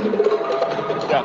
Ja,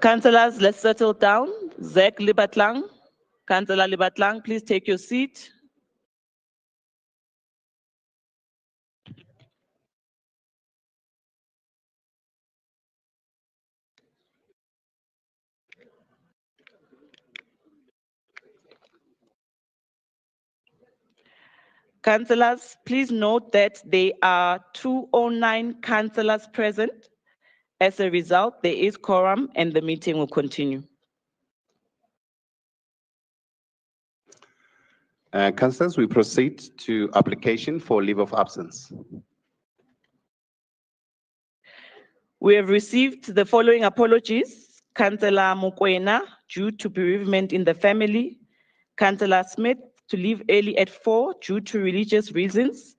Councillors, let's settle down. Zach Libatlang, Councillor Libatlang, please take your seat. Councillors, please note that there are 209 councillors present. As a result, there is quorum and the meeting will continue. Councillors, we proceed to application for leave of absence. We have received the following apologies. Councillor Mokoena, due to bereavement in the family. Councillor Smith, to leave early at 4 due to religious reasons.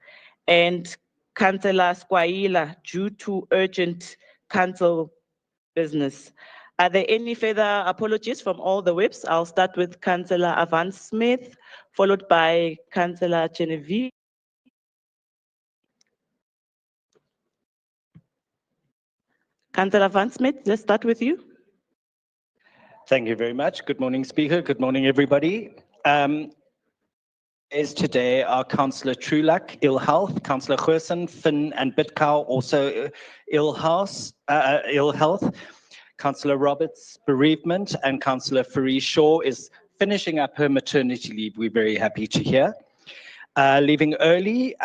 And Councillor Skwaila, due to urgent council business. Are there any further apologies from all the whips? I'll start with Councillor Avan Smith, followed by Councillor Genevieve. Councillor Van Smith, let's start with you. Thank you very much. Good morning, Speaker. Good morning, everybody. Is today our Councillor Trulak, ill health, Councillor Gerson, Finn and Bitcow, also ill health, Councillor Roberts, bereavement, and Councillor Farie Shaw is finishing up her maternity leave. We're very happy to hear. Leaving early,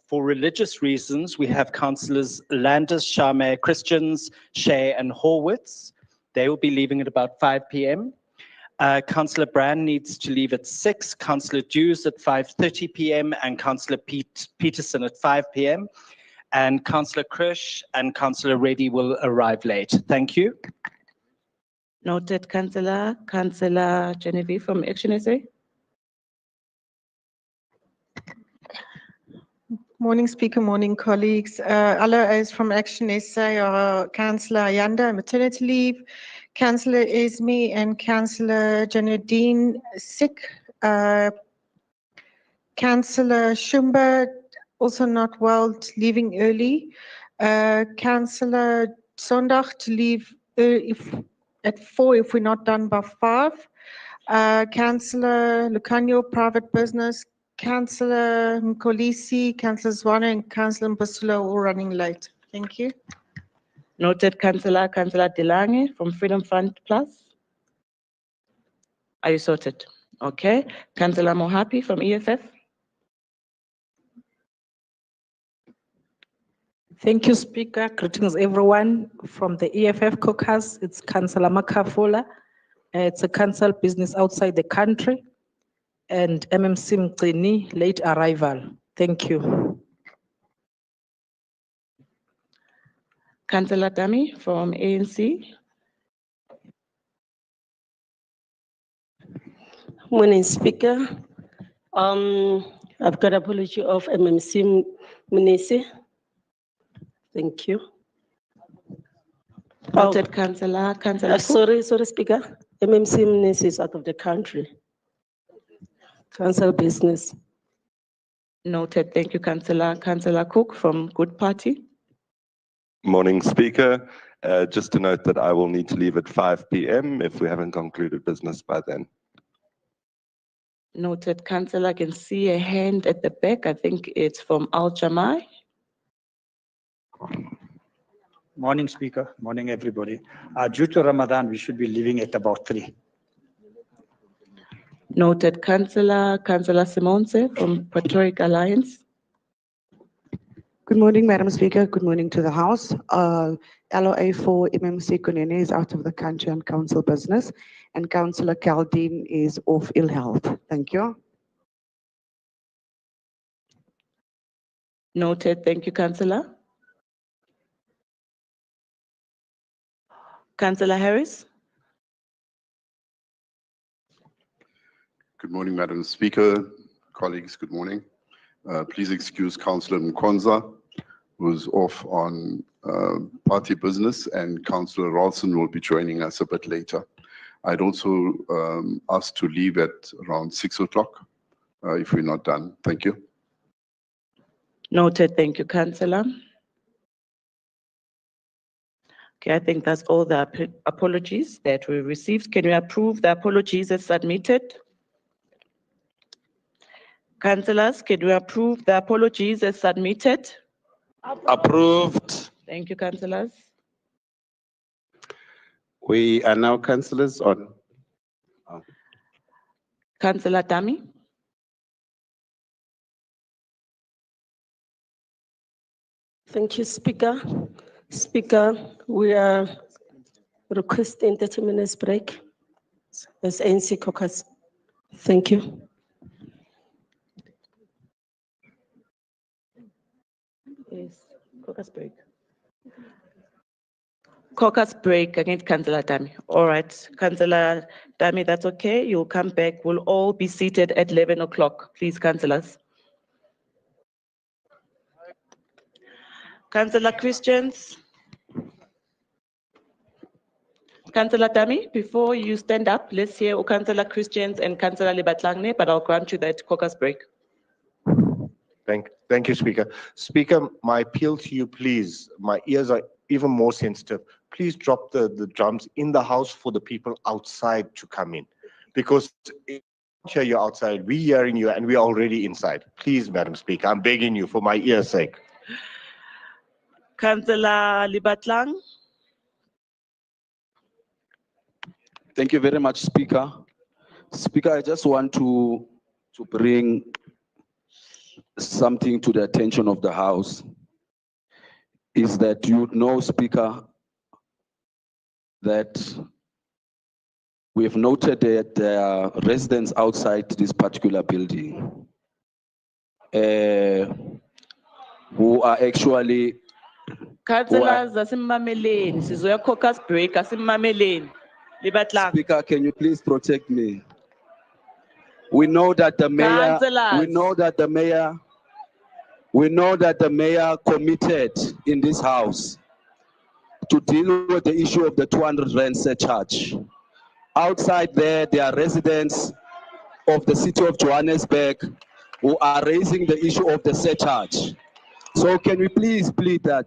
for religious reasons, we have Councillors Landis, Charmé, Christians, Shea and Horwitz. They will be leaving at about 5 p.m. Councillor Brand needs to leave at 6, Councillor Dews at 5:30 p.m. and Councillor Peterson at 5 p.m. And Councillor Krish and Councillor Reddy will arrive late. Thank you. Noted, Councillor. Councillor Genevieve from Action SA. Morning, Speaker. Morning, colleagues. LOAs from Action SA are Councillor Yanda, maternity leave, Councillor Esme and Councillor Janudine, sick. Councillor Shumba, also not well, leaving early. Councillor Sondag to leave at 4 if we're not done by 5. Councillor Lucanio, private business. Councillor Mkolisi, Councillor Zwane, and Councillor Mbasula all running late. Thank you. Noted, Councillor Delange from Freedom Fund Plus. Are you sorted? Okay. Councillor Mohapi from EFF. Thank you, Speaker. Greetings, everyone. From the EFF Caucus, it's Councillor Makafula. It's a council business outside the country. And MMC Mcini, late arrival. Thank you. Councillor Dami from ANC. Morning, Speaker. I've got apology of MMC Munisi. Thank you. Noted, Councillor. Sorry, Speaker. MMC Munisi is out of the country. Council business. Noted. Thank you, Councillor. Councillor Cook from Good Party. Morning, Speaker. Just to note that I will need to leave at 5 p.m. if we haven't concluded business by then. Noted, Councillor. I can see a hand at the back. I think it's from Al Jamai. Morning, Speaker. Morning, everybody. Due to Ramadan, we should be leaving at about 3. Noted, Councillor Simonse from Patriotic Alliance. Good morning, Madam Speaker. Good morning to the House. LOA for MMC Kunene is out of the country on council business, and Councillor Kaldin is off ill health. Thank you. Noted. Thank you, Councillor. Councillor Harris. Good morning, Madam Speaker. Colleagues, good morning. Please excuse Councillor Mkonza, who's off on party business, and Councillor Ralston will be joining us a bit later. I'd also ask to leave at around 6 o'clock if we're not done. Thank you. Noted. Thank you, Councillor. Okay, I think that's all the apologies that we received. Can we approve the apologies as submitted? Councillors, can we approve the apologies as submitted? Approved. Thank you, councillors. We are now councillors on. Councillor Dami. Thank you, Speaker. Speaker, we are requesting 30 minutes break as ANC Caucus. Thank you. Yes, caucus break. Caucus break against Councillor Dami. All right, Councillor Dami, that's okay. You'll come back. We'll all be seated at 11 o'clock. Please, councillors. Councillor Christians. Councillor Dami, before you stand up, let's hear Councillor Christians and Councillor Libatlangne, but I'll grant you that caucus break. Thank you, Speaker. Speaker, my appeal to you, please, my ears are even more sensitive. Please drop the drums in the house for the people outside to come in. Because here you're outside, we're hearing you and we're already inside. Please, Madam Speaker, I'm begging you for my ear's sake. Councillor Libatlang. Thank you very much, Speaker. Speaker, I just want to bring something to the attention of the House. Is that you know, Speaker, that we have noted that there are residents outside this particular building who are actually... Councillors, asimameleni. Sizoya caucus break, asimameleni. Libatlang. Speaker, can you please protect me? We know that the mayor... We know that the mayor committed in this house to deal with the issue of the 200 rand surcharge. Outside there are residents of the city of Johannesburg who are raising the issue of the surcharge. So can we please plead that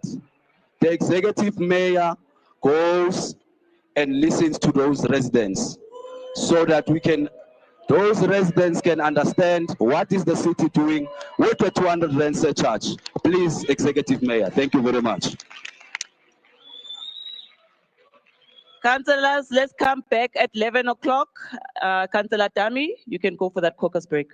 the executive mayor goes and listens to those residents so that those residents can understand what is the city doing with the 200 rand surcharge. Please, executive mayor, thank you very much. Councillors, let's come back at 11 o'clock. Councillor Dami, you can go for that caucus break.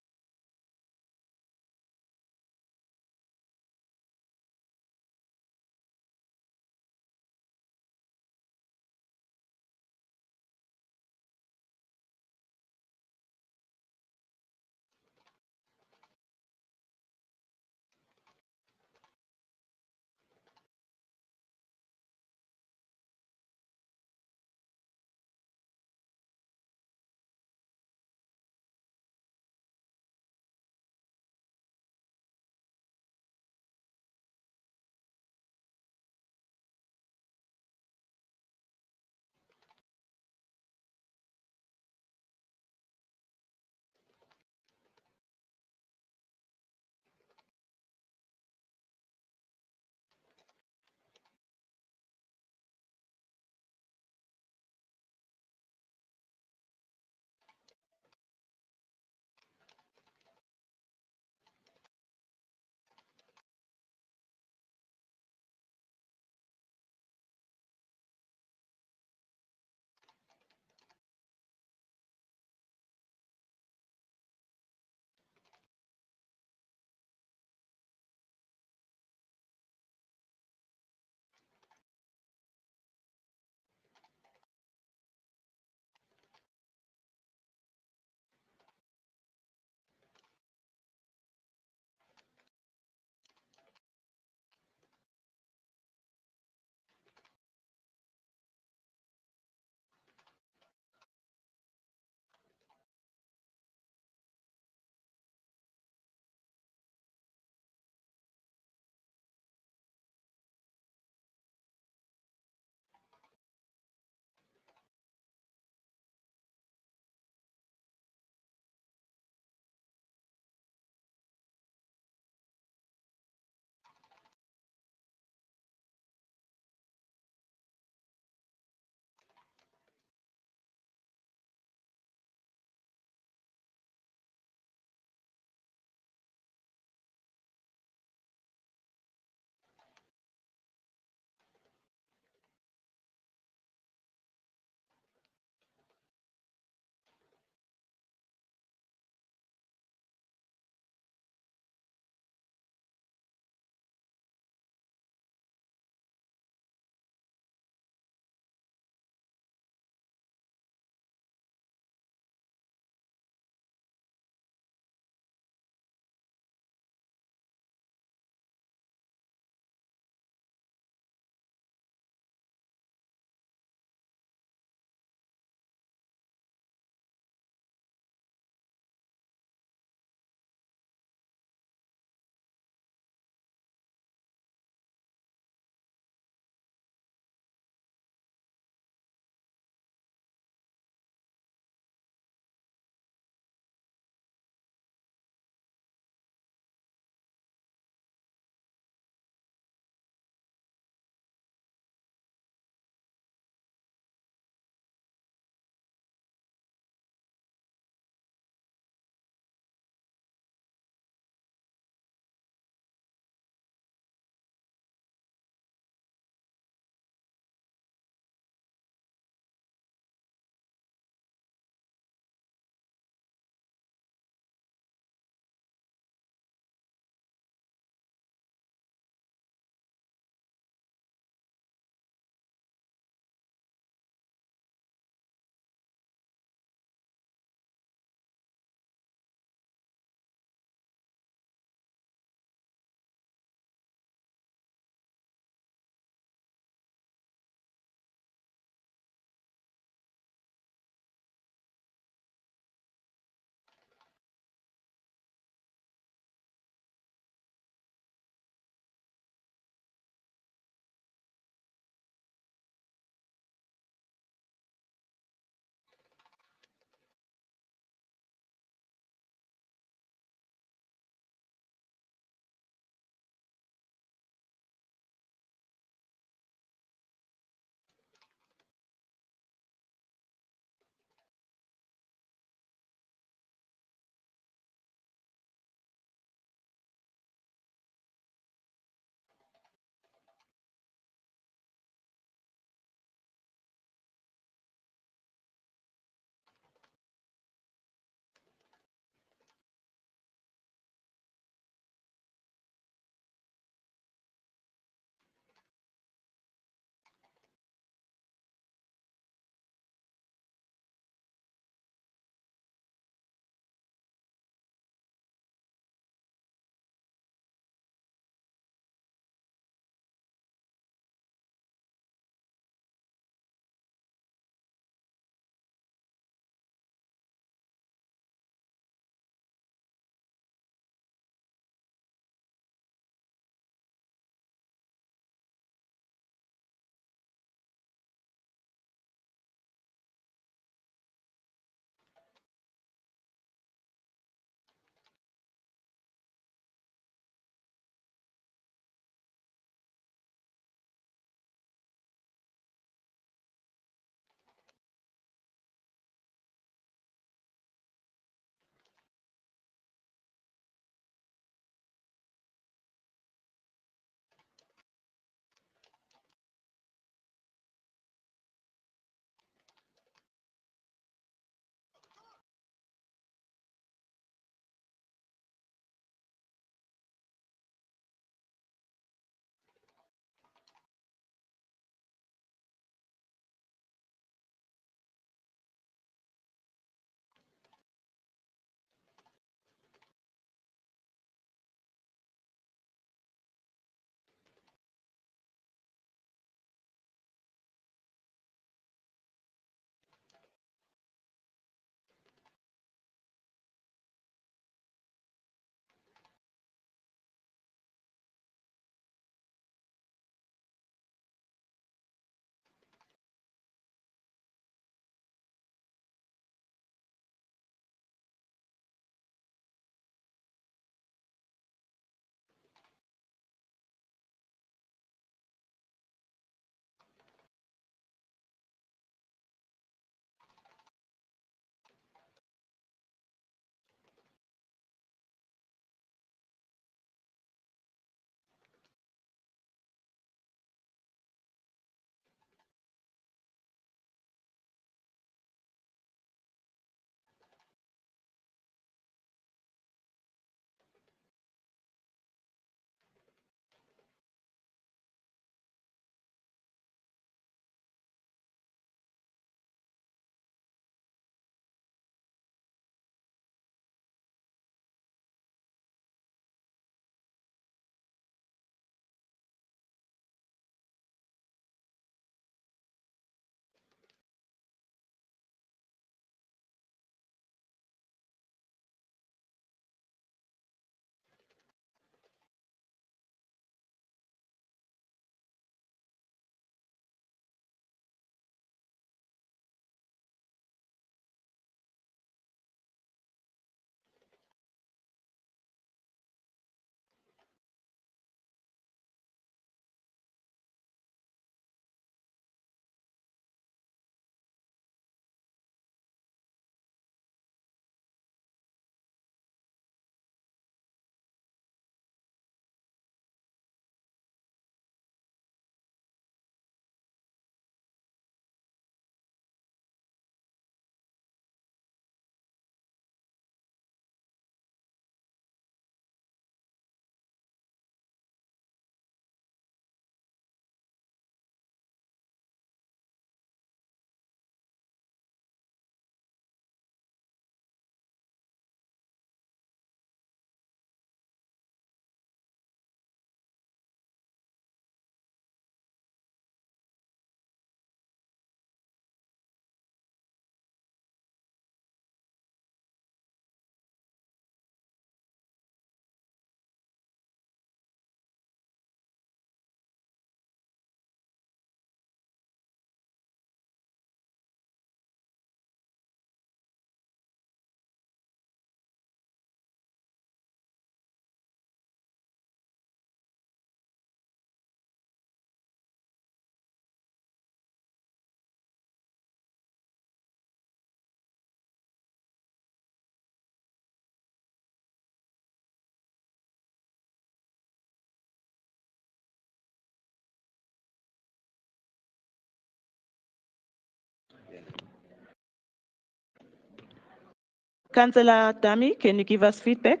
Councillor Dami, can you give us feedback?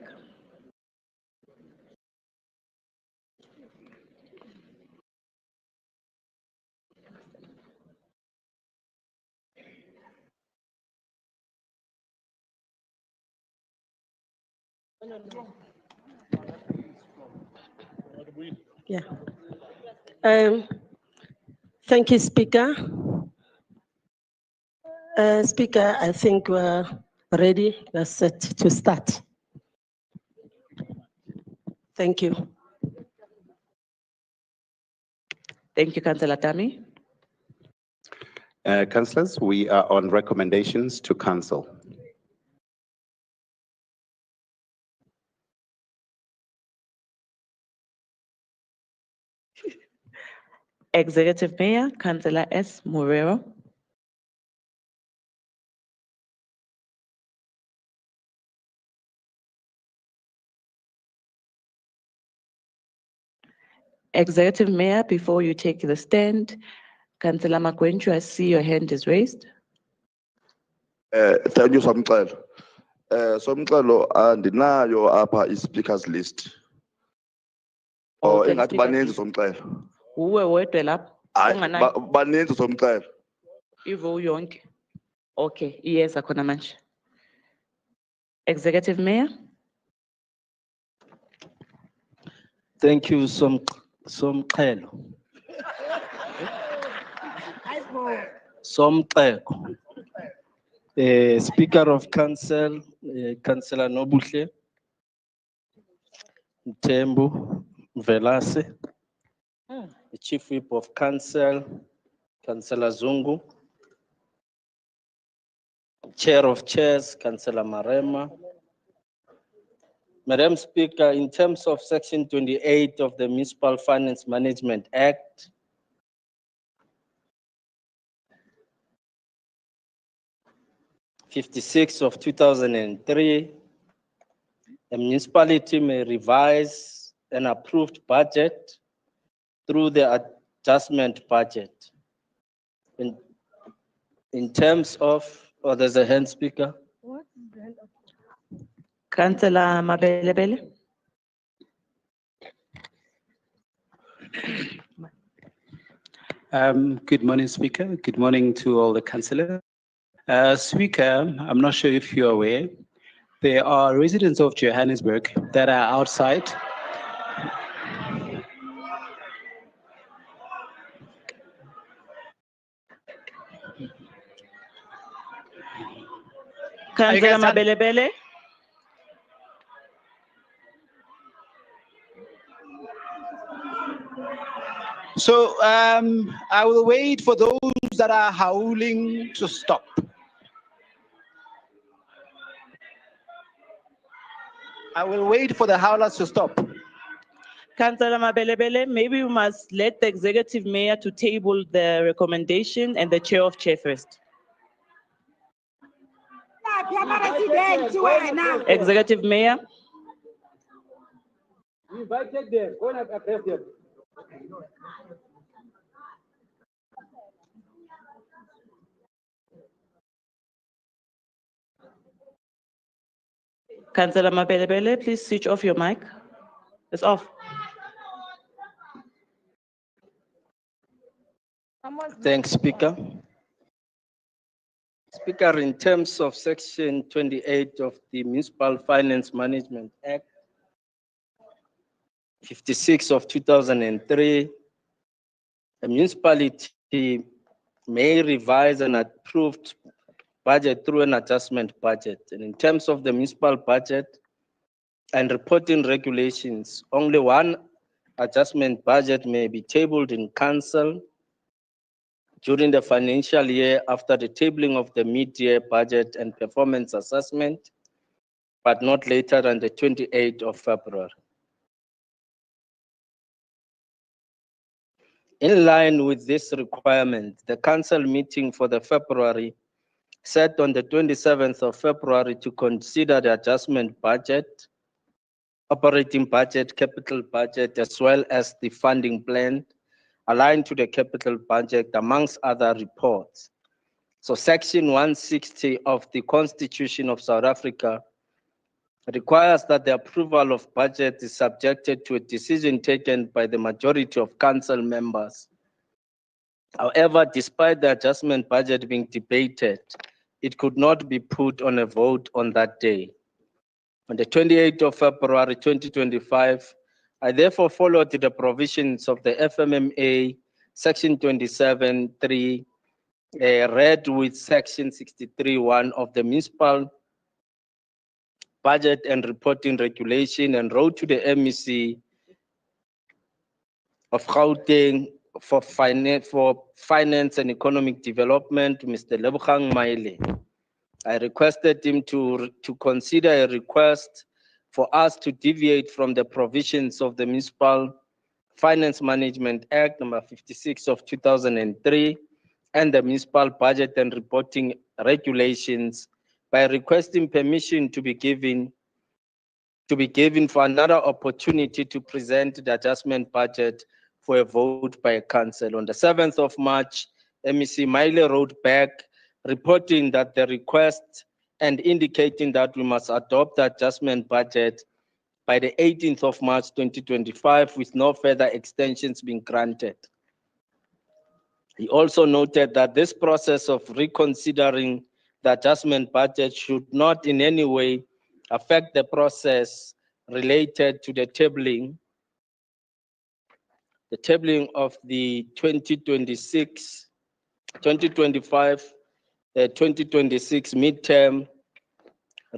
Yeah. Thank you, Speaker. Speaker, I think we're ready, we're set to start. Thank you. Thank you, Councillor Dami. Councillors, we are on recommendations to council. Executive Mayor, Councillor S. Morero. Executive Mayor, before you take the stand, Councillor Makwenchu, I see your hand is raised. Thank you, Somxelo. Somxelo, andinayo apha i-speakers list. Oh, engathi baninzi Somxelo. Uwe wedwa lapho. Hayi, Unganayo? baninzi Somxelo. Ivo yonke. Okay, yes, akhona manje. Executive Mayor. Thank you, Somxelo. Somxelo. Speaker of Council, Councillor Nobuhle, Mthembu, Velase, the Chief Whip of Council, Councillor Zungu, Chair of Chairs, Councillor Marema. Madam Speaker, in terms of Section 28 of the Municipal Finance Management Act, '56 of 2003, a municipality may revise an approved budget through the adjustment budget. In terms of, oh, there's a hand speaker. Councillor Mabelebele. Good morning, Speaker. Good morning to all the councillors. Speaker, I'm not sure if you're aware, there are residents of Johannesburg that are outside. Councillor Mabelebele. So I will wait for those that are howling to stop. I will wait for the howlers to stop. Councillor Mabelebele, maybe we must let the executive mayor to table the recommendation and the chair of chair first. Executive Mayor. Invited them, go and address them. Councillor Mabelebele, please switch off your mic. It's off. Thanks, Speaker. Speaker, in terms of Section 28 of the Municipal Finance Management Act, '56 of 2003, a municipality may revise an approved budget through an adjustment budget. And in terms of the municipal budget and reporting regulations, only one adjustment budget may be tabled in council during the financial year after the tabling of the mid-year budget and performance assessment, but not later than the 28th of February. In line with this requirement, the council meeting for the February set on the 27th of February to consider the adjustment budget, operating budget, capital budget, as well as the funding plan aligned to the capital budget, amongst other reports. So Section 160 of the Constitution of South Africa requires that the approval of budget is subjected to a decision taken by the majority of council members. However, despite the adjustment budget being debated, it could not be put on a vote on that day. On the 28th of February 2025, I therefore followed the provisions of the FMMA Section 27(3), read with Section 63(1) of the Municipal Budget and Reporting Regulation, and wrote to the MEC of Gauteng for Finance and Economic Development, Mr. Nobuhle. I requested him to consider a request for us to deviate from the provisions of the Municipal Finance Management Act number 56 of 2003 and the Municipal Budget and Reporting Regulations by requesting permission to be given for another opportunity to present the adjustment budget for a vote by a council. On the 7th of March, MEC Maile wrote back reporting that the request and indicating that we must adopt the adjustment budget by the 18th of March 2025 with no further extensions being granted. He also noted that this process of reconsidering the adjustment budget should not in any way affect the process related to the tabling of the 2025-2026 midterm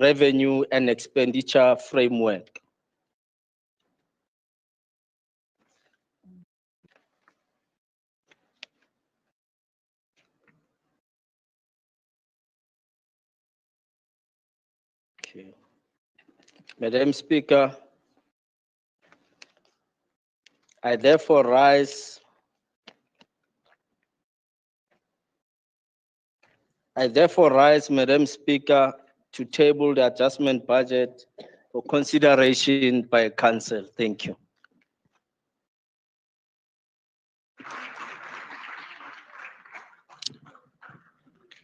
revenue and expenditure framework. Okay. Madam Speaker, I therefore rise Madam Speaker, to table the adjustment budget for consideration by council. Thank you.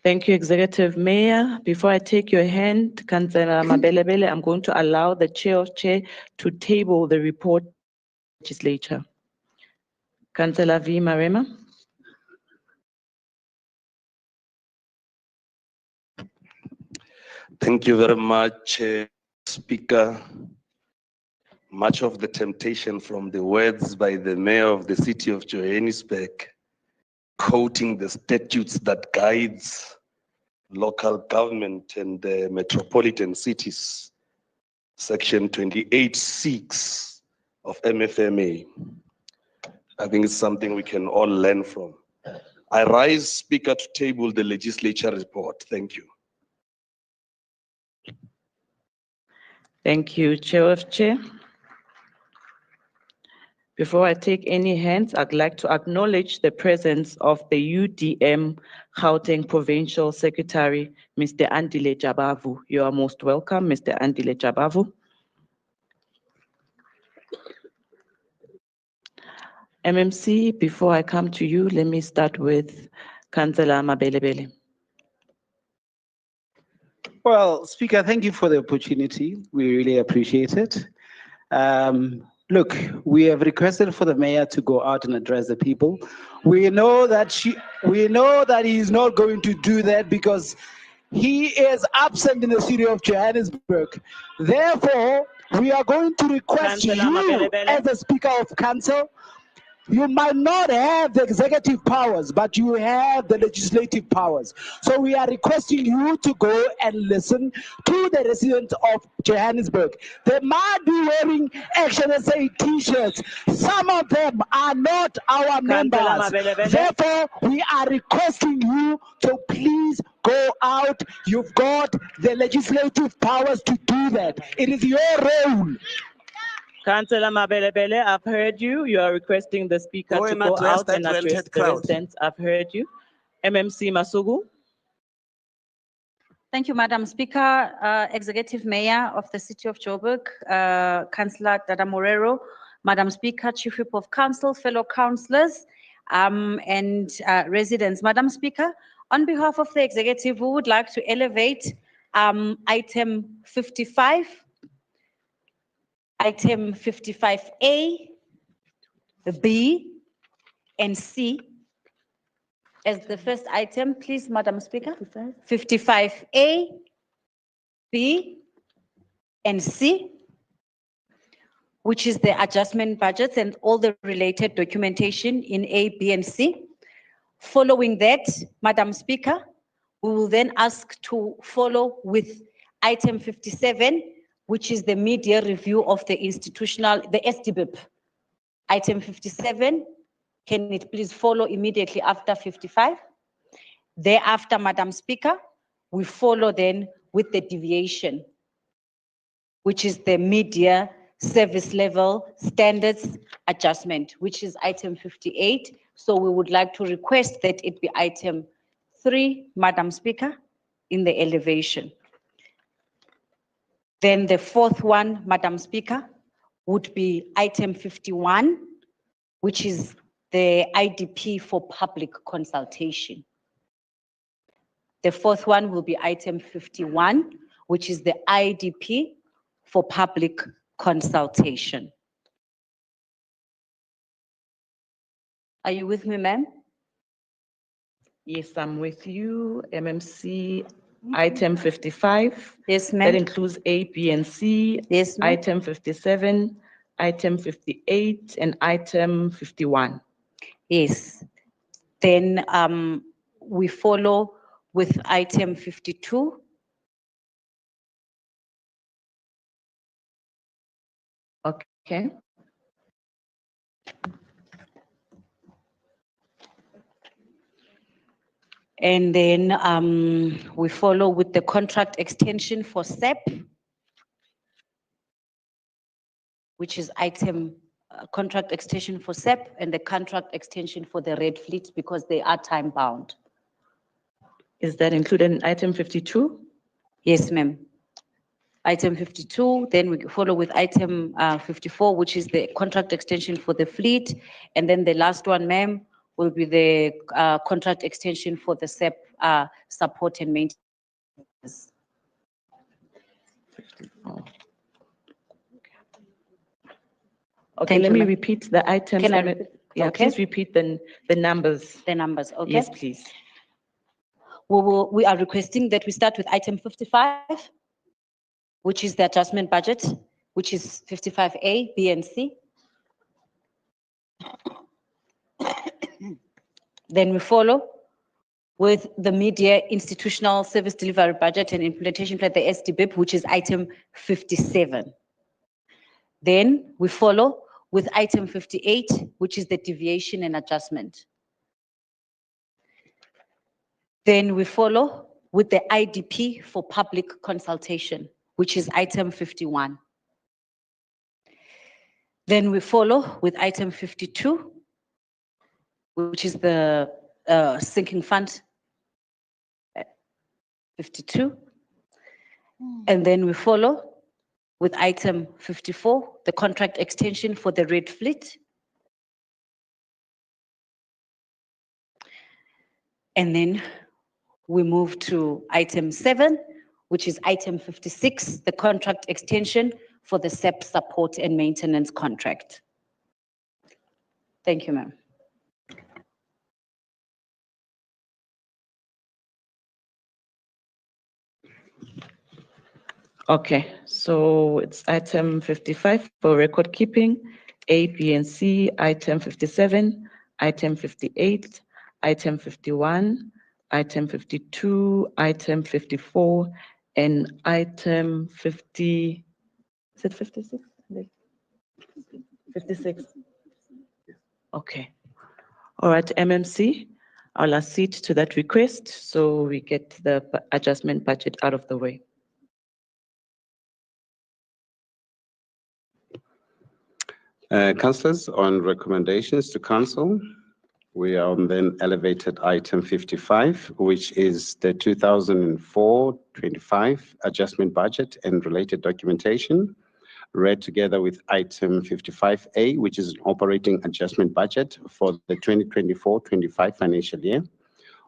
Thank you, Executive Mayor. Before I take your hand, Councillor Mabelebele, I'm going to allow the Chair to table the report legislature. Councillor V. Marema. Thank you very much, Speaker. Much of the temptation from the words by the Mayor of the City of Johannesburg, quoting the statutes that guides local government and the metropolitan cities, Section 28(6) of MFMA. I think it's something we can all learn from. I rise, Speaker, to table the legislature report. Thank you. Thank you, Chair of Chair. Before I take any hands, I'd like to acknowledge the presence of the UDM Gauteng Provincial Secretary, Mr. Andile Jabavu. You are most welcome, Mr. Andile Jabavu. MMC, before I come to you, let me start with Councillor Mabelebele. Well, Speaker, thank you for the opportunity. We really appreciate it. Look, we have requested for the mayor to go out and address the people. We know that he is not going to do that because he is absent in the city of Johannesburg. Therefore, we are going to request you as the Speaker of Council. You might not have the executive powers, but you have the legislative powers. So we are requesting you to go and listen to the residents of Johannesburg. They might be wearing Action SA t-shirts. Some of them are not our members. Therefore, we are requesting you to please go out. You've got the legislative powers to do that. It is your role. Councillor Mabelebele, I've heard you. You are requesting the speaker to go out and address the residents. I've heard you. MMC Masugu. Thank you, Madam Speaker. Executive Mayor of the City of Joburg, Councillor Dada Morero, Madam Speaker, Chief Whip of Council, fellow councillors, and residents. Madam Speaker, On behalf of the executive, we would like to elevate item 55, item 55A, B, and C as the first item, please, Madam Speaker. 55A, B, and C, which is the adjustment budgets and all the related documentation in A, B, and C. Following that, Madam Speaker, we will then ask to follow with item 57, which is the media review of the the SDBIP. Item 57, can it please follow immediately after 55? Thereafter, Madam Speaker, we follow then with the deviation, which is the media service level standards adjustment, which is item 58. So we would like to request that it be item 3, Madam Speaker, in the elevation. Then the fourth one, Madam Speaker, would be item 51, which is the IDP for public consultation. The fourth one will be item 51, which is the IDP for public consultation. Are you with me, ma'am? Yes, I'm with you. MMC, item 55. Yes, ma'am. That includes A, B, and C. Yes, ma'am. Item 57, item 58, and item 51. Yes. Then we follow with item 52. Okay. And then we follow with the contract extension for SEP, which is item contract extension for SEP and the contract extension for the Red Fleet because they are time bound. Is that included in item 52? Yes, ma'am. Item 52, then we follow with item 54, which is the contract extension for the fleet. And then the last one, ma'am, will be the contract extension for the SEP support and maintenance. Okay, Thank let you, me ma'am. repeat the items. Can I repeat? Yeah, Okay. please repeat the numbers. The numbers, okay? Yes, please. We are requesting that we start with item 55, which is the adjustment budget, which is 55A, B, and C. Then we follow with the media institutional service delivery budget and implementation plan, the SDBIP, which is item 57. Then we follow with item 58, which is the deviation and adjustment. Then we follow with the IDP for public consultation, which is item 51. Then we follow with item 52, which is the sinking fund 52. And then we follow with item 54, the contract extension for the Red Fleet. And then we move to item 7, which is item 56, the contract extension for the SEP support and maintenance contract. Thank you, ma'am. Okay, so it's item 55 for record keeping, A, B, and C, item 57, item 58, item 51, item 52, item 54, and item 50, is it 56? 56. Okay. All right, MMC, I'll accede to that request so we get the adjustment budget out of the way. Councillors, on recommendations to council, we are on then elevated item 55, which is the 2004-25 adjustment budget and related documentation, read together with item 55A, which is an operating adjustment budget for the 2024-25 financial year.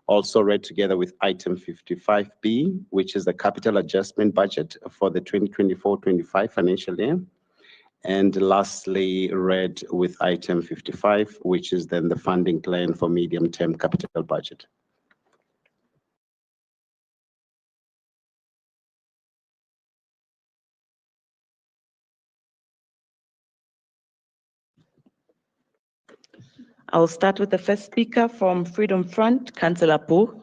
also read together with item 55B, which is the capital adjustment budget for the 2024-25 financial year. And lastly, read with item 55, which is then the funding plan for medium-term capital budget. I'll start with the first speaker from Freedom Front, Councillor Boo.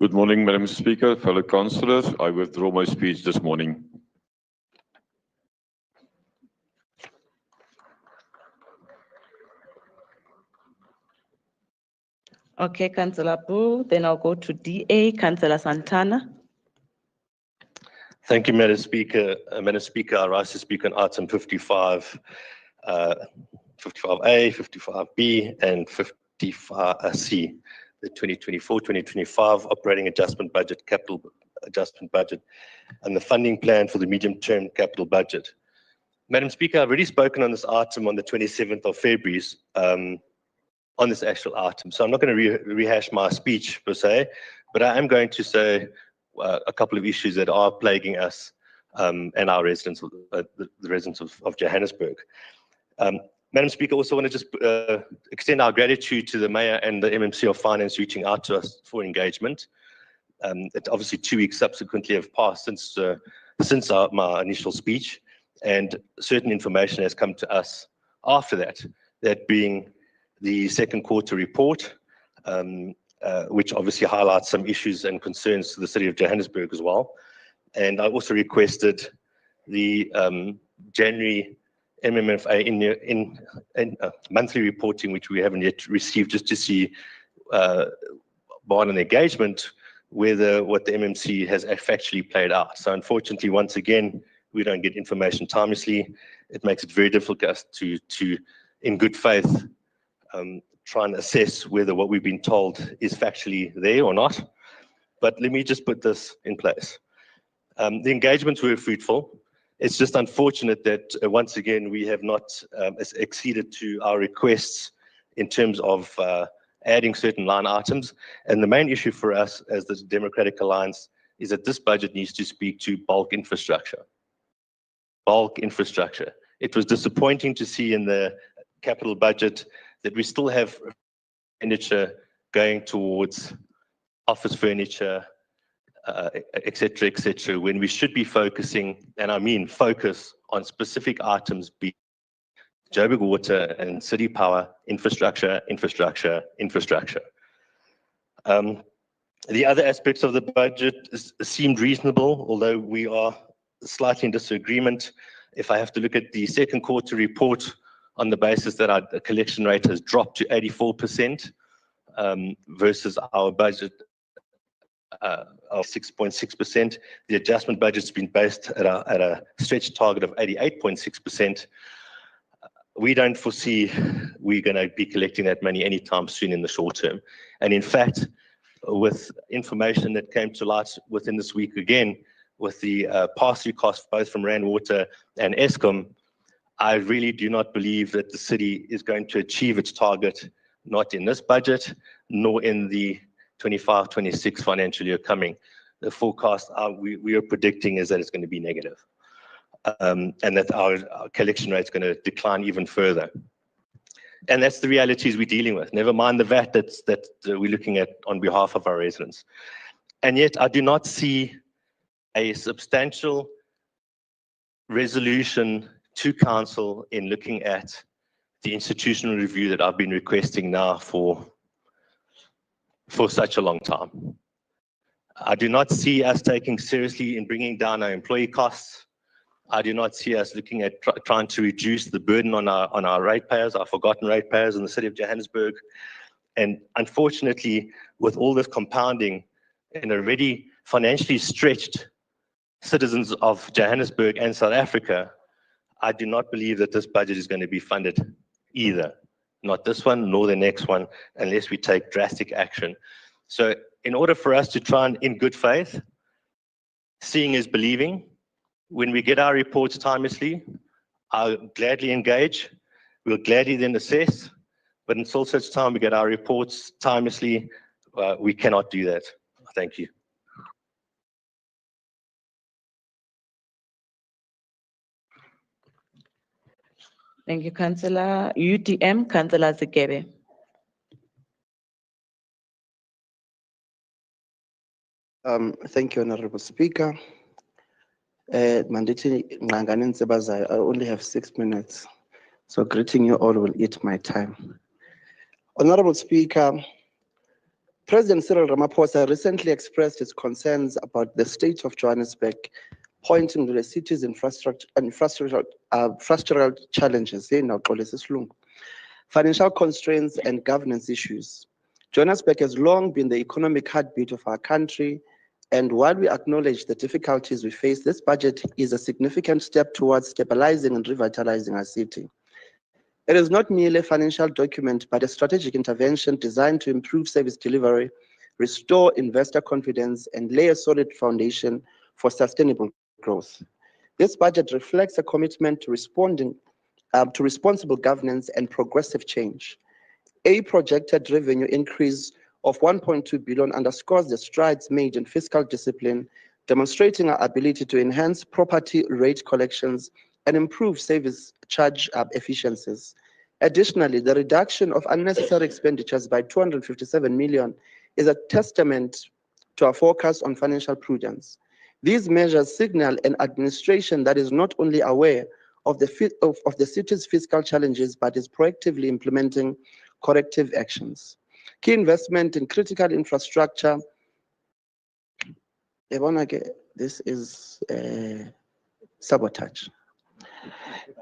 Good morning, Madam Speaker, fellow councillors. I withdraw my speech this morning. Okay, Councillor Boo. Then I'll go to DA, Councillor Santana. Thank you, Madam Speaker. Madam Speaker, I rise to speak on item 55, 55A, 55B, and 55C, the 2024-2025 operating adjustment budget, capital adjustment budget, and the funding plan for the medium-term capital budget. Madam Speaker, I've already spoken on this item on the 27th of February, on this actual item. So I'm not going to rehash my speech per se, but I am going to say a couple of issues that are plaguing us and our residents, the residents of Johannesburg. Madam Speaker, also want to just extend our gratitude to the Mayor and the MMC of Finance reaching out to us for engagement. Obviously 2 weeks subsequently have passed since my initial speech, and certain information has come to us after that, that being the second quarter report, which obviously highlights some issues and concerns to the city of Johannesburg as well. And I also requested the January MMFA in monthly reporting, which we haven't yet received, just to see on an engagement whether what the MMC has factually played out. So unfortunately, once again, we don't get information timelessly. It makes it very difficult to in good faith, try and assess whether what we've been told is factually there or not. But let me just put this in place. The engagements were fruitful. It's just unfortunate that once again, we have not acceded to our requests in terms of adding certain line items. And the main issue for us as the Democratic Alliance is that this budget needs to speak to bulk infrastructure. Bulk infrastructure. It was disappointing to see in the capital budget that we still have expenditure going towards office furniture, et cetera, when we should be focusing, and I mean focus, on specific items, be Joburg water and city power, infrastructure. The other aspects of the budget seemed reasonable, although we are slightly in disagreement. If I have to look at the second quarter report on the basis that our collection rate has dropped to 84% versus our budget of 6.6%. The adjustment budget's been based at a stretch target of 88.6%. We don't foresee we're going to be collecting that money anytime soon in the short term. And in fact, with information that came to light within this week again, with the pass-through costs both from Rand Water and Eskom, I really do not believe that the city is going to achieve its target, not in this budget, nor in the 25-26 financial year coming. The forecast we are predicting is that it's going to be negative, and that our collection rate is going to decline even further. And that's the realities we're dealing with. Never mind the VAT that we're looking at on behalf of our residents. And yet I do not see a substantial resolution to council in looking at the institutional review that I've been requesting now for such a long time. I do not see us taking seriously in bringing down our employee costs. I do not see us looking at trying to reduce the burden on our ratepayers, our forgotten ratepayers in the city of Johannesburg. And unfortunately, with all this compounding in already financially stretched citizens of Johannesburg and South Africa, I do not believe that this budget is going to be funded either. Not this one, nor the next one, unless we take drastic action. So in order for us to try and, in good faith, seeing is believing, when we get our reports timelessly, I'll gladly engage. We'll gladly then assess. But until such time we get our reports timelessly, we cannot do that. Thank you. Thank you, Councillor. UTM, Councillor Zikebe. Thank you, Honorable Speaker. Manditi Nganganin Sebazai, I only have 6 minutes, so greeting you all will eat my time. Honorable Speaker, President Cyril Ramaphosa recently expressed his concerns about the state of Johannesburg, pointing to the city's infrastructural challenges, financial constraints and governance issues. Johannesburg has long been the economic heartbeat of our country, and while we acknowledge the difficulties we face, this budget is a significant step towards stabilizing and revitalizing our city. It is not merely a financial document, but a strategic intervention designed to improve service delivery, restore investor confidence, and lay a solid foundation for sustainable growth. This budget reflects a commitment to responding to responsible governance and progressive change. A projected revenue increase of 1.2 billion underscores the strides made in fiscal discipline, demonstrating our ability to enhance property rate collections and improve service charge efficiencies. Additionally, the reduction of unnecessary expenditures by 257 million is a testament to our focus on financial prudence. These measures signal an administration that is not only aware of the city's fiscal challenges, but is proactively implementing corrective actions. Key investment in critical infrastructure. This is sabotage.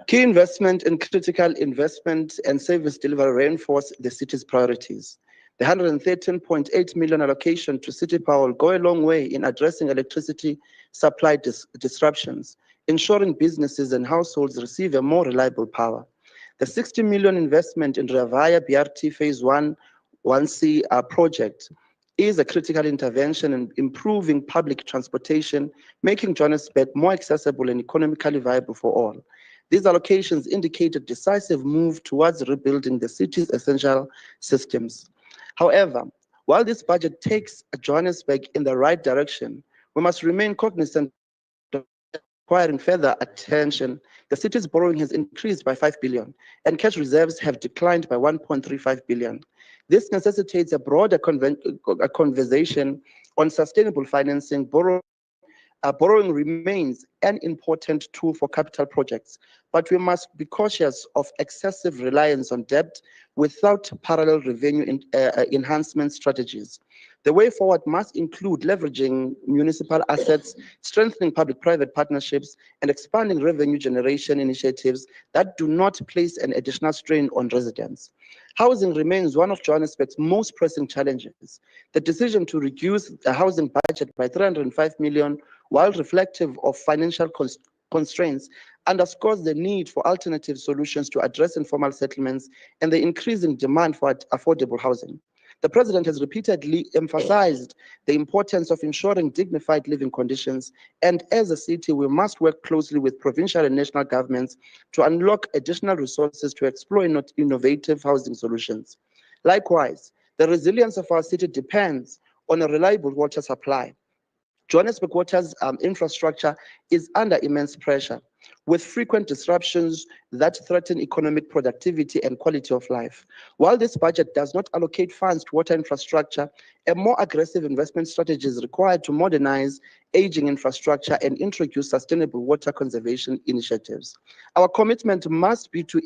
Key investment in critical investment and service delivery reinforce the city's priorities. The 113.8 million allocation to City Power will go a long way in addressing electricity supply disruptions, ensuring businesses and households receive a more reliable power. The 60 million investment in Rea Vaya BRT Phase 1C project is a critical intervention in improving public transportation, making Johannesburg more accessible and economically viable for all. These allocations indicate a decisive move towards rebuilding the city's essential systems. However, while this budget takes Johannesburg in the right direction, we must remain cognizant of requiring further attention. The city's borrowing has increased by 5 billion, and cash reserves have declined by 1.35 billion. This necessitates a broader conversation on sustainable financing. Borrowing remains an important tool for capital projects, but we must be cautious of excessive reliance on debt without parallel revenue enhancement strategies. The way forward must include leveraging municipal assets, strengthening public-private partnerships, and expanding revenue generation initiatives that do not place an additional strain on residents. Housing remains one of Johannesburg's most pressing challenges. The decision to reduce the housing budget by 305 million, while reflective of financial constraints, underscores the need for alternative solutions to address informal settlements and the increasing demand for affordable housing. The President has repeatedly emphasized the importance of ensuring dignified living conditions, and as a city, we must work closely with provincial and national governments to unlock additional resources to explore innovative housing solutions. Likewise, the resilience of our city depends on a reliable water supply. Johannesburg Water's infrastructure is under immense pressure, with frequent disruptions that threaten economic productivity and quality of life. While this budget does not allocate funds to water infrastructure, a more aggressive investment strategy is required to modernize aging infrastructure and introduce sustainable water conservation initiatives. Our commitment must be to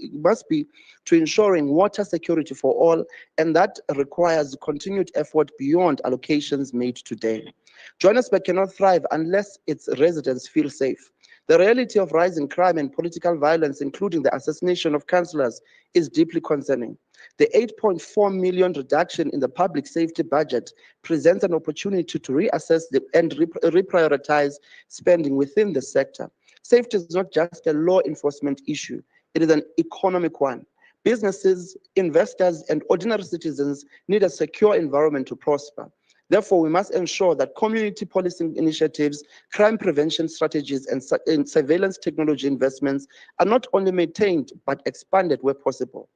ensuring water security for all, and that requires continued effort beyond allocations made today. Johannesburg cannot thrive unless its residents feel safe. The reality of rising crime and political violence, including the assassination of councillors, is deeply concerning. The 8.4 million reduction in the public safety budget presents an opportunity to reassess and reprioritize spending within the sector. Safety is not just a law enforcement issue, it is an economic one. Businesses, investors, and ordinary citizens need a secure environment to prosper. Therefore, we must ensure that community policing initiatives, crime prevention strategies, and surveillance technology investments are not only maintained, but expanded where possible.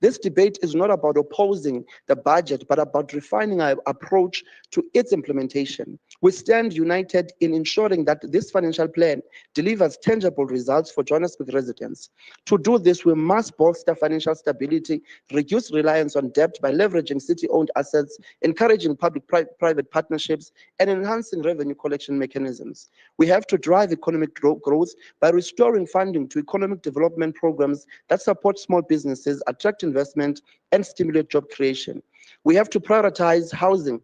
This debate is not about opposing the budget, but about refining our approach to its implementation. We stand united in ensuring that this financial plan delivers tangible results for Johannesburg residents. To do this, we must bolster financial stability, reduce reliance on debt by leveraging city-owned assets, encouraging public-private partnerships, and enhancing revenue collection mechanisms. We have to drive economic growth by restoring funding to economic development programs that support small businesses, attract investment, and stimulate job creation. We have to prioritize housing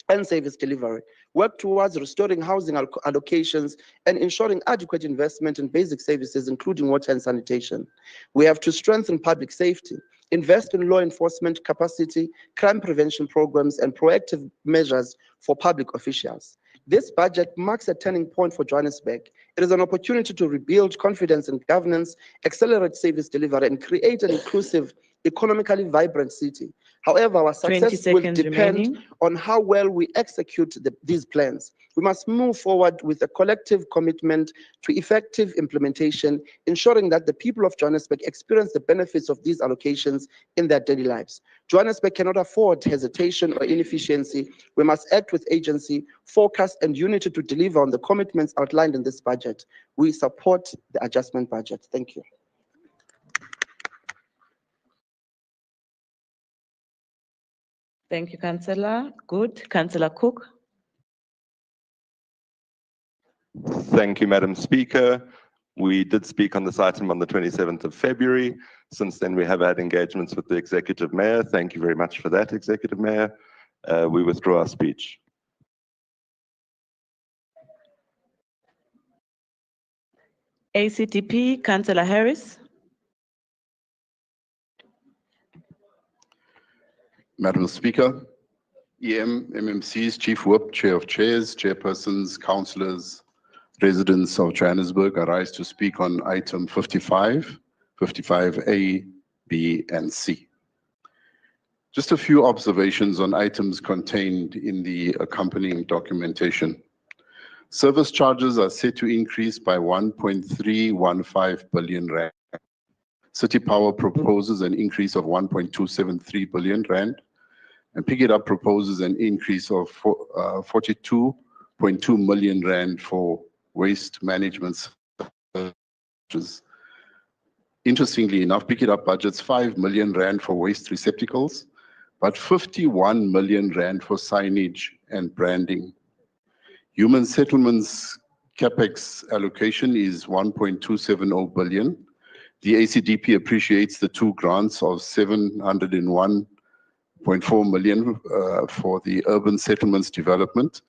and service delivery, work towards restoring housing allocations, and ensuring adequate investment in basic services, including water and sanitation. We have to strengthen public safety, invest in law enforcement capacity, crime prevention programs, and proactive measures for public officials. This budget marks a turning point for Johannesburg. It is an opportunity to rebuild confidence in governance, accelerate service delivery, and create an inclusive, economically vibrant city. However, our 20 success will seconds depend remaining. on how well we execute these plans. We must move forward with a collective commitment to effective implementation, ensuring that the people of Johannesburg experience the benefits of these allocations in their daily lives. Johannesburg cannot afford hesitation or inefficiency. We must act with agency, focus, and unity to deliver on the commitments outlined in this budget. We support the adjustment budget. Thank you. Thank you, Councillor. Good. Councillor Cook. Thank you, Madam Speaker. We did speak on this item on the 27th of February. Since then, we have had engagements with the Executive Mayor. Thank you very much for that, Executive Mayor. We withdraw our speech. ACTP, Councillor Harris. Madam Speaker, MMC's Chief Whip, Chair of Chairs, Chairpersons, Councillors, residents of Johannesburg, I rise to speak on item 55, 55A, B, and C. Just a few observations on items contained in the accompanying documentation. Service charges are set to increase by 1.315 billion rand. City Power proposes an increase of 1.273 billion rand, and Pick It Up proposes an increase of 42.2 million rand for waste management services. Interestingly enough, Pick It Up budgets 5 million rand for waste receptacles, but 51 million rand for signage and branding. Human settlements capex allocation is 1.270 billion. The ACDP appreciates the two grants of 701.4 million for the urban settlements development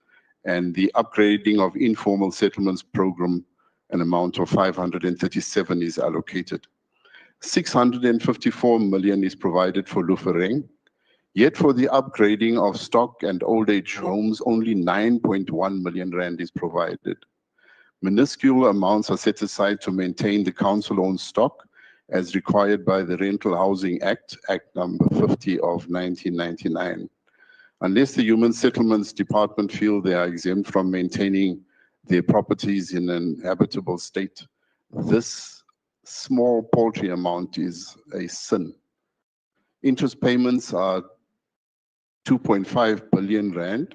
and the upgrading of informal settlements program, an amount of 537 is allocated. 654 million is provided for Lufereng. Yet for the upgrading of stock and old age homes, only 9.1 million rand is provided. Minuscule amounts are set aside to maintain the council-owned stock as required by the Rental Housing Act, Act number 50 of 1999. Unless the Human Settlements Department feel they are exempt from maintaining their properties in an habitable state, this small paltry amount is a sin. Interest payments are 2.5 billion rand.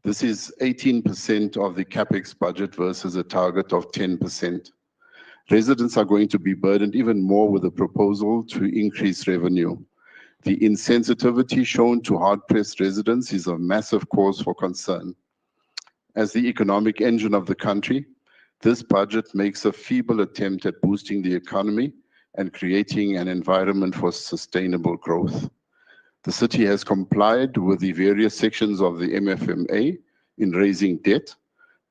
This is 18% of the capex budget versus a target of 10%. Residents are going to be burdened even more with the proposal to increase revenue. The insensitivity shown to hard-pressed residents is a massive cause for concern. As the economic engine of the country, this budget makes a feeble attempt at boosting the economy and creating an environment for sustainable growth. The city has complied with the various sections of the MFMA in raising debt.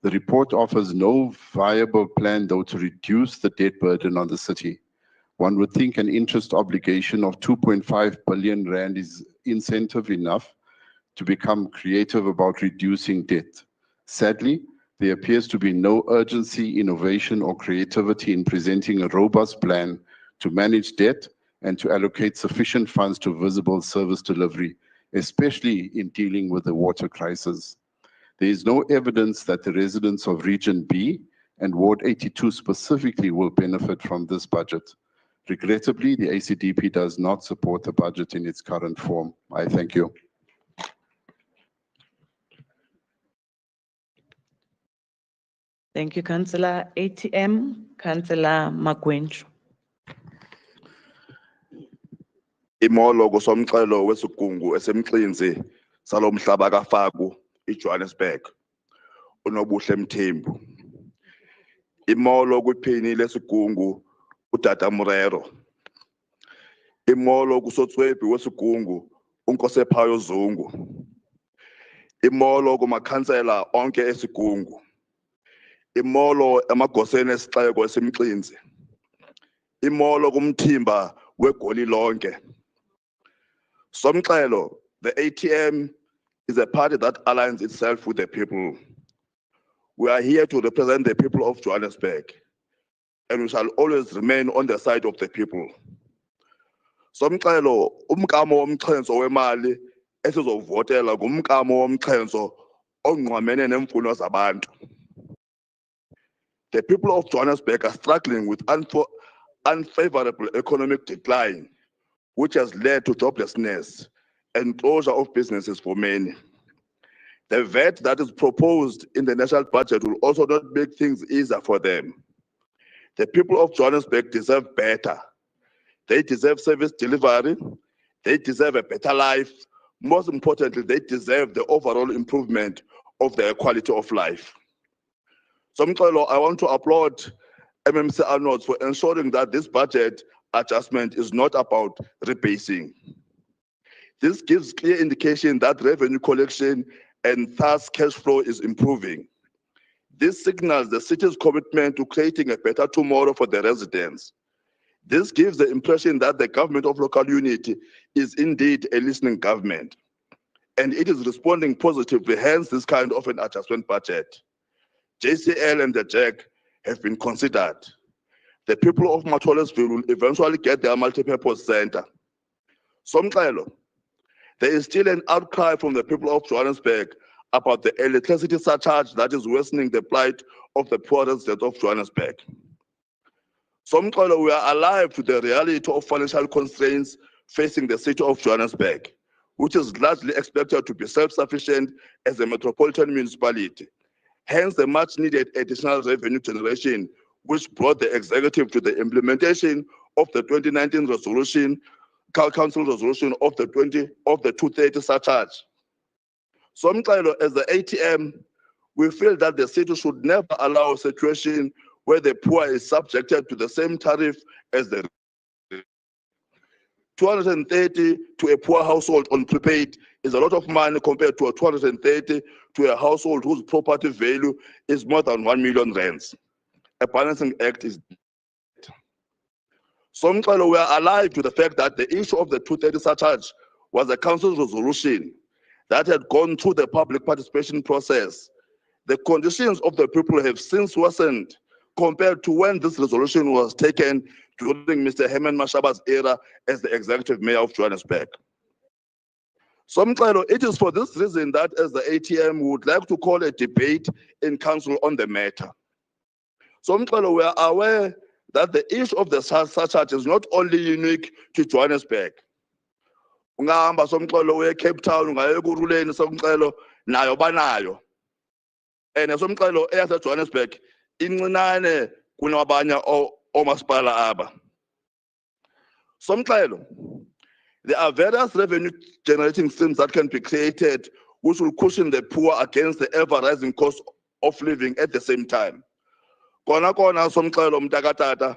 The report offers no viable plan, though, to reduce the debt burden on the city. One would think an interest obligation of 2.5 billion rand is incentive enough to become creative about reducing debt. Sadly, there appears to be no urgency, innovation, or creativity in presenting a robust plan to manage debt and to allocate sufficient funds to visible service delivery, especially in dealing with the water crisis. There is no evidence that the residents of Region B and Ward 82 specifically will benefit from this budget. Regrettably, the ACDP does not support the budget in its current form. I thank you. Thank you, Councillor. ATM, Councillor Magwenju. Imolo somxhelo wesigungu esemxinzi salo mhlaba kaFaku eJohannesburg uNobuhle Mthembu. Imolo kwiphini lesigungu uTata Murero. Imolo kusotswebhi wesigungu uNkosephayo Zungu. Imolo kumakhansela onke esigungu. Imolo emagoseni esixeko esemxinzi. Imolo kumthimba weGoli lonke. Somxhelo, the ATM is a party that aligns itself with the people. We are here to represent the people of Johannesburg, and we shall always remain on the side of the people. Somxhelo, umkamo womxhenso wemali esizovotela ngumkamo womxhenso ongqamene neemfuno zabantu. The people of Johannesburg are struggling with unfavorable economic decline, which has led to joblessness and closure of businesses for many. The VAT that is proposed in the national budget will also not make things easier for them. The people of Johannesburg deserve better. They deserve service delivery. They deserve a better life. Most importantly, they deserve the overall improvement of their quality of life. Somxhelo, I want to applaud MMC Arnold for ensuring that this budget adjustment is not about rebasing. This gives clear indication that revenue collection and thus cash flow is improving. This signals the city's commitment to creating a better tomorrow for the residents. This gives the impression that the government of local unity is indeed a listening government, and it is responding positively, hence this kind of an adjustment budget. JCL and the JAC have been considered. The people of Matholesville will eventually get their multipurpose center. Somxhelo, there is still an outcry from the people of Johannesburg about the electricity surcharge that is worsening the plight of the poor residents of Johannesburg. Somxhelo, we are alive to the reality of financial constraints facing the city of Johannesburg, which is largely expected to be self-sufficient as a metropolitan municipality. Hence, the much-needed additional revenue generation, which brought the executive to the implementation of the 2019 resolution, council resolution of the 230 surcharge. Somxhelo, as the ATM, we feel that the city should never allow a situation where the poor is subjected to the same tariff as the 230 to a poor household on prepaid is a lot of money compared to a 230 to a household whose property value is more than 1 million rands. A balancing act is. Somxhelo, we are alive to the fact that the issue of the 230 surcharge was a council resolution that had gone through the public participation process. The conditions of the people have since worsened compared to when this resolution was taken during Mr. Herman Mashaba's era as the executive mayor of Johannesburg. Somxhelo, it is for this reason that as the ATM would like to call a debate in council on the matter. Somxhelo, we are aware that the issue of the surcharge is not only unique to Johannesburg. Ungahamba Somxhelo uye Cape Town, ungaye eKuruleni Somxhelo, nayo banayo. And Somxhelo eyase Johannesburg incinane kunabanye omasipala aba. Somxhelo, there are various revenue generating streams that can be created which will cushion the poor against the ever-rising cost of living at the same time. Kona Somxhelo mtakatata,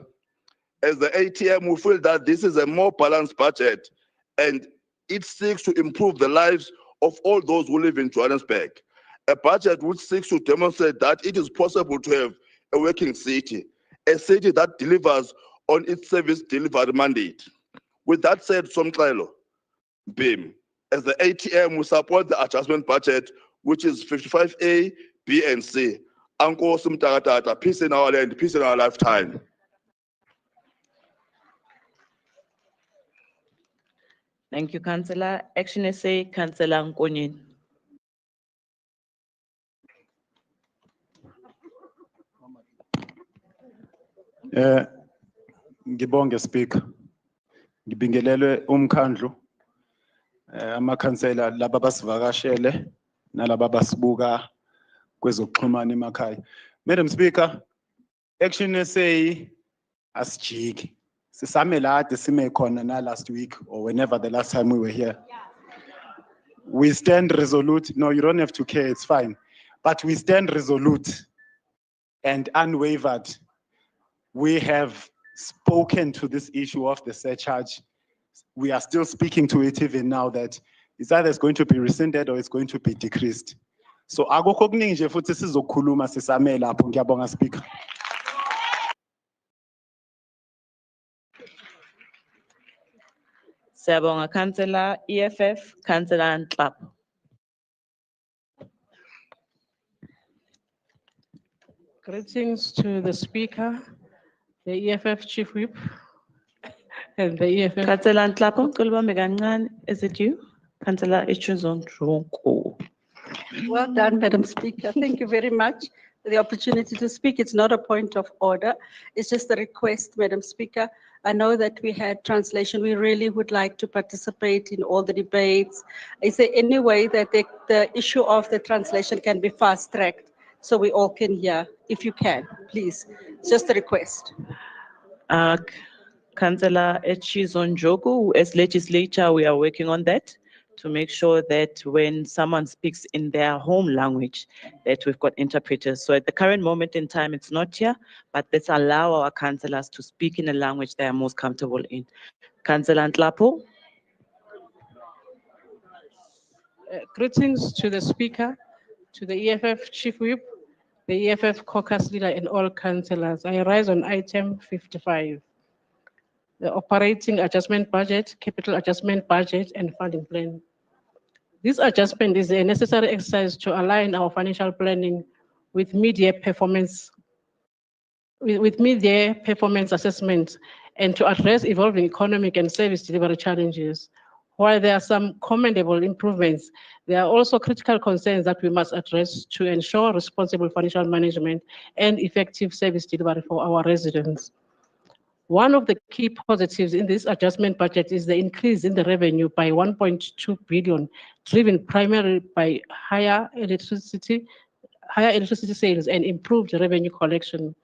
as the ATM, we feel that this is a more balanced budget and it seeks to improve the lives of all those who live in Johannesburg. A budget which seeks to demonstrate that it is possible to have a working city, a city that delivers on its service delivery mandate. With that said, Somxhelo, BIM, as the ATM, we support the adjustment budget, which is 55A, B, and C. Ankosi mtakatata, peace in our land, peace in our lifetime. Thank you, Councillor. Action SA, Councillor Nkonyen. Ngibonge Speaker. Ngibingelele umkhandlu, amakhansela laba basivakashele nalaba basibuka kwezokuxhumana emakhaya. Madam Speaker, Action SA asijiki. Sisame la ade sime khona na last week or whenever the last time we were here. We stand resolute. No, you don't have to care, it's fine. But we stand resolute and unwavered. We have spoken to this issue of the surcharge. We are still speaking to it even now that it's either it's going to be rescinded or it's going to be decreased. So akukho okuningi nje futhi sizokhuluma sisame lapho. Ngiyabonga Speaker. Siyabonga Councillor EFF, Councillor Nhlapo. Greetings to the Speaker, the EFF Chief Whip, and the EFF. Councillor Nhlapo, ngicela ubambe kancane. Is it you? Councillor Echuzonjonko. Well done, Madam Speaker. Thank you very much for the opportunity to speak. It's not a point of order. It's just a request, Madam Speaker. I know that we had translation. We really would like to participate in all the debates. Is there any way that the issue of the translation can be fast-tracked so we all can hear? If you can, please. It's just a request. Councillor Echizonjoku, as legislature, we are working on that to make sure that when someone speaks in their home language, that we've got interpreters. So at the current moment in time, it's not here, but let's allow our councillors to speak in a language they are most comfortable in. Councillor Nhlapo. Greetings to the Speaker, to the EFF Chief Whip, the EFF Caucus leader, and all councillors. I rise on item 55. The operating adjustment budget, capital adjustment budget, and funding plan. This adjustment is a necessary exercise to align our financial planning with mid-year performance assessments and to address evolving economic and service delivery challenges. While there are some commendable improvements, there are also critical concerns that we must address to ensure responsible financial management and effective service delivery for our residents. One of the key positives in this adjustment budget is the increase in the revenue by 1.2 billion, driven primarily by higher electricity sales and improved revenue collection.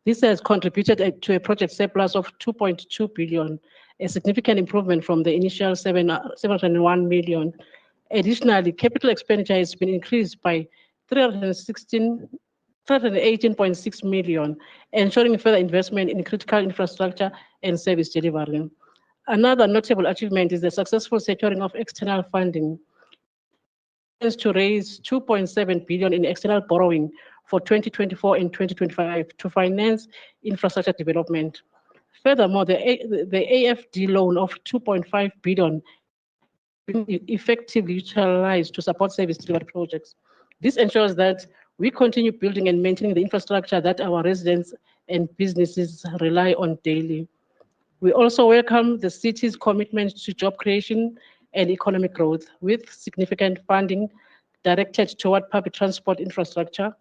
This has contributed to a project surplus of 2.2 billion, a significant improvement from the initial 701 million. Additionally, capital expenditure has been increased by 318.6 million, ensuring further investment in critical infrastructure and service delivery. Another notable achievement is the successful securing of external funding to raise 2.7 billion in external borrowing for 2024 and 2025 to finance infrastructure development. Furthermore, the AFD loan of 2.5 billion effectively utilized to support service delivery projects. This ensures that we continue building and maintaining the infrastructure that our residents and businesses rely on daily. We also welcome the city's commitment to job creation and economic growth, with significant funding directed toward public transport infrastructure,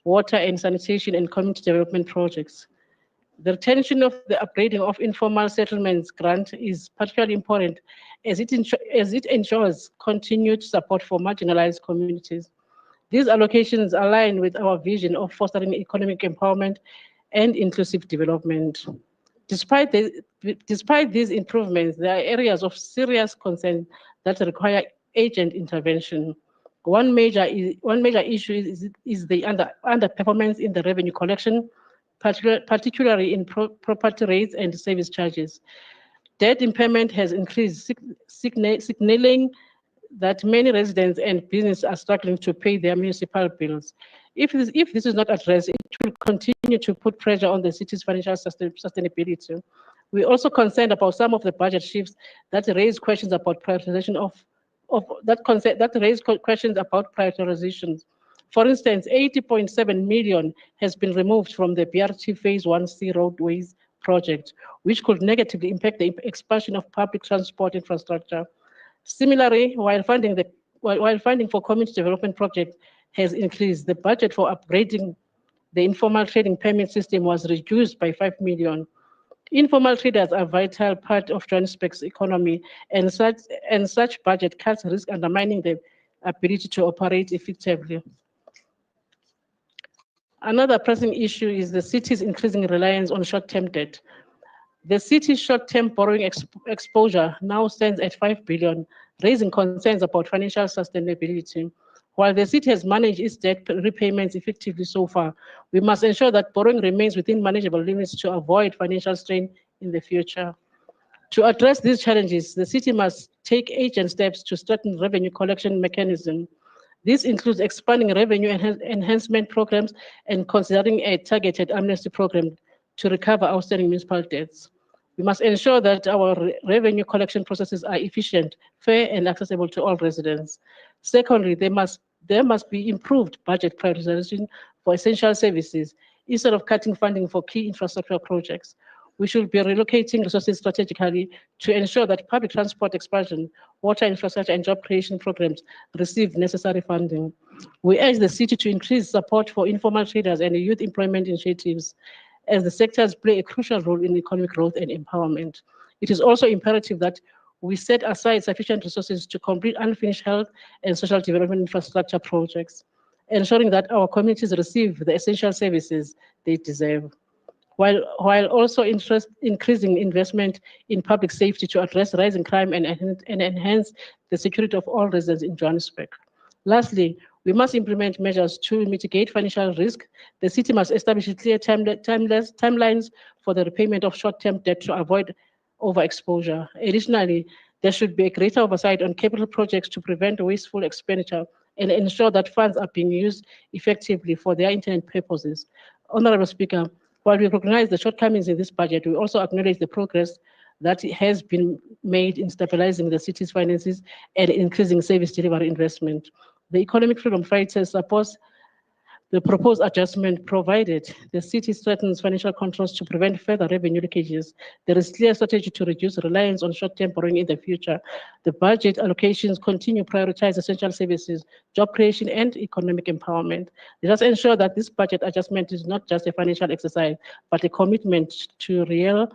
water and sanitation, and community development projects. The retention of the upgrading of informal settlements grant is particularly important as it ensures continued support for marginalized communities. These allocations align with our vision of fostering economic empowerment and inclusive development. Despite these improvements, there are areas of serious concern that require urgent intervention. One major issue is the underperformance in the revenue collection, particularly in property rates and service charges. Debt impairment has increased, signaling that many residents and businesses are struggling to pay their municipal bills. If this is not addressed, it will continue to put pressure on the city's financial sustainability. We're also concerned about some of the budget shifts that raise questions about prioritization prioritizations. For instance, 80.7 million has been removed from the BRT Phase 1C roadways project, which could negatively impact the expansion of public transport infrastructure. Similarly, while funding for community development projects has increased, the budget for upgrading the informal trading permit system was reduced by 5 million. Informal traders are a vital part of Johannesburg's economy, and such budget cuts risk undermining the ability to operate effectively. Another pressing issue is the city's increasing reliance on short-term debt. The city's short-term borrowing exposure now stands at 5 billion, raising concerns about financial sustainability. While the city has managed its debt repayments effectively so far, we must ensure that borrowing remains within manageable limits to avoid financial strain in the future. To address these challenges, the city must take urgent steps to strengthen revenue collection mechanism. This includes expanding revenue enhancement programs and considering a targeted amnesty program to recover outstanding municipal debts. We must ensure that our revenue collection processes are efficient, fair, and accessible to all residents. Secondly, there must be improved budget prioritization for essential services instead of cutting funding for key infrastructure projects. We should be relocating resources strategically to ensure that public transport expansion, water infrastructure, and job creation programs receive necessary funding. We urge the city to increase support for informal traders and youth employment initiatives, as the sectors play a crucial role in economic growth and empowerment. It is also imperative that we set aside sufficient resources to complete unfinished health and social development infrastructure projects, ensuring that our communities receive the essential services they deserve, while also increasing investment in public safety to address rising crime and enhance the security of all residents in Johannesburg. Lastly, we must implement measures to mitigate financial risk. The city must establish clear timelines for the repayment of short-term debt to avoid overexposure. Additionally, there should be a greater oversight on capital projects to prevent wasteful expenditure and ensure that funds are being used effectively for their intended purposes. Honorable Speaker, while we recognize the shortcomings in this budget, we also acknowledge the progress that has been made in stabilizing the city's finances and increasing service delivery investment. The Economic Freedom Fighters support the proposed adjustment, provided the city strengthens financial controls to prevent further revenue leakages. There is clear strategy to reduce reliance on short-term borrowing in the future. The budget allocations continue to prioritize essential services, job creation, and economic empowerment. Let us ensure that this budget adjustment is not just a financial exercise, but a commitment to real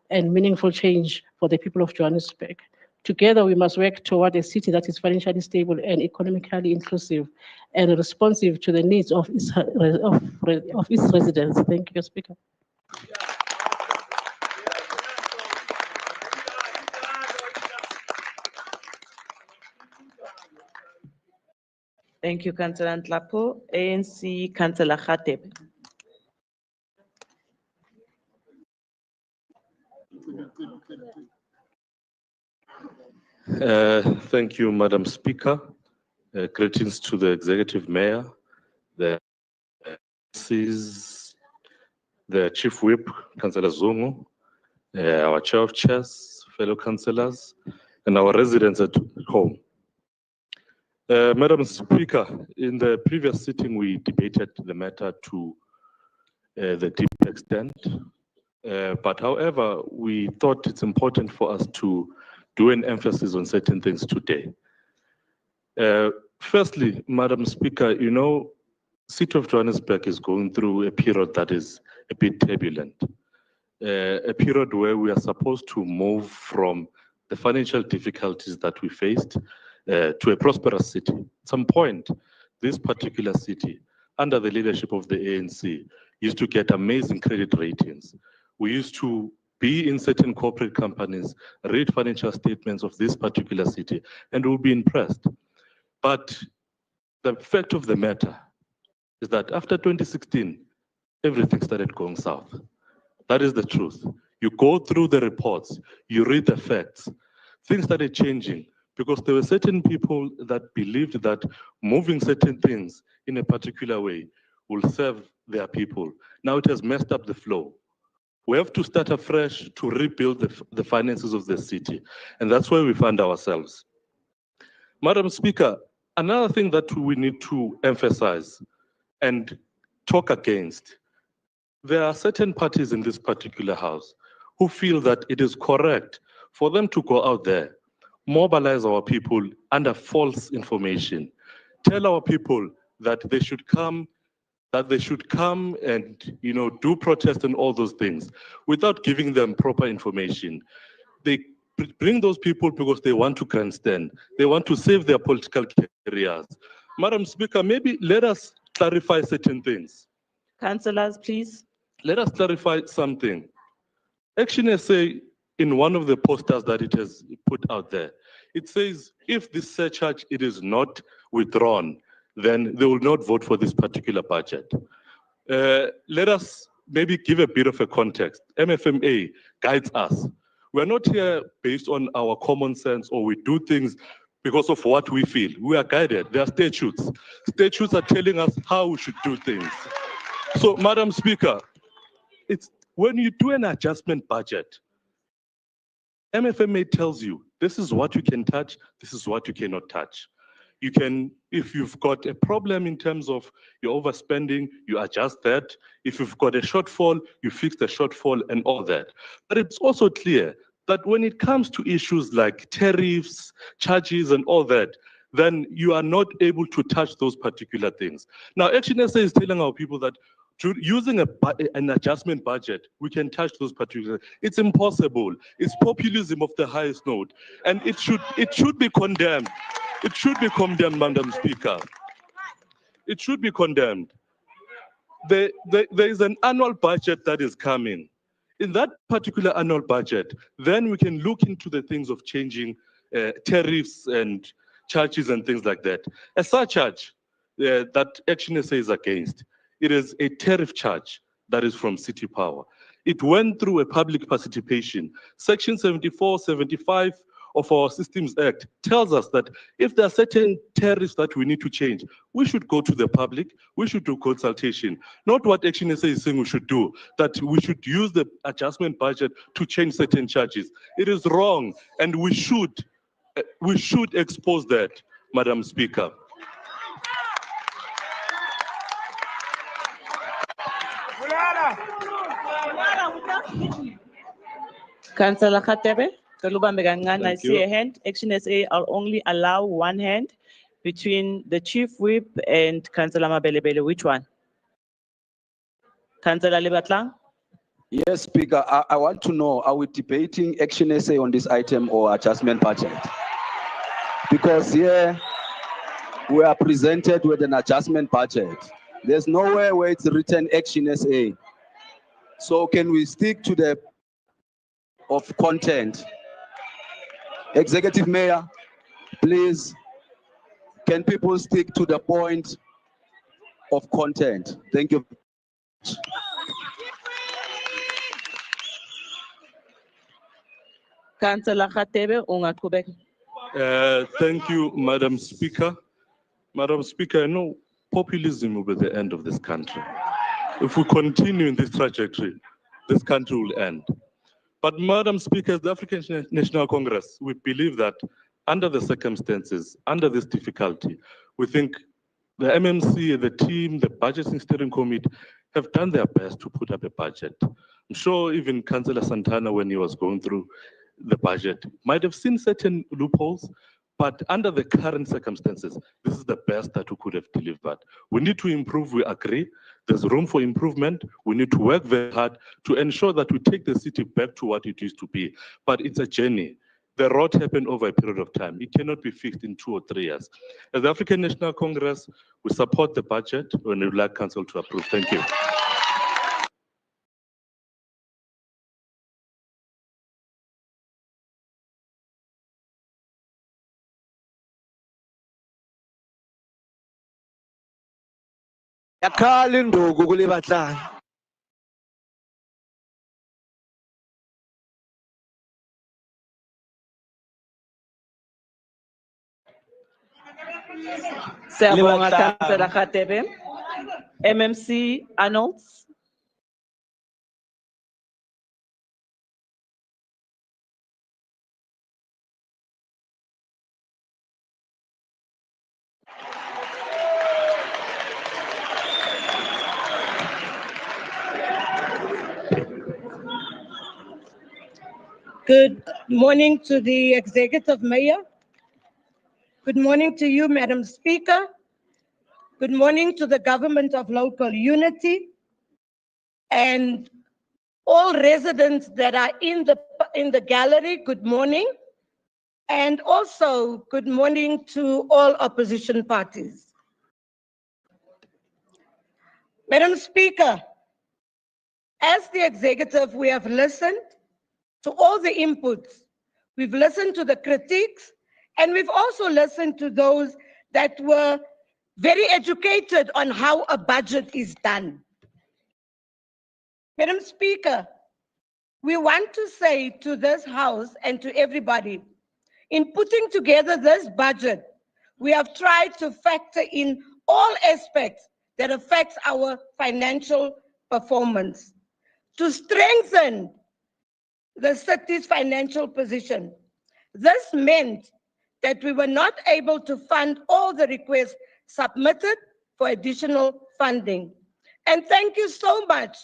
and meaningful change for the people of Johannesburg. Together, we must work toward a city that is financially stable and economically inclusive and responsive to the needs of its residents. Thank you, Speaker. Thank you, Councillor Ntlapo. ANC, Councillor Khateb. Thank you, Madam Speaker. Greetings to the Executive Mayor, the Chief Whip, Councillor Zungu, our Chair of Chairs, fellow councillors, and our residents at home. Madam Speaker, in the previous sitting, we debated the matter to the deep extent. But however, we thought it's important for us to do an emphasis on certain things today. Firstly, Madam Speaker, you know, City of Johannesburg is going through a period that is a bit turbulent, a period where we are supposed to move from the financial difficulties that we faced to a prosperous city. At some point, this particular city, under the leadership of the ANC, used to get amazing credit ratings. We used to be in certain corporate companies, read financial statements of this particular city, and we'll be impressed. But the fact of the matter is that after 2016, everything started going south. That is the truth. You go through the reports, you read the facts, things started changing because there were certain people that believed that moving certain things in a particular way will serve their people. Now it has messed up the flow. We have to start afresh to rebuild the finances of the city. And that's where we find ourselves. Madam Speaker, another thing that we need to emphasize and talk against, there are certain parties in this particular house who feel that it is correct for them to go out there, mobilize our people under false information, tell our people that they should come, that they should come and, do protest and all those things without giving them proper information. They bring those people because they want to grandstand. They want to save their political careers. Madam Speaker, maybe let us clarify certain things. Councillors, please. Let us clarify something. Action SA, in one of the posters that it has put out there, it says if this surcharge it is not withdrawn, then they will not vote for this particular budget. Let us maybe give a bit of a context. MFMA guides us. We're not here based on our common sense or we do things because of what we feel. We are guided. There are statutes. Statutes are telling us how we should do things. So, Madam Speaker, it's when you do an adjustment budget, MFMA tells you this is what you can touch, this is what you cannot touch. You can, if you've got a problem in terms of your overspending, you adjust that. If you've got a shortfall, you fix the shortfall and all that. But it's also clear that when it comes to issues like tariffs, charges and all that, then you are not able to touch those particular things. Now, Action SA is telling our people that using an adjustment budget, we can touch those particular. It's impossible. It's populism of the highest note, and it should be condemned. It should be condemned, Madam Speaker. It should be condemned. There is an annual budget that is coming. In that particular annual budget, then we can look into the things of changing tariffs and charges and things like that. A surcharge that Action SA is against, it is a tariff charge that is from City Power. It went through a public participation. Section 74, 75 of our Systems Act tells us that if there are certain tariffs that we need to change, we should go to the public, we should do consultation, not what Action SA is saying we should do, that we should use the adjustment budget to change certain charges. It is wrong, and we should expose that, Madam Speaker. Councillor Khatebe, Kalubambe kancane, I Thank see you. a hand. Action SA, I'll only allow one hand between the Chief Whip and Councillor Mabelebele. Which one? Councillor Lebatlang? Yes, Speaker, I want to know, are we debating Action SA on this item or adjustment budget? Because here we are presented with an adjustment budget. There's nowhere where it's written Action SA. So can we stick to the of content? Executive Mayor, please, can people stick to the point of content? Thank you. Councillor Khatebe, ungaqhubeka. Thank you, Madam Speaker. Madam Speaker, I know populism will be the end of this country. If we continue in this trajectory, this country will end. But Madam Speaker, the African National Congress, we believe that under the circumstances, under this difficulty, we think the MMC, the team, the Budgeting Steering Committee have done their best to put up a budget. I'm sure even Councillor Santana, when he was going through the budget, might have seen certain loopholes, but under the current circumstances, this is the best that we could have delivered. We need to improve, we agree. There's room for improvement. We need to work very hard to ensure that we take the city back to what it used to be. But it's a journey. The road happened over a period of time. It cannot be fixed in 2 or 3 years. As the African National Congress, we support the budget and we would like Council to approve. Thank you. Yakhala induku kule bahlali. Siyabonga, Councillor Khatebe. MMC Arnolds. Good morning to the Executive Mayor. Good morning to you, Madam Speaker. Good morning to the government of local unity and all residents that are in the gallery. Good morning. And also good morning to all opposition parties. Madam Speaker, as the executive, we have listened to all the inputs. We've listened to the critiques, and we've also listened to those that were very educated on how a budget is done. Madam Speaker, we want to say to this House and to everybody, in putting together this budget, we have tried to factor in all aspects that affects our financial performance to strengthen the city's financial position. This meant that we were not able to fund all the requests submitted for additional funding. And thank you so much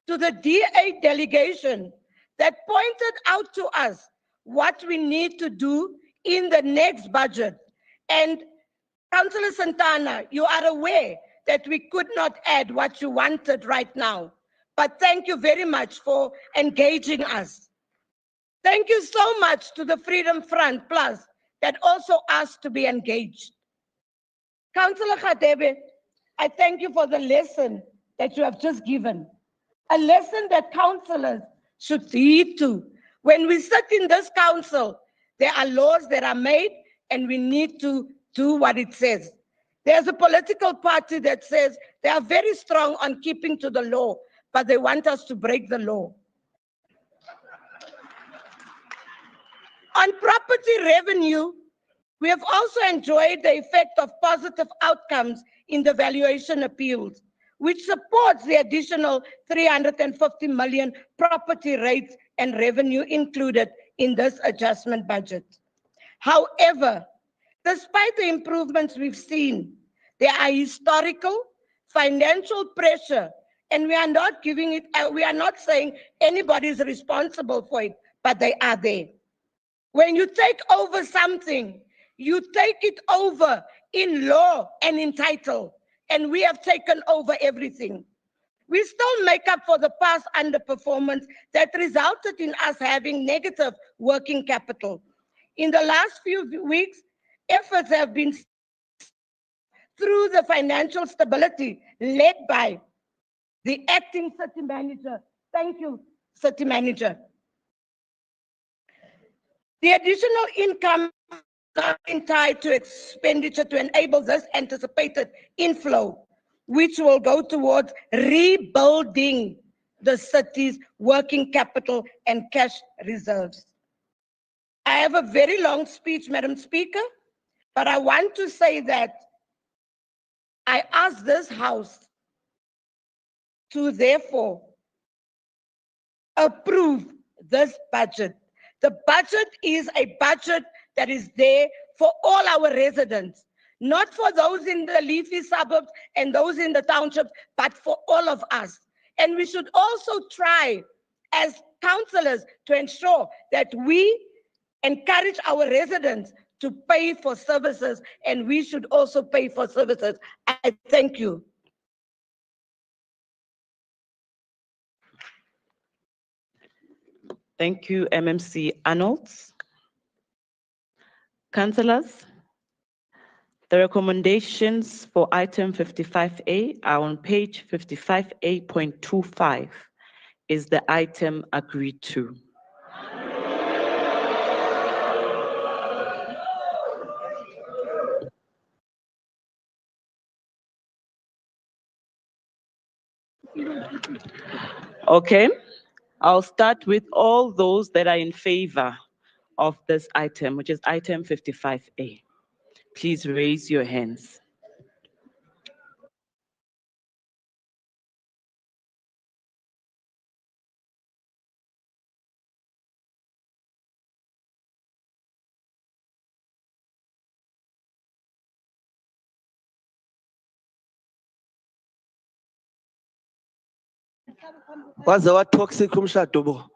to the DA delegation that pointed out to us what we need to do in the next budget. And Councillor Santana, you are aware that we could not add what you wanted right now. But thank you very much for engaging us. Thank you so much to the Freedom Front Plus that also asked to be engaged. Councillor Khadebe, I thank you for the lesson that you have just given. A lesson that councillors should heed to. When we sit in this council, there are laws that are made and we need to do what it says. There's a political party that says they are very strong on keeping to the law, but they want us to break the law. On property revenue, we have also enjoyed the effect of positive outcomes in the valuation appeals, which supports the additional 350 million property rates and revenue included in this adjustment budget. However, despite the improvements we've seen, there are historical financial pressure, and we are not giving it, we are not saying anybody is responsible for it, but they are there. When you take over something, you take it over in law and in title, and we have taken over everything. We still make up for the past underperformance that resulted in us having negative working capital. In the last few weeks, efforts have been through the financial stability led by the acting city manager. Thank you, city manager. The additional income is tied to expenditure to enable this anticipated inflow, which will go towards rebuilding the city's working capital and cash reserves. I have a very long speech, Madam Speaker, but I want to say that I ask this House to therefore approve this budget. The budget is a budget that is there for all our residents, not for those in the leafy suburbs and those in the townships, but for all of us. And we should also try as councillors to ensure that we encourage our residents to pay for services, and we should also pay for services. I thank you. Thank you, MMC Arnold. Councillors, the recommendations for item 55A are on page 55A.25. Is the item agreed to? Okay, I'll start with all those that are in favor of this item, which is item 55A. Please raise your hands. Waze wa toxic umshado bo.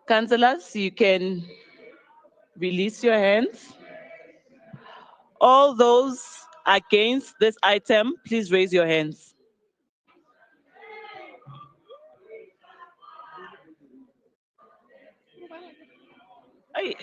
Councillors, you can release your hands. All those against this item, please raise your hands. Ay.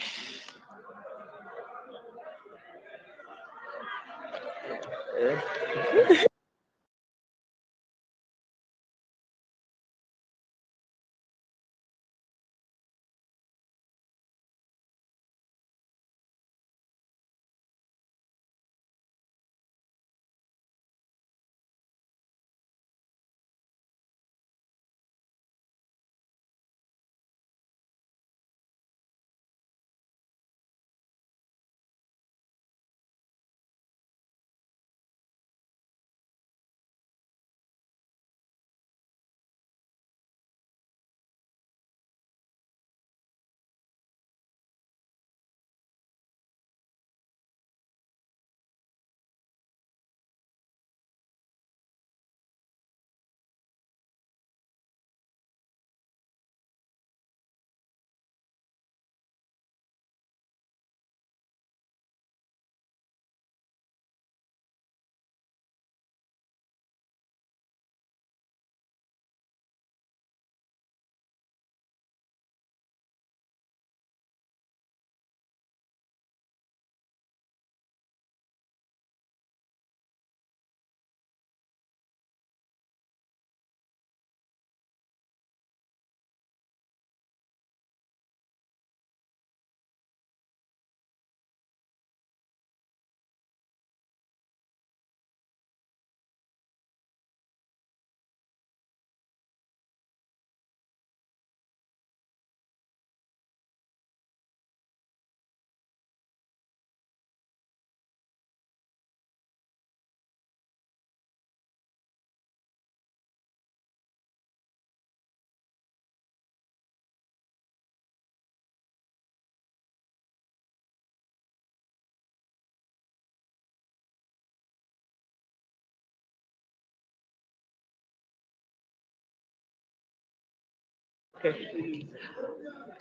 Okay.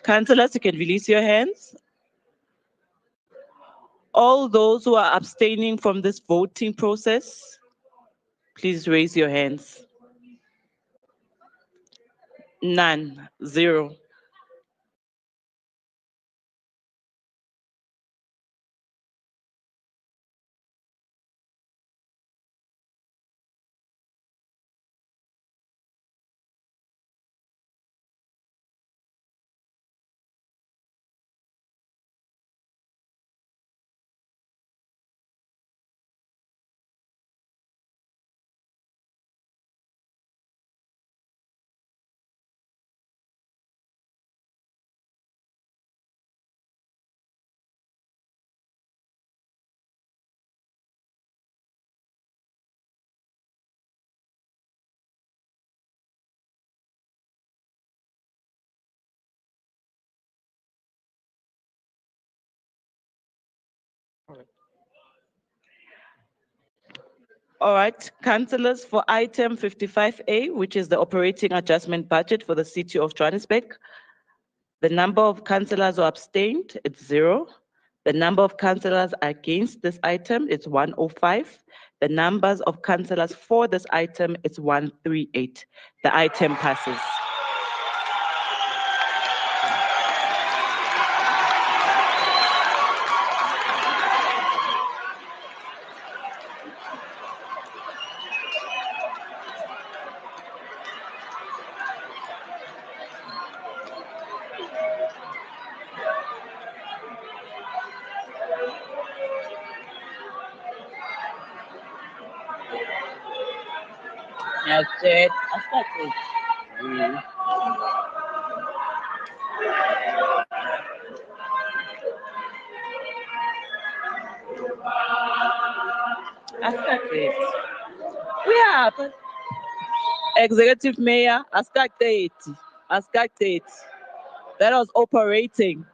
Councillors, you can release your hands. All those who are abstaining from this voting process, please raise your hands. None, 0. All right, councillors, for item 55A, which is the operating adjustment budget for the city of Johannesburg, the number of councillors who abstained, it's 0. The number of councillors against this item is 105. The numbers of councillors for this item is 138. The item passes. That's it. That's it. Ascate. We have executive mayor Ascate. Ascate. That was operating.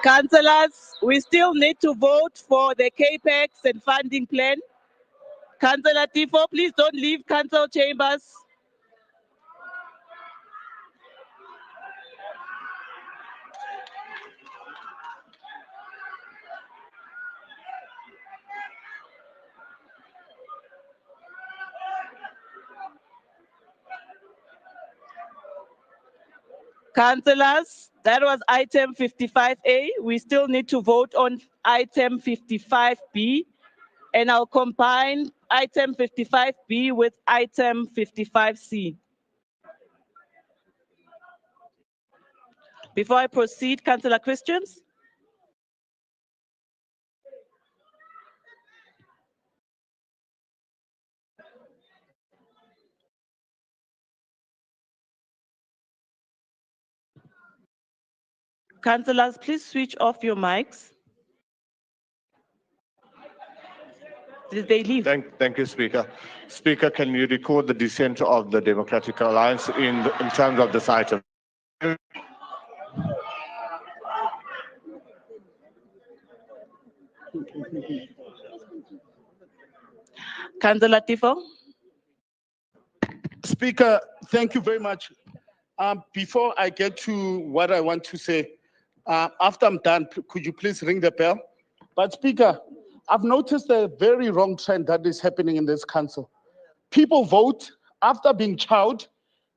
Councillors, we still need to vote for the capex and funding plan. Councillor Tifo, please don't leave council chambers. Councillors, that was item 55A. We still need to vote on item 55B, and I'll combine item 55B with item 55C. Before I proceed, Councillor Christians? Councillors, please switch off your mics. Did they leave? Thank you, Speaker. Speaker, can you record the dissent of the Democratic Alliance in terms of this item? Councillor Tifo? Speaker, thank you very much. Before I get to what I want to say, after I'm done, could you please ring the bell? But Speaker, I've noticed a very wrong trend that is happening in this council. People vote, after being chowed,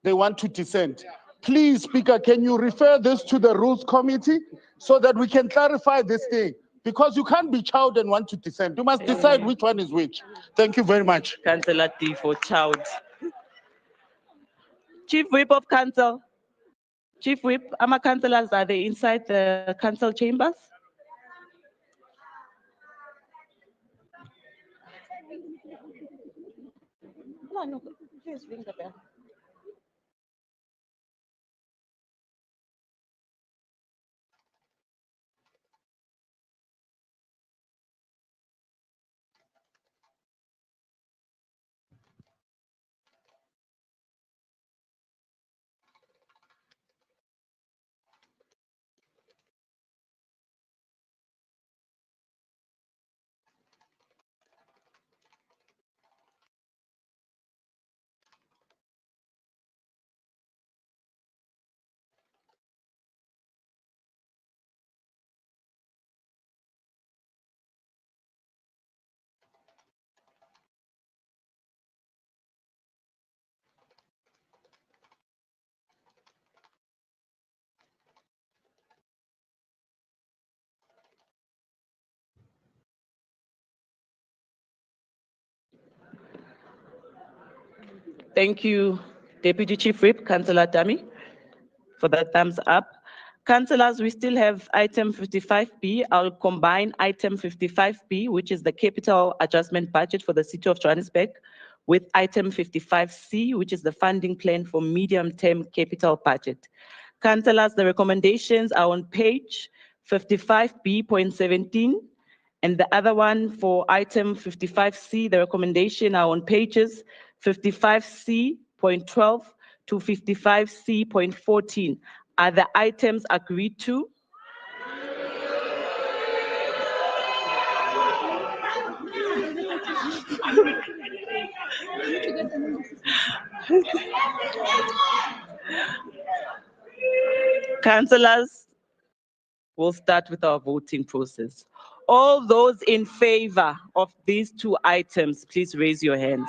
they want to dissent. Please, Speaker, can you refer this to the Rules Committee so that we can clarify this thing? Because you can't be chowed and want to dissent. You must decide which one is which. Thank you very much. Councillor Tifo, chowed. Chief Whip of Council. Chief Whip, our councillors, are they inside the council chambers? No, please ring the bell. Thank you, Deputy Chief Whip, Councillor Dami, for that thumbs up. Councillors, we still have item 55B. I'll combine item 55B, which is the capital adjustment budget for the City of Johannesburg, with item 55C, which is the funding plan for medium-term capital budget. Councillors, the recommendations are on page 55B.17, and the other one for item 55C, the recommendation are on pages 55C.12 to 55C.14. Are the items agreed to? Councillors, we'll start with our voting process. All those in favor of these two items, please raise your hands.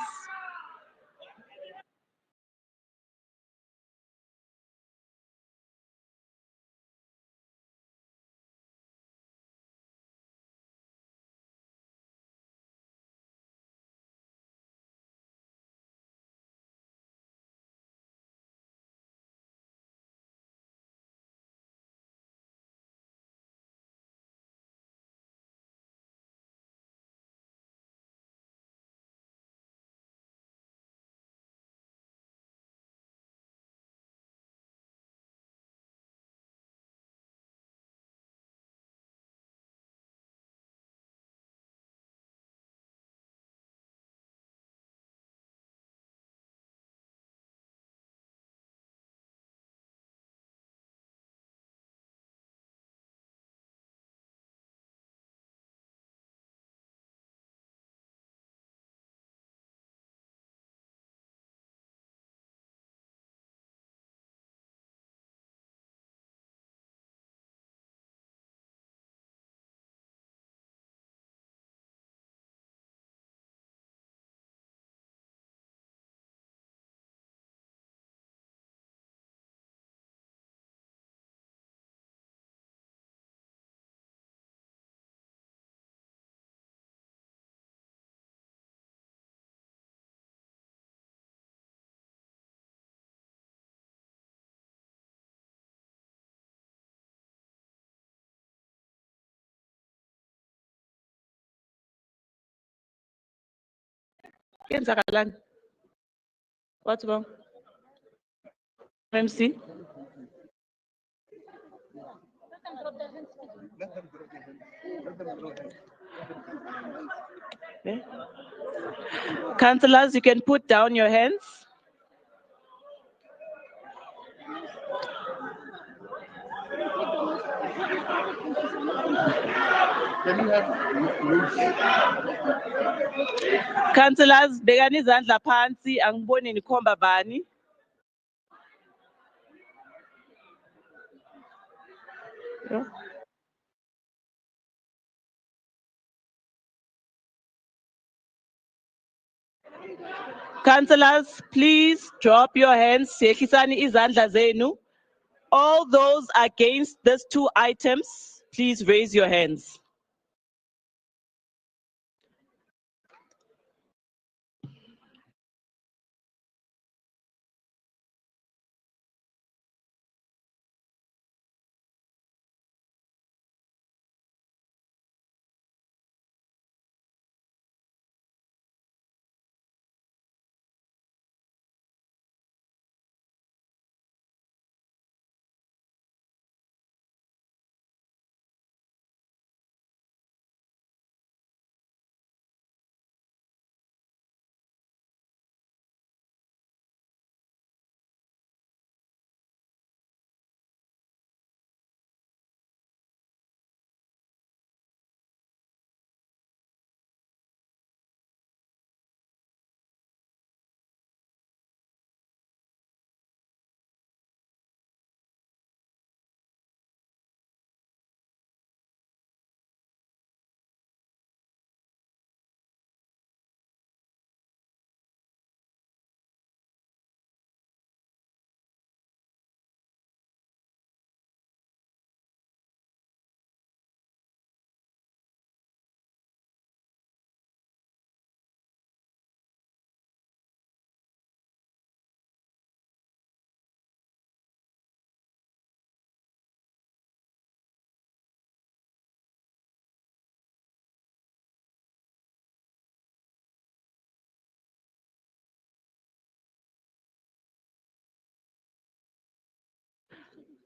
Kenzakalani? What's wrong? MC? Okay. Councillors, you can put down your hands. Councillors, bekani izandla phansi, angiboni nikhomba bani. Yeah. Councillors, please drop your hands. Siyehlisani izandla zenu. All those against these two items, please raise your hands.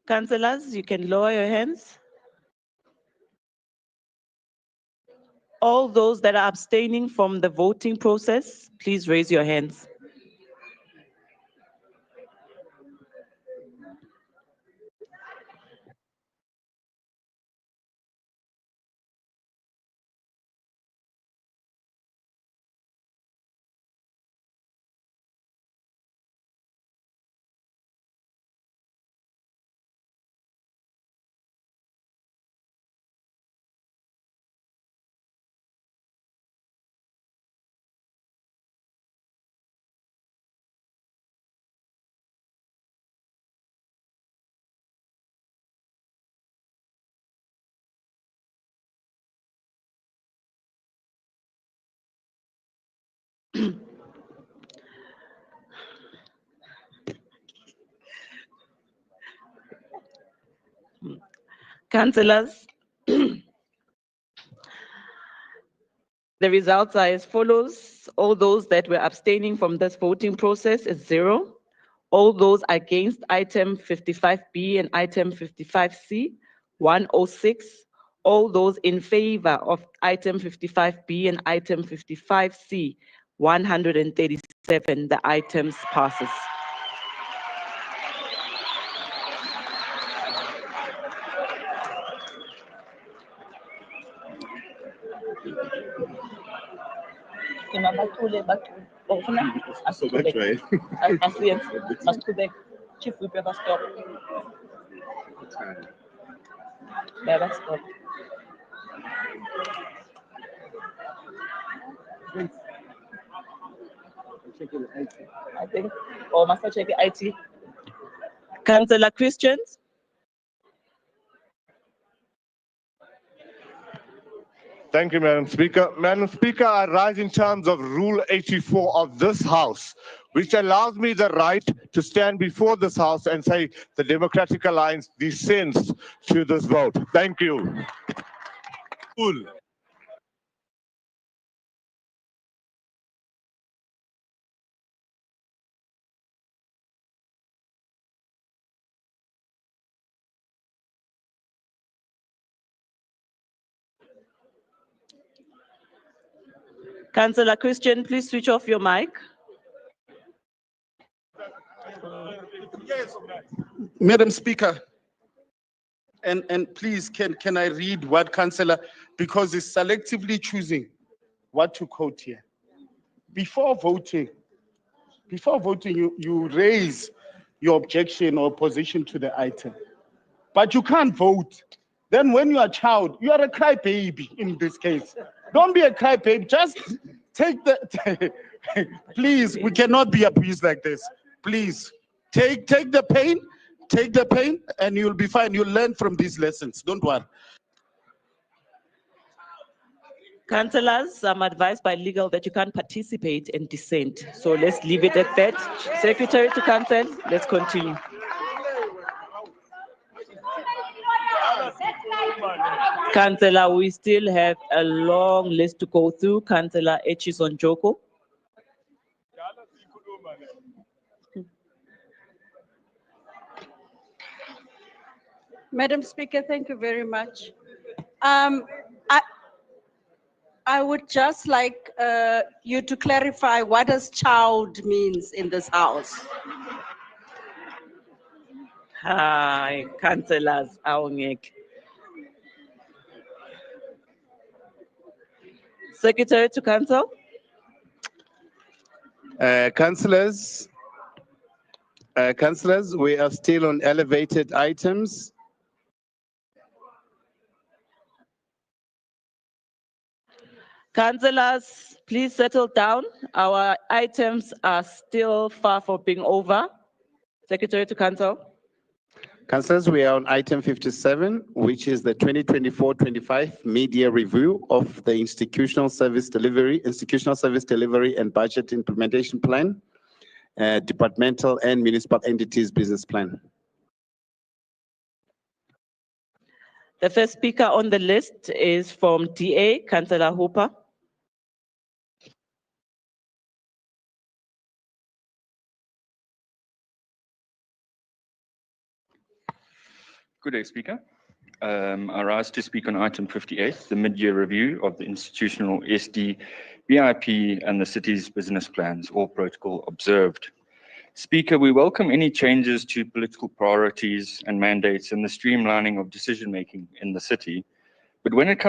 Councillors, you can lower your hands. All those that are abstaining from the voting process, please raise your hands. Councillors, the results are as follows. All those that were abstaining from this voting process is 0. All those against item 55B and item 55C, 106. All those in favor of item 55B and item 55C, 137. The items passes. Chief Whip, stop. Stop. I think, or Master check IT. Councillor Christians. Thank you, Madam Speaker. Madam Speaker, I rise in terms of Rule 84 of this House, which allows me the right to stand before this House and say the Democratic Alliance dissents to this vote. Thank you. Councillor Christian, please switch off your mic. Madam Speaker, and please, can I read what Councillor, because he's selectively choosing what to quote here. Before voting, you raise your objection or opposition to the item, but you can't vote. Then when you are a child, you are a crybaby in this case. Don't be a crybaby, just take the, please, we cannot be abused like this. Please, take the pain, and you'll be fine. You'll learn from these lessons, don't worry. Councillors, I'm advised by legal that you can't participate and dissent. So let's leave it at that. Secretary to Council, let's continue. Councillor, we still have a long list to go through. Councillor Echison Joko. Madam Speaker, thank you very much. I would just like you to clarify what does child means in this house. Hi, councillors, awungeke. Secretary to Council. Councillors, we are still on elevated items. Councillors, please settle down. Our items are still far from being over. Secretary to Council. Councillors, we are on item 57, which is the 2024-25 media review of the institutional service delivery and budget implementation plan, departmental and municipal entities business plan. The first speaker on the list is from DA, Councillor Hooper. Good day, Speaker. I rise to speak on item 58, the mid-year review of the institutional SD, BIP and the city's business plans, all protocol observed. Speaker, we welcome any changes to political priorities and mandates and the streamlining of decision-making in the city. But when it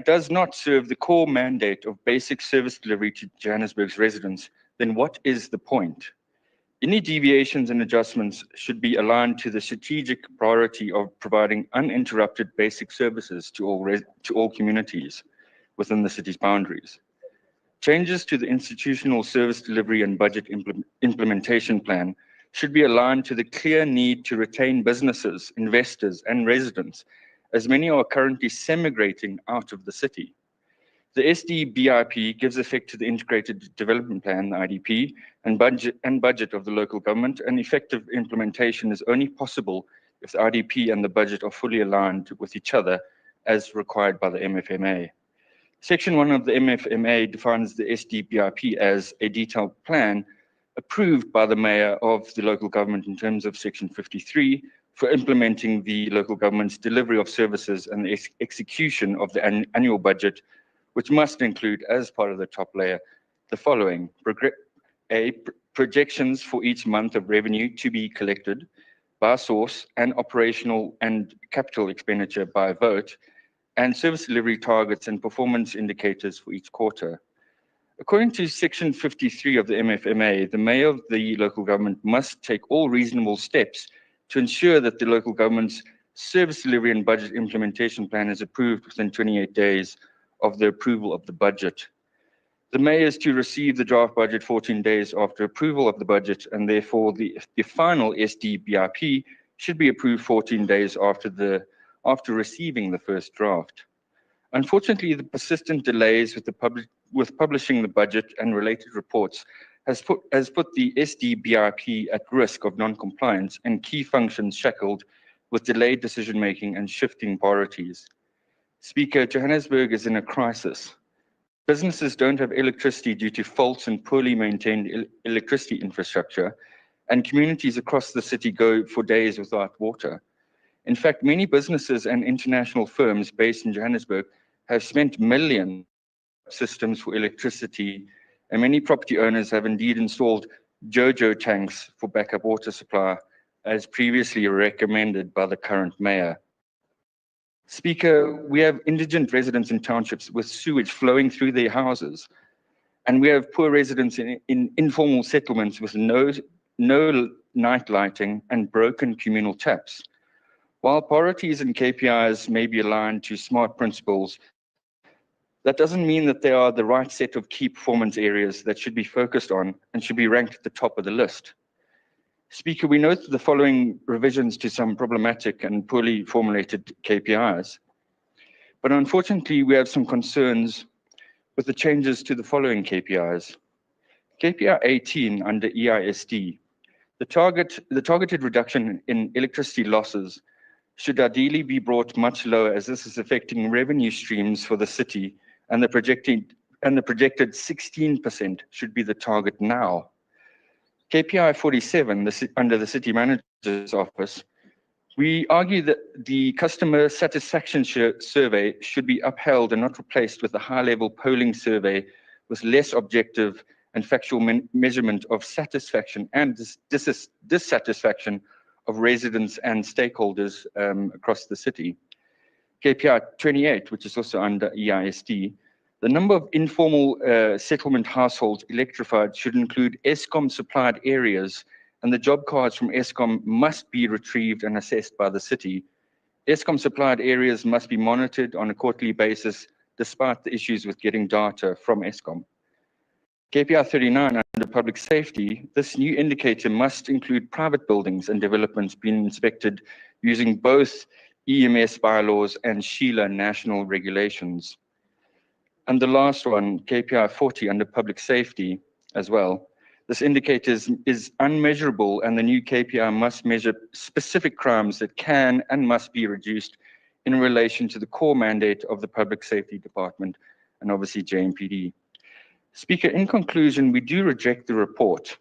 does not serve the core mandate of basic service delivery to Johannesburg's residents, then what is the point? Any deviations and adjustments should be aligned to the strategic priority of providing uninterrupted basic services to all communities within the city's boundaries. Changes to the institutional service delivery and budget implementation plan should be aligned to the clear need to retain businesses, investors, and residents, as many are currently semigrating out of the city. The SD-BIP gives effect to the Integrated Development Plan, the IDP, and budget of the local government, and effective implementation is only possible if the IDP and the budget are fully aligned with each other as required by the MFMA. Section 1 of the MFMA defines the SD-BIP as a detailed plan approved by the mayor of the local government in terms of Section 53 for implementing the local government's delivery of services and the execution of the annual budget, which must include, as part of the top layer, the following: projections for each month of revenue to be collected by source and operational and capital expenditure by vote, and service delivery targets and performance indicators for each quarter. According to Section 53 of the MFMA, the mayor of the local government must take all reasonable steps to ensure that the local government's service delivery and budget implementation plan is approved within 28 days of the approval of the budget. The mayor is to receive the draft budget 14 days after approval of the budget, and therefore the final SD-BIP should be approved 14 days after receiving the first draft. Unfortunately, the persistent delays with publishing the budget and related reports has put the SD-BIP at risk of non-compliance and key functions shackled with delayed decision-making and shifting priorities. Speaker, Johannesburg is in a crisis. Businesses don't have electricity due to faults and poorly maintained electricity infrastructure, and communities across the city go for days without water. In fact, many businesses and international firms based in Johannesburg have spent millions systems for electricity, and many property owners have indeed installed JoJo tanks for backup water supply, as previously recommended by the current mayor. Speaker, we have indigent residents in townships with sewage flowing through their houses, and we have poor residents in informal settlements with no night lighting and broken communal taps. While priorities and KPIs may be aligned to SMART principles, that doesn't mean that they are the right set of key performance areas that should be focused on and should be ranked at the top of the list. Speaker, we note the following revisions to some problematic and poorly formulated KPIs, but unfortunately we have some concerns with the changes to the following KPIs. KPI 18 under EISD, the targeted reduction in electricity losses should ideally be brought much lower, as this is affecting revenue streams for the city, and the projected 16% should be the target now. KPI 47, under the City Manager's Office, we argue that the customer satisfaction survey should be upheld and not replaced with a high-level polling survey with less objective and factual measurement of satisfaction and dissatisfaction of residents and stakeholders across the city. KPI 28, which is also under EISD, the number of informal settlement households electrified should include Eskom supplied areas, and the job cards from Eskom must be retrieved and assessed by the city. Eskom supplied areas must be monitored on a quarterly basis, despite the issues with getting data from Eskom. KPI 39 under public safety, this new indicator must include private buildings and developments being inspected using both EMS bylaws and Cllr national regulations. And the last one, KPI 40 under public safety as well. This indicator is unmeasurable, and the new KPI must measure specific crimes that can and must be reduced in relation to the core mandate of the Public Safety Department and obviously JMPD. Speaker, in conclusion, we do reject the report,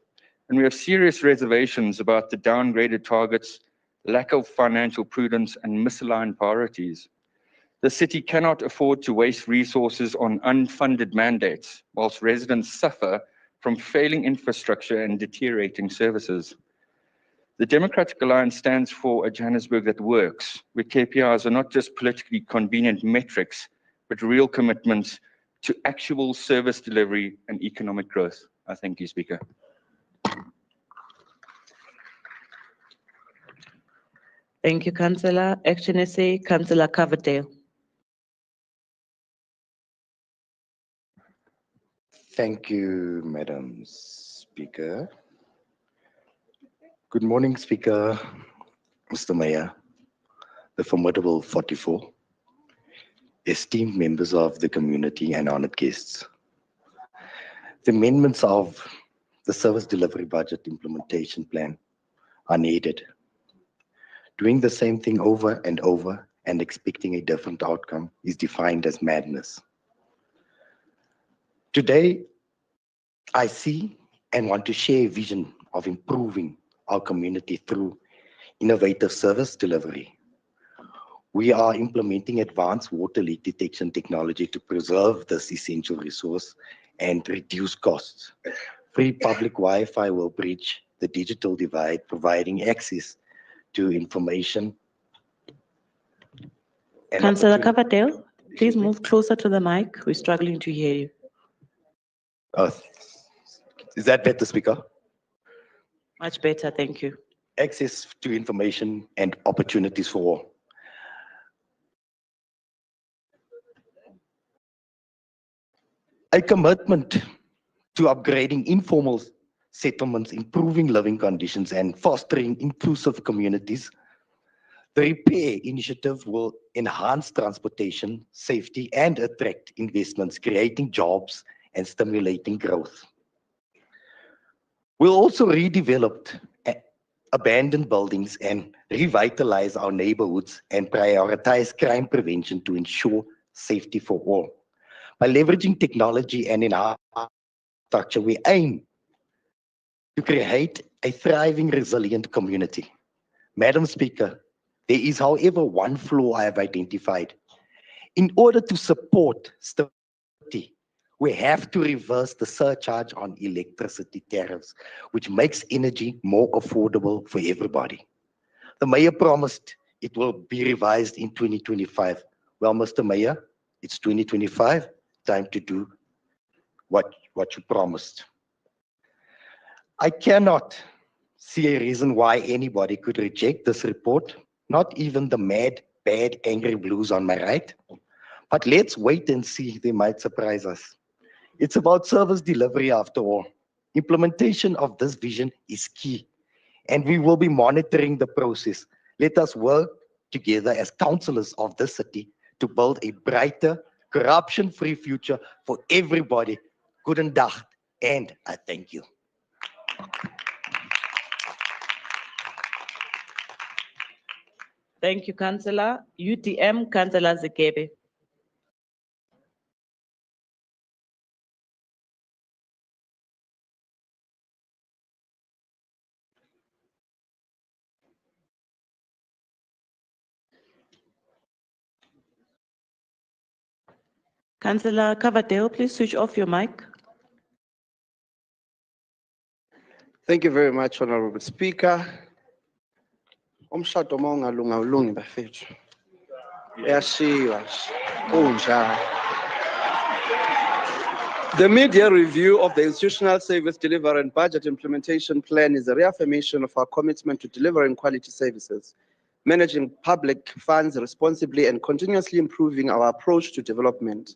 and we have serious reservations about the downgraded targets, lack of financial prudence, and misaligned priorities. The city cannot afford to waste resources on unfunded mandates, whilst residents suffer from failing infrastructure and deteriorating services. The Democratic Alliance stands for a Johannesburg that works, where KPIs are not just politically convenient metrics, but real commitments to actual service delivery and economic growth. I thank you, Speaker. Thank you, Councillor. Action SA, Councillor Coverdale. Thank you, Madam Speaker. Good morning, Speaker, Mr. Mayor, the formidable 44, esteemed members of the community and honored guests. The amendments of the Service Delivery Budget Implementation Plan are needed. Doing the same thing over and over and expecting a different outcome is defined as madness. Today, I see and want to share a vision of improving our community through innovative service delivery. We are implementing advanced water leak detection technology to preserve this essential resource and reduce costs. Free public Wi-Fi will bridge the digital divide, providing access to information. Councillor Coverdale, please move closer to the mic. We're struggling to hear you. Is that better, Speaker? Much better, thank you. Access to information and opportunities for all. A commitment to upgrading informal settlements, improving living conditions, and fostering inclusive communities. The repair initiative will enhance transportation, safety, and attract investments, creating jobs and stimulating growth. We'll also redevelop abandoned buildings and revitalize our neighborhoods and prioritize crime prevention to ensure safety for all. By leveraging technology and in our structure, we aim to create a thriving, resilient community. Madam Speaker, there is, however, one flaw I have identified. In order to support stability, We have to reverse the surcharge on electricity tariffs, which makes energy more affordable for everybody. The mayor promised it will be revised in 2025. Well, Mr. Mayor, it's 2025, time to do what you promised. I cannot see a reason why anybody could reject this report, not even the mad, bad, angry blues on my right. But let's wait and see, they might surprise us. It's about service delivery after all. Implementation of this vision is key, and we will be monitoring the process. Let us work together as councillors of this city to build a brighter, corruption-free future for everybody. Goedendag, and I thank you. Thank you, Councillor. UTM, Councillor Zekebe. Councillor Cavadale, please switch off your mic. Thank you very much, Honorable Speaker. Umshado mawungalunga awulungi bafethu. Uyashiywa kunjalo. The mid-year review of the Institutional Service Delivery and Budget Implementation Plan is a reaffirmation of our commitment to delivering quality services, managing public funds responsibly, and continuously improving our approach to development.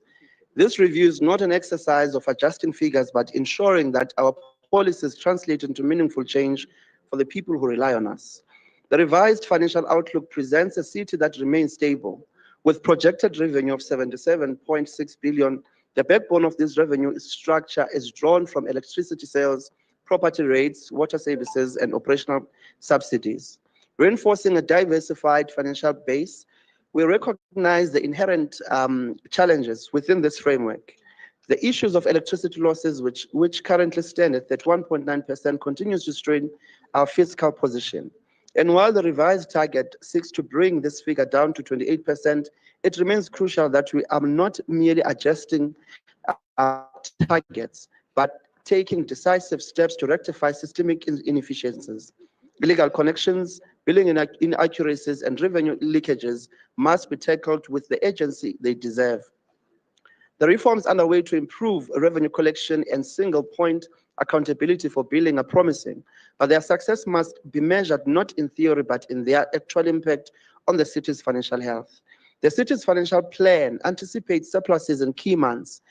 This review is not an exercise of adjusting figures, but ensuring that our policies translate into meaningful change for the people who rely on us. The revised financial outlook presents a city that remains stable, with projected revenue of 77.6 billion. The backbone of this revenue structure is drawn from electricity sales, property rates, water services, and operational subsidies. Reinforcing a diversified financial base, we recognize the inherent challenges within this framework. The issues of electricity losses, which currently stand at 1.9%, continues to strain our fiscal position. And while the revised target seeks to bring this figure down to 28%, it remains crucial that we are not merely adjusting our targets, but taking decisive steps to rectify systemic inefficiencies. Illegal connections, billing inaccuracies, and revenue leakages must be tackled with the urgency they deserve. The reforms underway to improve revenue collection and single point accountability for billing are promising, but their success must be measured not in theory, but in their actual impact on the city's financial health. The city's financial plan anticipates surpluses in key months,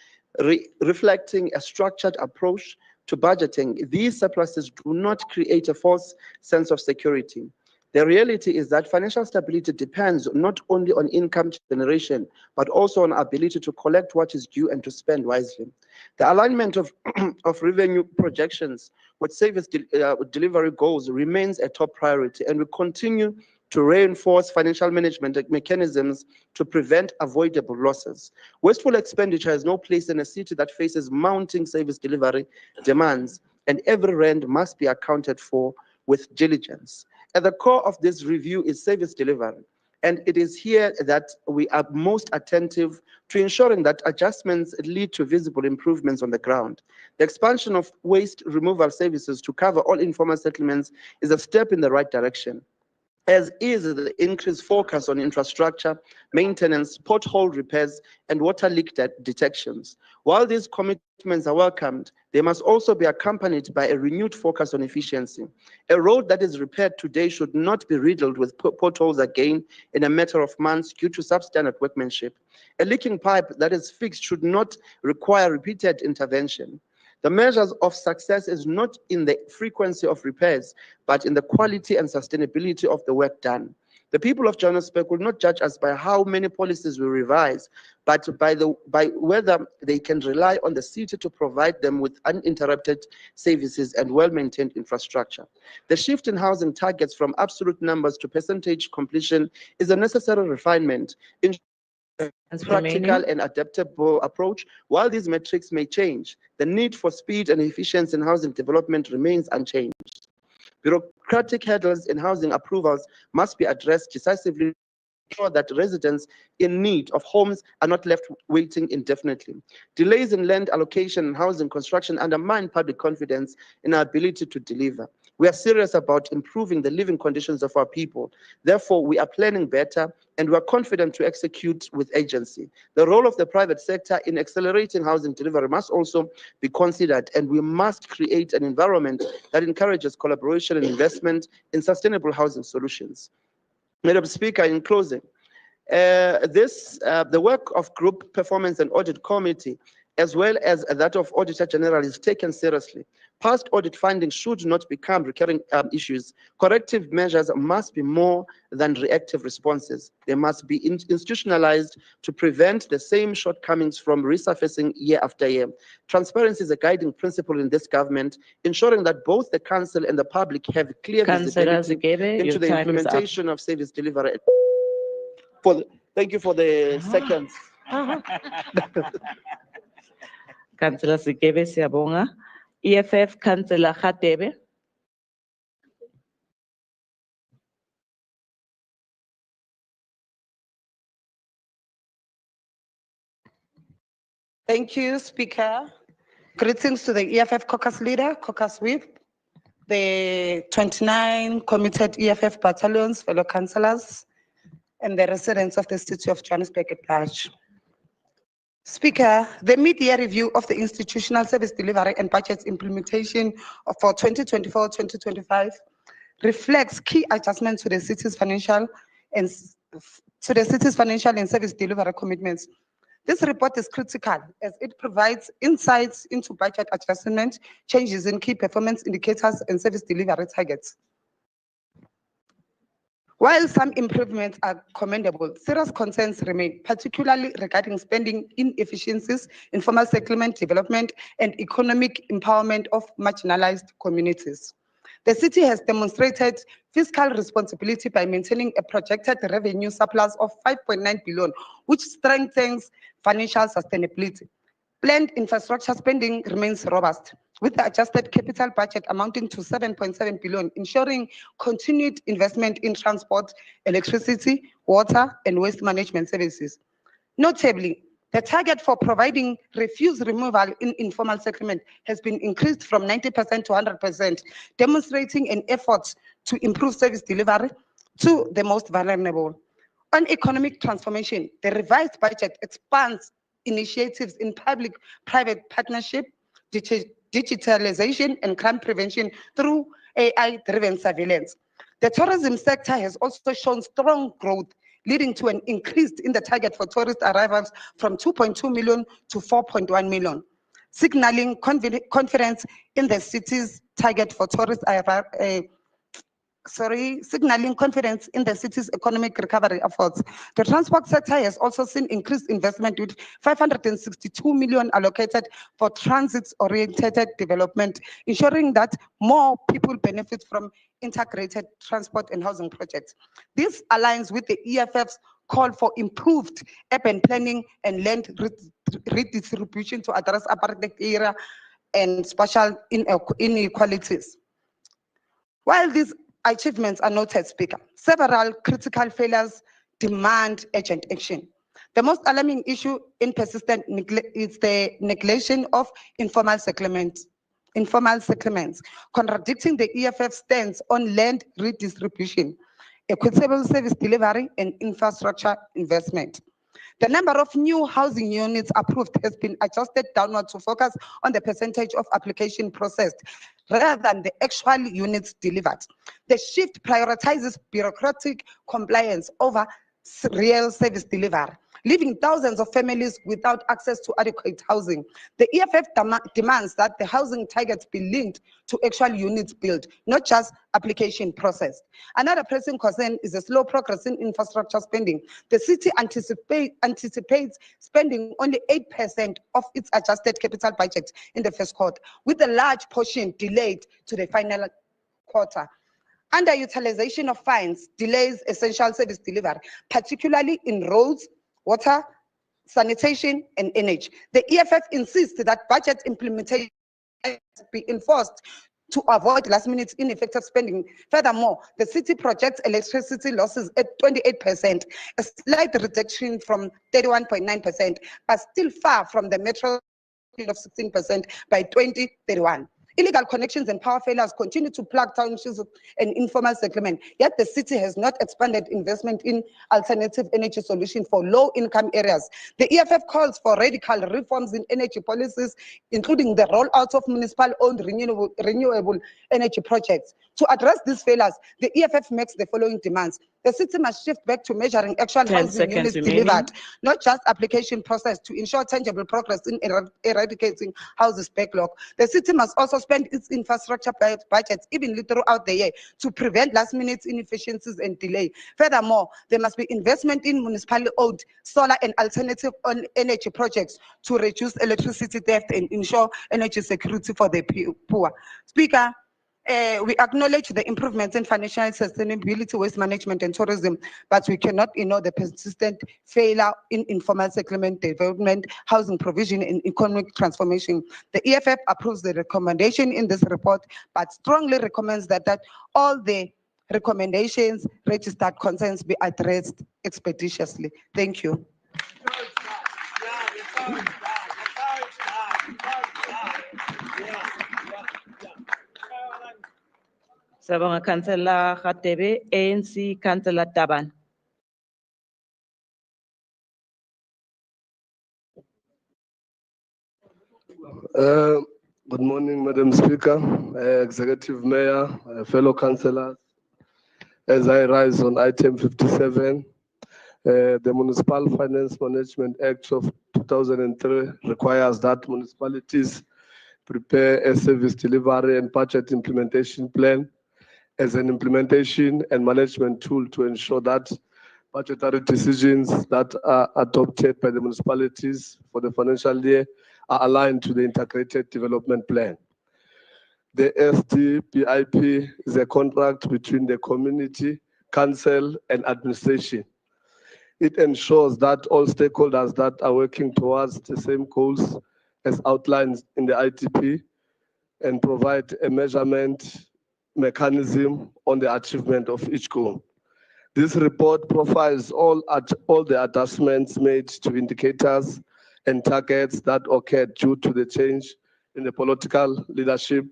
reflecting a structured approach to budgeting. These surpluses do not create a false sense of security. The reality is that financial stability depends not only on income generation, but also on our ability to collect what is due and to spend wisely. The alignment of revenue projections with service delivery goals remains a top priority, and we continue to reinforce financial management mechanisms to prevent avoidable losses. Wasteful expenditure has no place in a city that faces mounting service delivery demands, and every rand must be accounted for with diligence. At the core of this review is service delivery, and it is here that we are most attentive to ensuring that adjustments lead to visible improvements on the ground. The expansion of waste removal services to cover all informal settlements is a step in the right direction, as is the increased focus on infrastructure, maintenance, pothole repairs, and water leak detections. While these commitments are welcomed, they must also be accompanied by a renewed focus on efficiency. A road that is repaired today should not be riddled with potholes again in a matter of months due to substandard workmanship. A leaking pipe that is fixed should not require repeated intervention. The measures of success is not in the frequency of repairs, but in the quality and sustainability of the work done. The people of Johannesburg will not judge us by how many policies we revise, but by whether they can rely on the city to provide them with uninterrupted services and well-maintained infrastructure. The shift in housing targets from absolute numbers to percentage completion is a necessary refinement in practical and adaptable approach. While these metrics may change, the need for speed and efficiency in housing development remains unchanged. Bureaucratic hurdles in housing approvals must be addressed decisively ensure that residents in need of homes are not left waiting indefinitely. Delays in land allocation and housing construction undermine public confidence in our ability to deliver. We are serious about improving the living conditions of our people. Therefore, we are planning better and we are confident to execute with agency. The role of the private sector in accelerating housing delivery must also be considered, and we must create an environment that encourages collaboration and investment in sustainable housing solutions. Madam Speaker, in closing, the work of Group Performance and Audit Committee, as well as that of Auditor General, is taken seriously. Past audit findings should not become recurring issues. Corrective measures must be more than reactive responses. They must be institutionalized to prevent the same shortcomings from resurfacing year after year. Transparency is a guiding principle in this government, ensuring that both the council and the public have clear visibility into the implementation of service delivery. Thank you for the seconds. Councillor Sikebe siyabonga. EFF Councillor Khatebe. Thank you, Speaker. Greetings to the EFF Caucus leader, Caucus whip, the 29 committed EFF battalions, fellow councillors, and the residents of the city of Johannesburg at large. Speaker, the mid-year review of the institutional service delivery and budget implementation for 2024-2025 reflects key adjustments to the city's financial and service delivery commitments. This report is critical as it provides insights into budget adjustment, changes in key performance indicators, and service delivery targets. While some improvements are commendable, serious concerns remain, particularly regarding spending inefficiencies, informal settlement development, and economic empowerment of marginalized communities. The city has demonstrated fiscal responsibility by maintaining a projected revenue surplus of 5.9 billion, which strengthens financial sustainability. Planned infrastructure spending remains robust, with the adjusted capital budget amounting to 7.7 billion, ensuring continued investment in transport, electricity, water, and waste management services. Notably, the target for providing refuse removal in informal settlement has been increased from 90% to 100%, demonstrating an effort to improve service delivery to the most vulnerable. On economic transformation, the revised budget expands initiatives in public-private partnership, digitalization, and crime prevention through AI-driven surveillance. The tourism sector has also shown strong growth, leading to an increase in the target for tourist arrivals from 2.2 million to 4.1 million, signaling confidence in the city's target for tourist signaling confidence in the city's economic recovery efforts. The transport sector has also seen increased investment with 562 million allocated for transit-oriented development, ensuring that more people benefit from integrated transport and housing projects. This aligns with the EFF's call for improved urban planning and land redistribution to address apartheid area and spatial inequalities. While these achievements are noted, Speaker, several critical failures demand urgent action. The most alarming issue in persistent neglect is the neglection of informal settlements, contradicting the EFF stance on land redistribution, equitable service delivery, and infrastructure investment. The number of new housing units approved has been adjusted downward to focus on the percentage of application processed rather than the actual units delivered. The shift prioritizes bureaucratic compliance over real service delivery, leaving thousands of families without access to adequate housing. The EFF demands that the housing targets be linked to actual units built, not just application processed. Another pressing concern is the slow progress in infrastructure spending. The city anticipates spending only 8% of its adjusted capital budget in the first quarter, with a large portion delayed to the final quarter. Underutilization of funds delays essential service delivery, particularly in roads, water, sanitation, and energy. The EFF insists that budget implementation be enforced to avoid last-minute ineffective spending. Furthermore, the city projects electricity losses at 28%, a slight reduction from 31.9%, but still far from the metro of 16% by 2031. Illegal connections and power failures continue to plague townships and informal settlement, yet the city has not expanded investment in alternative energy solutions for low-income areas. The EFF calls for radical reforms in energy policies, including the rollout of municipal-owned renewable energy projects. To address these failures, the EFF makes the following demands. The city must shift back to measuring actual 10 housing seconds units remaining. delivered, not just application process, to ensure tangible progress in eradicating houses backlog. The city must also spend its infrastructure budgets evenly throughout the year to prevent last-minute inefficiencies and delay. Furthermore, there must be investment in municipally-owned solar and alternative energy projects to reduce electricity theft and ensure energy security for the poor. Speaker, we acknowledge the improvements in financial sustainability, waste management, and tourism, but we cannot ignore the persistent failure in informal settlement development, housing provision, and economic transformation. The EFF approves the recommendation in this report, but strongly recommends that all the recommendations, registered concerns be addressed expeditiously. Thank you. Sabonga Councillor Khatebe, ANC Councillor Taban. Good morning, Madam Speaker, Executive Mayor, fellow councillors. As I rise on item 57, the Municipal Finance Management Act of 2003 requires that municipalities prepare a service delivery and budget implementation plan as an implementation and management tool to ensure that budgetary decisions that are adopted by the municipalities for the financial year are aligned to the integrated development plan. The SDBIP is a contract between the community, council, and administration. It ensures that all stakeholders that are working towards the same goals as outlined in the ITP and provide a measurement mechanism on the achievement of each goal. This report profiles all the adjustments made to indicators and targets that occurred due to the change in the political leadership,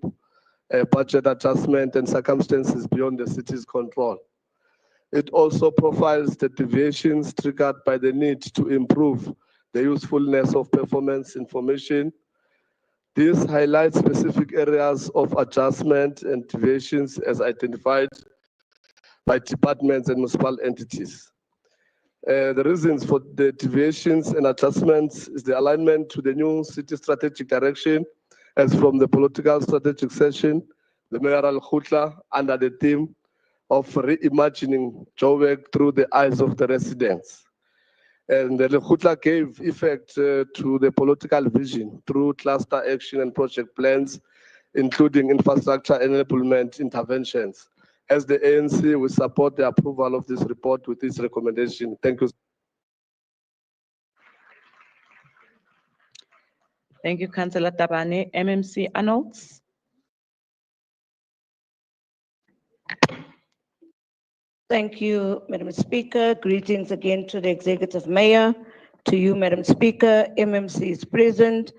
budget adjustment, and circumstances beyond the city's control. It also profiles the deviations triggered by the need to improve the usefulness of performance information. This highlights specific areas of adjustment and deviations as identified by departments and municipal entities. The reasons for the deviations and adjustments is the alignment to the new city strategic direction as from the political strategic session, the mayoral Cllr, under the theme of reimagining Joburg through the eyes of the residents. And the Cllr gave effect to the political vision through cluster action and project plans, including infrastructure enablement interventions. As the ANC, we support the approval of this report with this recommendation. Thank you. Thank you, Councillor Tabane. MMC Arnolds. Thank you, Madam Speaker. Greetings again to the Executive Mayor, to you, Madam Speaker. MMC is present,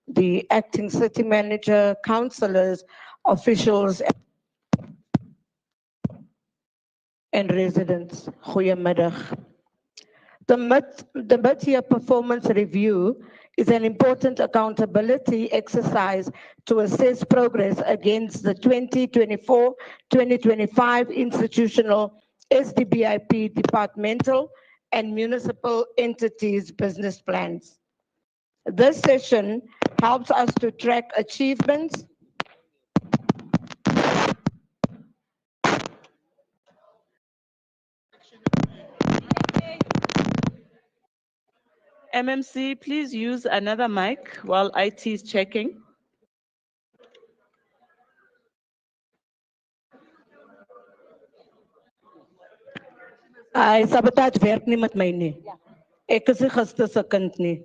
the Acting City Manager, councillors, officials, and residents. Goeiemiddag. The mid-year performance review is an important accountability exercise to assess progress against the 2024-2025 institutional SDBIP departmental and municipal entities business plans. This session helps us to track achievements, MMC, please use another mic while IT is checking. Sabotage werk nie met my nie. Ek is nie gister se kind nie.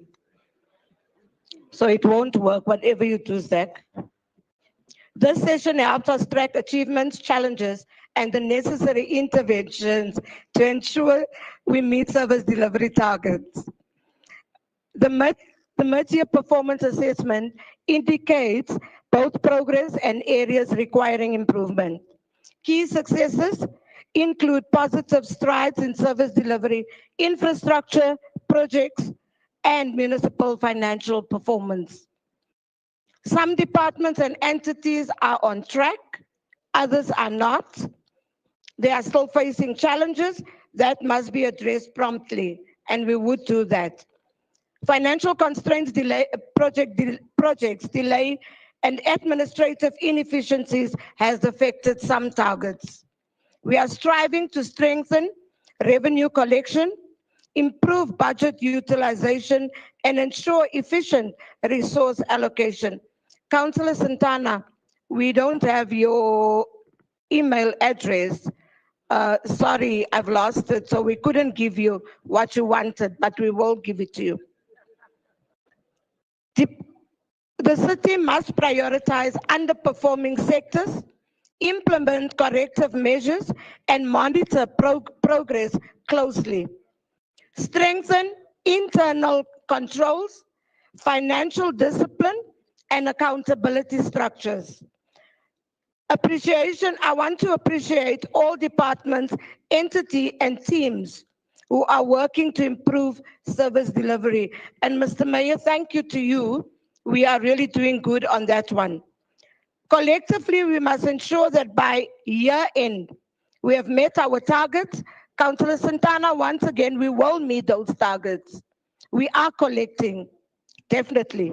So it won't work, whatever you do, Zach. This session helps us track achievements, challenges, and the necessary interventions to ensure we meet service delivery targets. The mid-year performance assessment indicates both progress and areas requiring improvement. Key successes include positive strides in service delivery, infrastructure, projects, and municipal financial performance. Some departments and entities are on track, others are not. They are still facing challenges that must be addressed promptly, and we would do that. Financial constraints, projects delay, and administrative inefficiencies has affected some targets. We are striving to strengthen revenue collection, improve budget utilization, and ensure efficient resource allocation. Councillor Santana, we don't have your email address. Sorry, I've lost it, so we couldn't give you what you wanted, but we will give it to you. The city must prioritize underperforming sectors, implement corrective measures, and monitor progress closely. Strengthen internal controls, financial discipline, and accountability structures. I want to appreciate all departments, entity, and teams who are working to improve service delivery. And Mr. Mayor, thank you to you. We are really doing good on that one. Collectively, we must ensure that by year end, we have met our targets. Councillor Santana, once again, we will meet those targets. We are collecting, definitely.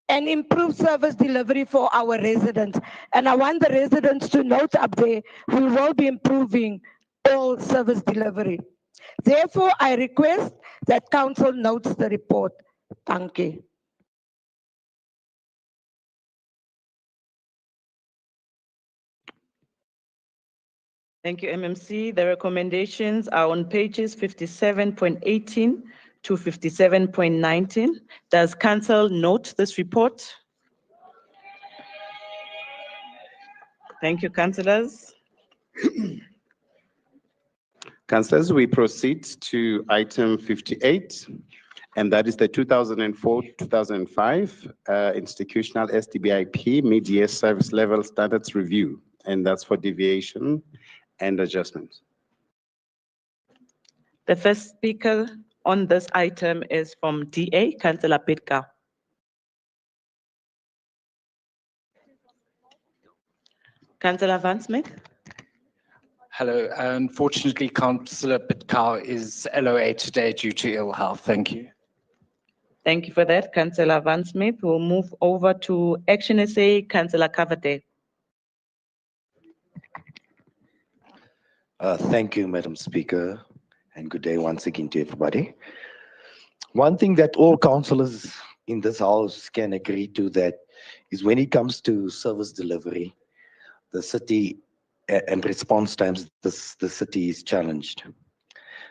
And improve service delivery for our residents. And I want the residents to note up there, we will be improving all service delivery. Therefore, I request that council notes the report. Thank you. Thank you, MMC. The recommendations are on pages 57.18 to 57.19. Does council note this report? Thank you, councillors. Councillors, we proceed to item 58, and that is the 2004-2005 institutional SDBIP mid-year service level standards review, and that's for deviation and adjustment. The first speaker on this item is from DA, Councillor Pitka. Councillor Van Smith. Hello. Unfortunately, Councillor Pitka is LOA today due to ill health. Thank you. Thank you for that, Councillor Van Smith. We'll move over to Action SA, Councillor Cavate. Thank you, Madam Speaker, and good day once again to everybody. One thing that all councillors in this house can agree to that is when it comes to service delivery, the city and response times, the city is challenged.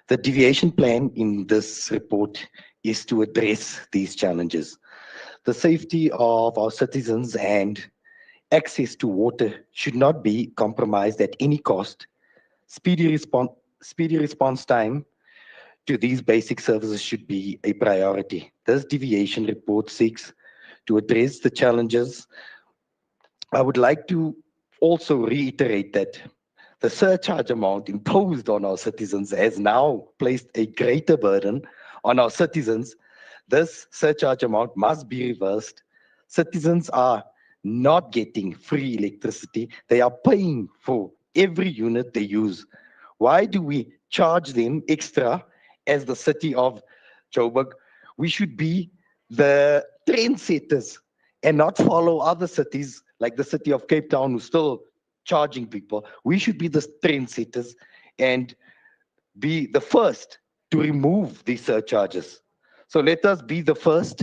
The deviation plan in this report is to address these challenges. The safety of our citizens and access to water should not be compromised at any cost. Speedy response time to these basic services should be a priority. This deviation report seeks to address the challenges. I would like to also reiterate that the surcharge amount imposed on our citizens has now placed a greater burden on our citizens. This surcharge amount must be reversed. Citizens are not getting free electricity. They are paying for every unit they use. Why do we charge them extra as the city of Joburg? We should be the trendsetters and not follow other cities like the city of Cape Town who's still charging people. We should be the trendsetters and be the first to remove these surcharges. So let us be the first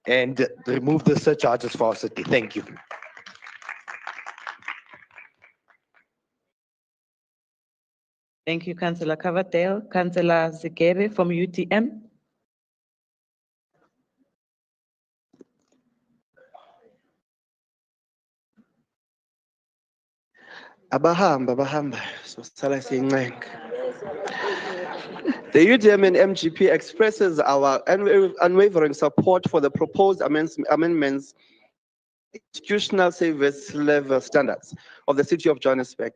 and remove the surcharges for our city. Thank you. Thank you, Councillor Cavate. Councillor Zikere from UTM. Abahamba, so sala siyincenga. The UDM and MGP expresses our unwavering support for the proposed amendments institutional service level standards of the City of Johannesburg.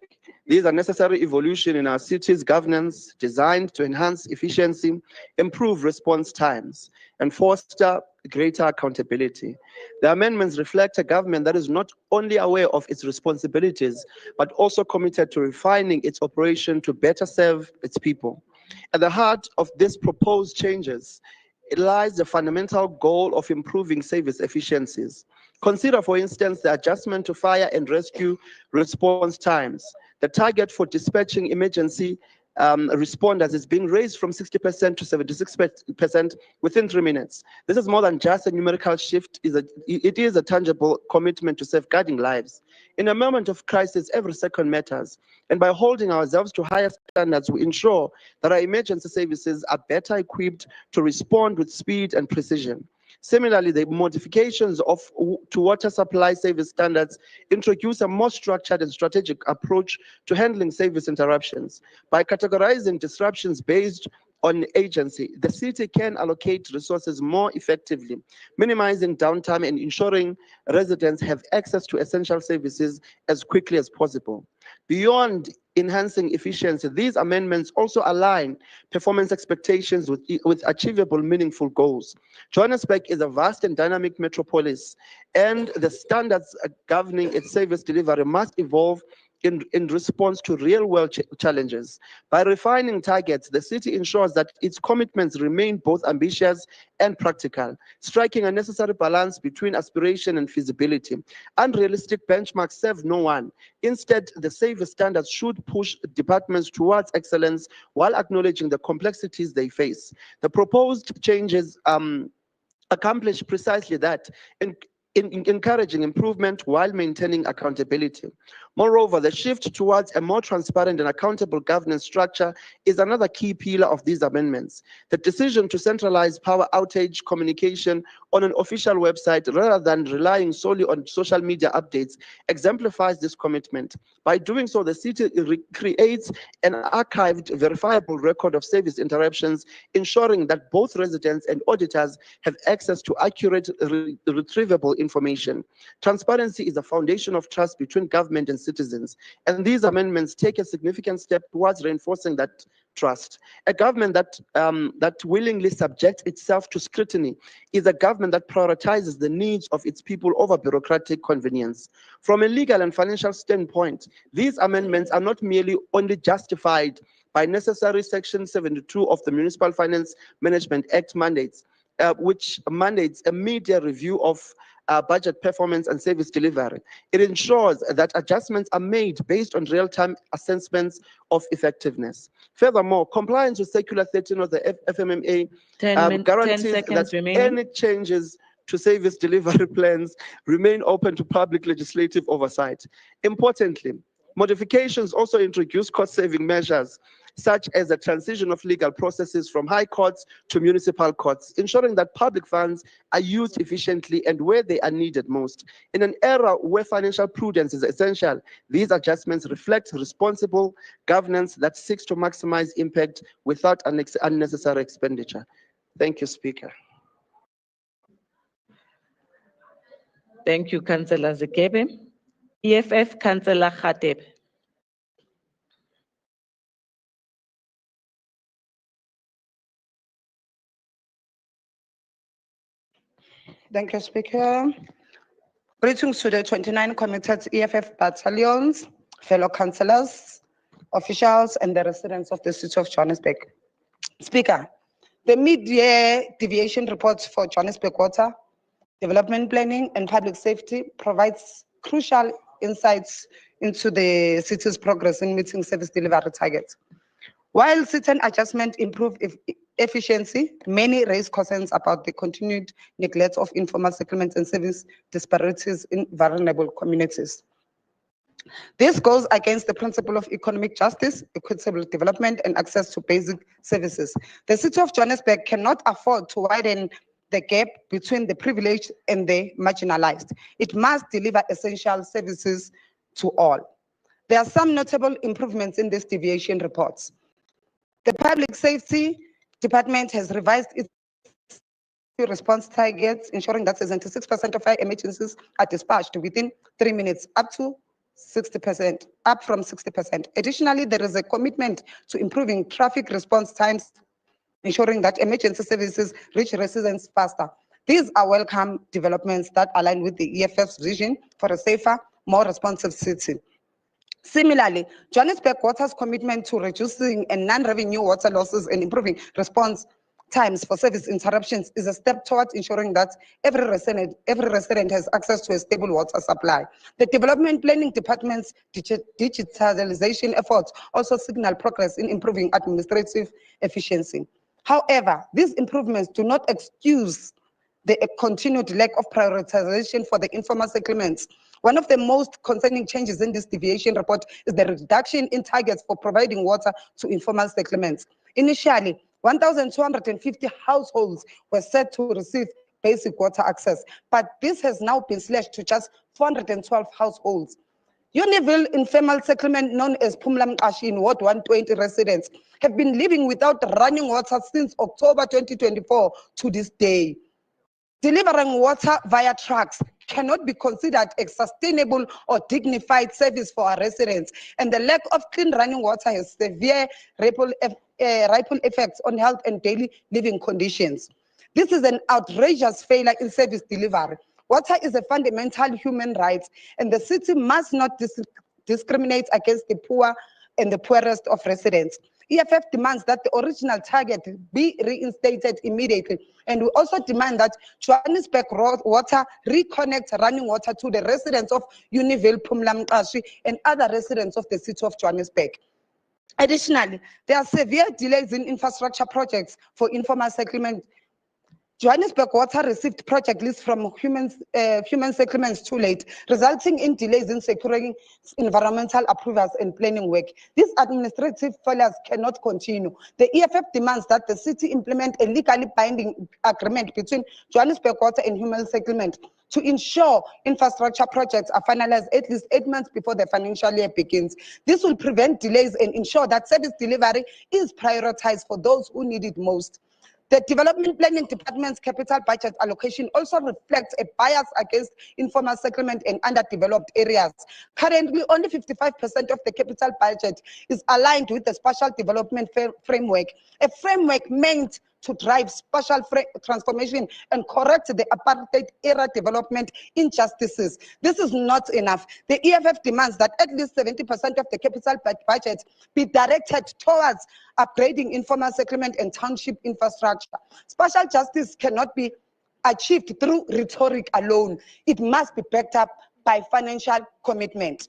These are necessary evolution in our city's governance designed to enhance efficiency, improve response times, and foster greater accountability. The amendments reflect a government that is not only aware of its responsibilities, but also committed to refining its operation to better serve its people. At the heart of these proposed changes, it lies the fundamental goal of improving service efficiencies. Consider, for instance, the adjustment to fire and rescue response times. The target for dispatching emergency responders is being raised from 60% to 76% within 3 minutes. This is more than just a numerical shift. It is a tangible commitment to safeguarding lives. In a moment of crisis, every second matters. And by holding ourselves to higher standards, we ensure that our emergency services are better equipped to respond with speed and precision. Similarly, the modifications to water supply service standards introduce a more structured and strategic approach to handling service interruptions. By categorizing disruptions based on agency, the city can allocate resources more effectively, minimizing downtime and ensuring residents have access to essential services as quickly as possible. Beyond enhancing efficiency, these amendments also align performance expectations with achievable, meaningful goals. Johannesburg is a vast and dynamic metropolis, and the standards governing its service delivery must evolve in response to real-world challenges. By refining targets, the city ensures that its commitments remain both ambitious and practical, striking a necessary balance between aspiration and feasibility. Unrealistic benchmarks serve no one. Instead, the service standards should push departments towards excellence while acknowledging the complexities they face. The proposed changes accomplish precisely that, in encouraging improvement while maintaining accountability. Moreover, the shift towards a more transparent and accountable governance structure is another key pillar of these amendments. The decision to centralize power outage communication on an official website rather than relying solely on social media updates exemplifies this commitment. By doing so, the city creates an archived, verifiable record of service interruptions, ensuring that both residents and auditors have access to accurate, retrievable information. Transparency is a foundation of trust between government and citizens, and these amendments take a significant step towards reinforcing that trust. A government that willingly subjects itself to scrutiny is a government that prioritizes the needs of its people over bureaucratic convenience. From a legal and financial standpoint, these amendments are not merely only justified by necessary Section 72 of the Municipal Finance Management Act mandates, which mandates a media review of budget performance and service delivery. It ensures that adjustments are made based on real-time assessments of effectiveness. Furthermore, compliance with Circular 13 of the FMMA 10 guarantees seconds that remaining. any changes to service delivery plans remain open to public legislative oversight. Importantly, modifications also introduce cost-saving measures, such as the transition of legal processes from high courts to municipal courts, ensuring that public funds are used efficiently and where they are needed most. In an era where financial prudence is essential, these adjustments reflect responsible governance that seeks to maximize impact without unnecessary expenditure. Thank you, Speaker. Thank you, Councillor Zekebe. EFF, Councillor Khatib. Thank you, Speaker. Greetings to the 29 committed EFF battalions, fellow councillors, officials, and the residents of the City of Johannesburg. Speaker, the mid-year deviation reports for Johannesburg Water, Development Planning, and Public Safety provides crucial insights into the city's progress in meeting service delivery targets. While certain adjustments improve efficiency, many raise concerns about the continued neglect of informal settlements and service disparities in vulnerable communities. This goes against the principle of economic justice, equitable development, and access to basic services. The City of Johannesburg cannot afford to widen the gap between the privileged and the marginalized. It must deliver essential services to all. There are some notable improvements in these deviation reports. The Public Safety Department has revised its response targets, ensuring that 76% of fire emergencies are dispatched within 3 minutes, up from 60%. Additionally, there is a commitment to improving traffic response times, ensuring that emergency services reach residents faster. These are welcome developments that align with the EFF's vision for a safer, more responsive city. Similarly, Johannesburg Water's commitment to reducing non-revenue water losses and improving response times for service interruptions is a step towards ensuring that every resident has access to a stable water supply. The Development Planning Department's digitalization efforts also signal progress in improving administrative efficiency. However, these improvements do not excuse the continued lack of prioritization for the informal settlements. One of the most concerning changes in this deviation report is the reduction in targets for providing water to informal settlements. Initially, 1,250 households were set to receive basic water access, but this has now been slashed to just 412 households. Univille informal settlement known as Phumla Mqashi in Ward 120 residents have been living without running water since October 2024 to this day. Delivering water via trucks cannot be considered a sustainable or dignified service for our residents, and the lack of clean running water has severe ripple effects on health and daily living conditions. This is an outrageous failure in service delivery. Water is a fundamental human right, and the city must not discriminate against the poor and the poorest of residents. EFF demands that the original target be reinstated immediately, and we also demand that Johannesburg Water reconnect running water to the residents of Univille, Phumla Mqashi, and other residents of the city of Johannesburg. Additionally, there are severe delays in infrastructure projects for informal settlement. Johannesburg Water received project lists from human settlements too late, resulting in delays in securing environmental approvals and planning work. These administrative failures cannot continue. The EFF demands that the city implement a legally binding agreement between Johannesburg Water and human settlement to ensure infrastructure projects are finalized at least 8 months before the financial year begins. This will prevent delays and ensure that service delivery is prioritized for those who need it most. The Development Planning Department's capital budget allocation also reflects a bias against informal settlement and underdeveloped areas. Currently, only 55% of the capital budget is aligned with the spatial development framework, a framework meant to drive spatial transformation and correct the apartheid-era development injustices. This is not enough. The EFF demands that at least 70% of the capital budget be directed towards upgrading informal settlement and township infrastructure. Spatial justice cannot be achieved through rhetoric alone. It must be backed up by financial commitment.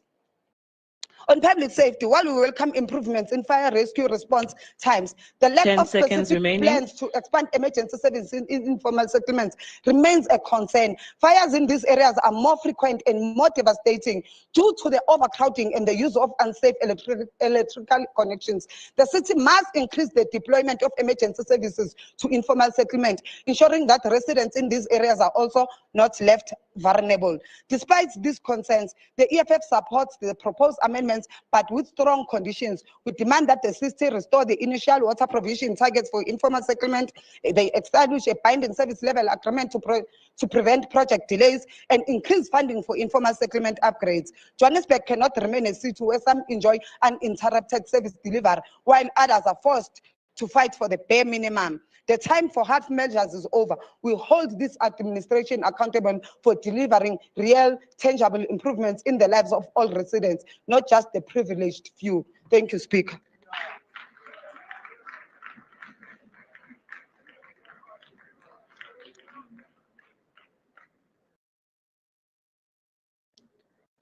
On public safety, while we welcome improvements in fire rescue response times, the lack of specific plans to expand emergency services in informal settlements remains a concern. Fires in these areas are more frequent and more devastating due to the overcrowding and the use of unsafe electrical connections. The city must increase the deployment of emergency services to informal settlement, ensuring that residents in these areas are also not left vulnerable. Despite these concerns, the EFF supports the proposed amendments, but with strong conditions. We demand that the city restore the initial water provision targets for informal settlement. They establish a binding service level agreement to prevent project delays and increase funding for informal settlement upgrades. Johannesburg cannot remain a city where some enjoy uninterrupted service delivery while others are forced to fight for the bare minimum. The time for hard measures is over. We hold this administration accountable for delivering real, tangible improvements in the lives of all residents, not just the privileged few. Thank you, Speaker.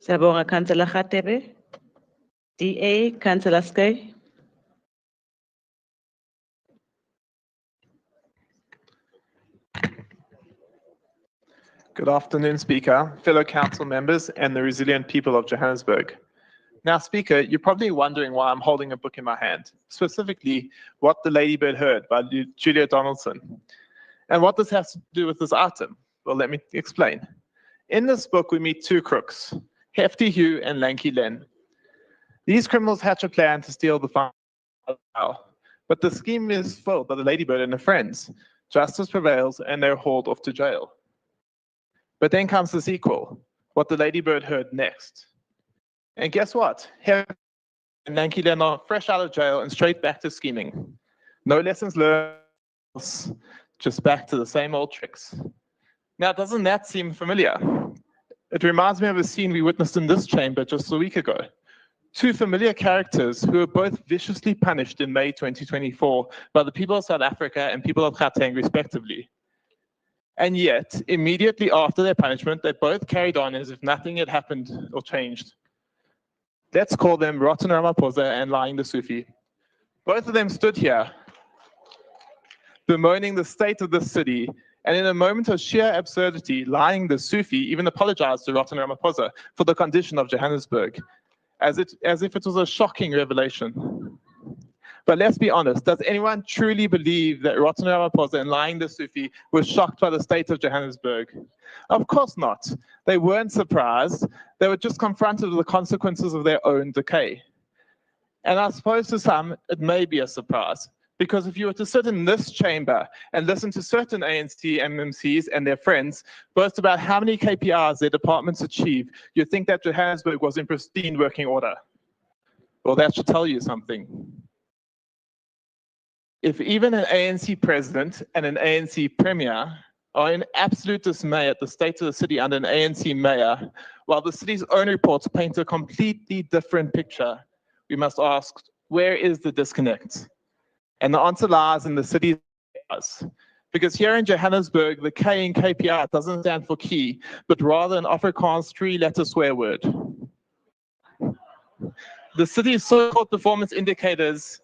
Siyabonga, Councillor Khatebe. DA, Councillor Skay. Good afternoon, Speaker, fellow council members, and the resilient people of Johannesburg. Now, Speaker, you're probably wondering why I'm holding a book in my hand, specifically What the Ladybird Heard by Julia Donaldson. And what this has to do with this item? Well, let me explain. In this book, we meet two crooks, Hefty Hugh and Lanky Len. These criminals hatch a plan to steal the funds, but the scheme is foiled by the ladybird and her friends. Justice prevails and they're hauled off to jail. But then comes the sequel, what the ladybird heard next. And guess what? Here Nanki Leno, fresh out of jail and straight back to scheming. No lessons learned, just back to the same old tricks. Now, doesn't that seem familiar? It reminds me of a scene we witnessed in this chamber just a week ago. Two familiar characters who were both viciously punished in May 2024 by the people of South Africa and people of Gauteng, respectively. And yet, immediately after their punishment, they both carried on as if nothing had happened or changed. Let's call them Rotten Ramaphosa and Lying the Sufi. Both of them stood here, bemoaning the state of the city, and in a moment of sheer absurdity, Lying the Sufi even apologized to Rotten Ramaphosa for the condition of Johannesburg, as if it was a shocking revelation. But let's be honest, does anyone truly believe that Rotten Ramaphosa and Lying the Sufi were shocked by the state of Johannesburg? Of course not. They weren't surprised. They were just confronted with the consequences of their own decay. And I suppose to some, it may be a surprise. Because if you were to sit in this chamber and listen to certain ANC MMCs and their friends boast about how many KPIs their departments achieve, you'd think that Johannesburg was in pristine working order. Well, that should tell you something. If even an ANC president and an ANC premier are in absolute dismay at the state of the city under an ANC mayor, while the city's own reports paint a completely different picture, we must ask, where is the disconnect? And the answer lies in the city's KPIs. Because here in Johannesburg, the K in KPI doesn't stand for key, but rather an Afrikaans three-letter swear word. The city's so-called performance indicators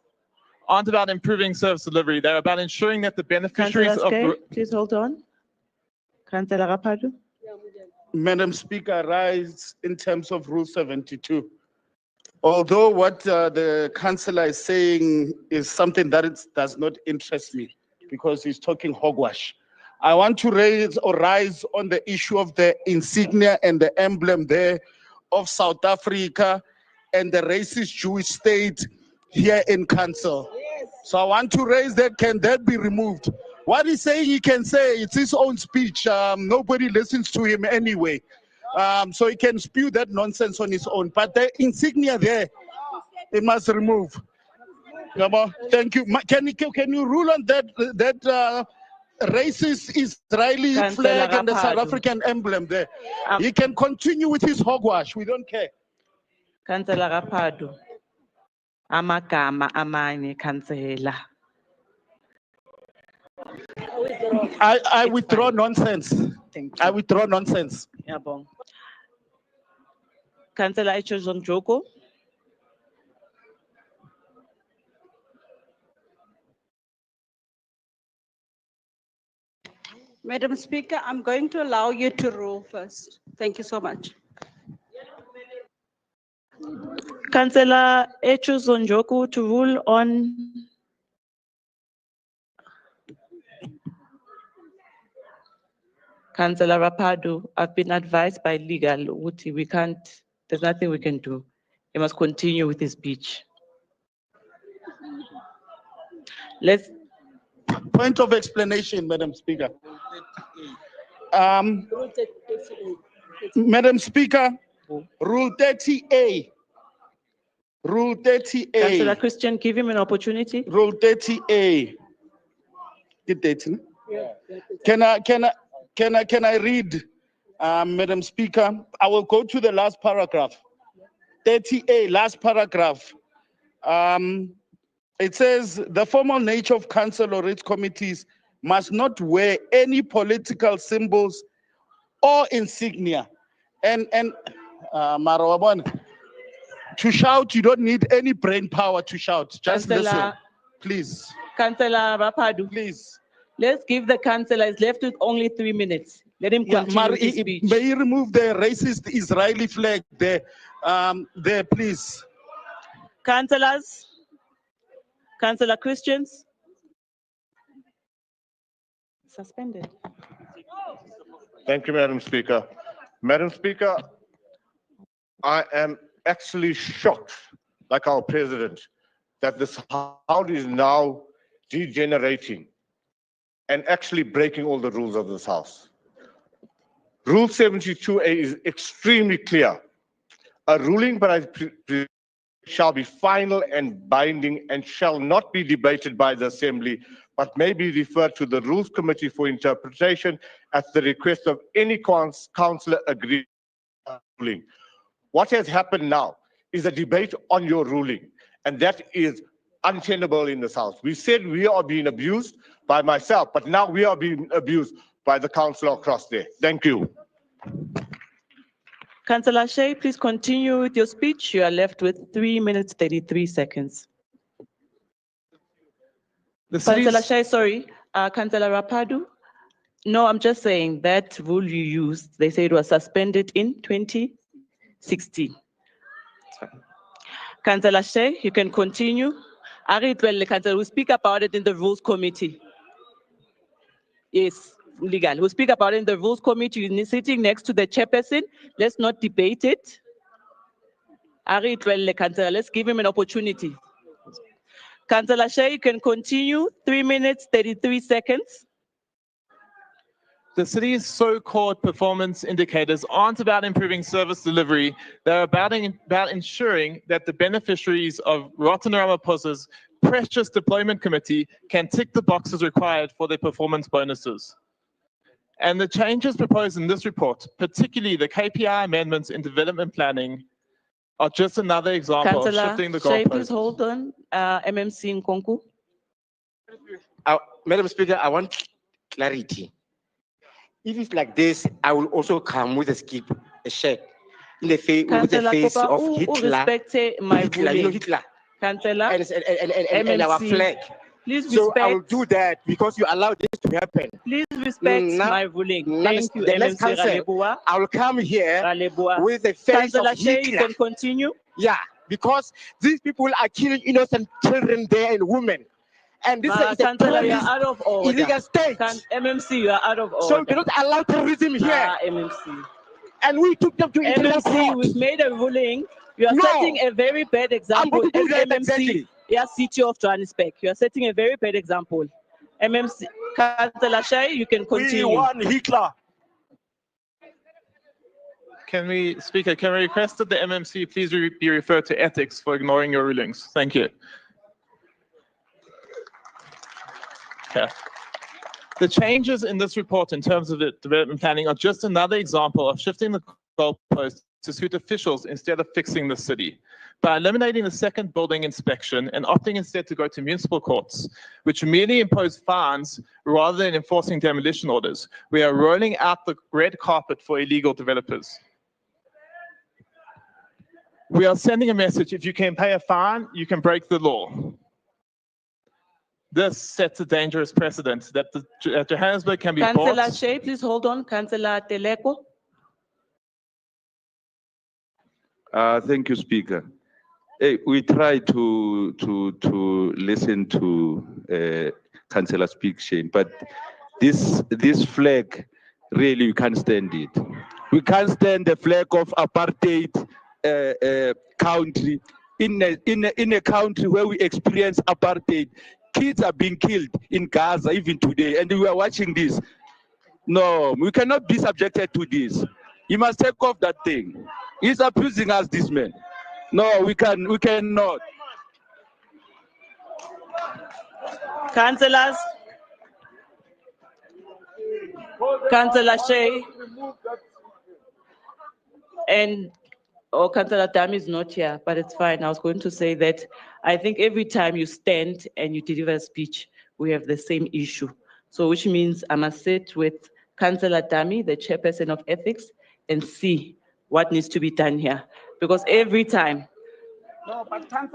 aren't about improving service delivery. They're about ensuring that the beneficiaries Councillor Skay, please hold on. Councillor Rapadu. Madam Speaker, I rise in terms of Rule 72. Although what the councillor is saying is something that does not interest me because he's talking hogwash. I want to rise on the issue of the insignia and the emblem there of South Africa and the racist Jewish state here in council. So I want to raise that. Can that be removed? What he's saying, he can say, it's his own speech. Nobody listens to him anyway. So he can spew that nonsense on his own. But the insignia there, he must remove. Thank you. Can you rule on that racist Israeli flag and the South African emblem there? He can continue with his hogwash. We don't care. Councillor Rapadu. Amagama amanye councillor. I withdraw nonsense. I withdraw nonsense. Yeah, bon. Councillor Echozonjoko. Madam Speaker, I'm going to allow you to rule first. Thank you so much. Councillor Echozonjoko to rule on Councillor Rapadu. I've been advised by legal, Uti, we can't, there's nothing we can do. He must continue with his speech. Let's. Point of explanation, Madam Speaker. Madam Speaker, Rule 30A. Rule 30A. Councillor Christian, give him an opportunity. Rule 30A. Can I read, Madam Speaker? I will go to the last paragraph. 30A, last paragraph. It says the formal nature of council or its committees must not wear any political symbols or insignia. And Marawabon, to shout, you don't need any brain power to shout. Just listen, please. Councillor Rapadu. Please. Let's give the councillor, he's left with only 3 minutes. Let him continue with his speech. May he remove the racist Israeli flag there, please. Councillors, Councillor Christians. Suspended. Thank you, Madam Speaker. Madam Speaker, I am actually shocked like our president, that this House is now degenerating and actually breaking all the rules of this House. Rule 72A is extremely clear. A ruling by shall be final and binding and shall not be debated by the Assembly, but may be referred to the Rules Committee for interpretation at the request of any councillor agreed ruling. What has happened now is a debate on your ruling, and that is untenable in this House. We said we are being abused by myself, but now we are being abused by the councillor across there. Thank you. Councillor Shea, please continue with your speech. You are left with 3 minutes, 33 seconds. Councillor Shea, sorry. Councillor Rapadu? No, I'm just saying that rule you used, they say it was suspended in 2016. Councillor Shea, you can continue. Councillor, we'll speak about it in the Rules Committee. Yes, legal. We'll speak about it in the Rules Committee. You're sitting next to the chairperson. Let's not debate it. Councillor, let's give him an opportunity. Councillor Shea, you can continue. 3 minutes, 33 seconds. The city's so-called performance indicators aren't about improving service delivery. They're about ensuring that the beneficiaries of Rotten Ramaphosa's precious deployment committee can tick the boxes required for their performance bonuses. And the changes proposed in this report, particularly the KPI amendments in development planning, are just another example of shifting the Shea, goalposts. please hold on. MMC Nkonku. Madam Speaker, I want clarity. If it's like this, I will also come with a skip, a check, with the face of Hitler. Respect my Hitler, you know Hitler. Councillor, and our flag. Please so respect. I will do that because you allowed this to happen. Please respect my ruling. Thank you, the next MMC council, Raleboa. I will come here with the face Councillor of Shea, Hitler. you can continue. Yeah, because these people are killing innocent children there and women. And this is a Councillor, you are terrorist, out of order. illegal state. MMC, you are out of order. So we cannot allow terrorism here. MMC. And we took them to international MMC, court. we've made a ruling. You are No. setting a very bad example. I'm going to do that MMC, exactly. yeah, City of Johannesburg. You are setting a very bad example. MMC, Councillor Shea, you can continue. We want Hitler. Speaker, can we request that the MMC please be referred to ethics for ignoring your rulings? Thank you. Okay. The changes in this report in terms of the development planning are just another example of shifting the goalposts to suit officials instead of fixing the city. By eliminating the second building inspection and opting instead to go to municipal courts, which merely impose fines rather than enforcing demolition orders, we are rolling out the red carpet for illegal developers. We are sending a message: if you can pay a fine, you can break the law. This sets a dangerous precedent that Johannesburg can be Councillor bought. Shea, please hold on. Councillor Teleko. Thank you, Speaker. Hey, we try to listen to Councillor speak, Shane, but this flag, really, we can't stand it. We can't stand the flag of apartheid country in a country where we experience apartheid. Kids are being killed in Gaza even today, and we are watching this. No, we cannot be subjected to this. He must take off that thing. He's abusing us, this man. No, we cannot. Councillors. Councillor Shea. And Councillor Dami is not here, but it's fine. I was going to say that I think every time you stand and you deliver a speech, we have the same issue. So which means I must sit with Councillor Dami, the chairperson of ethics, and see what needs to be done here. Because every time,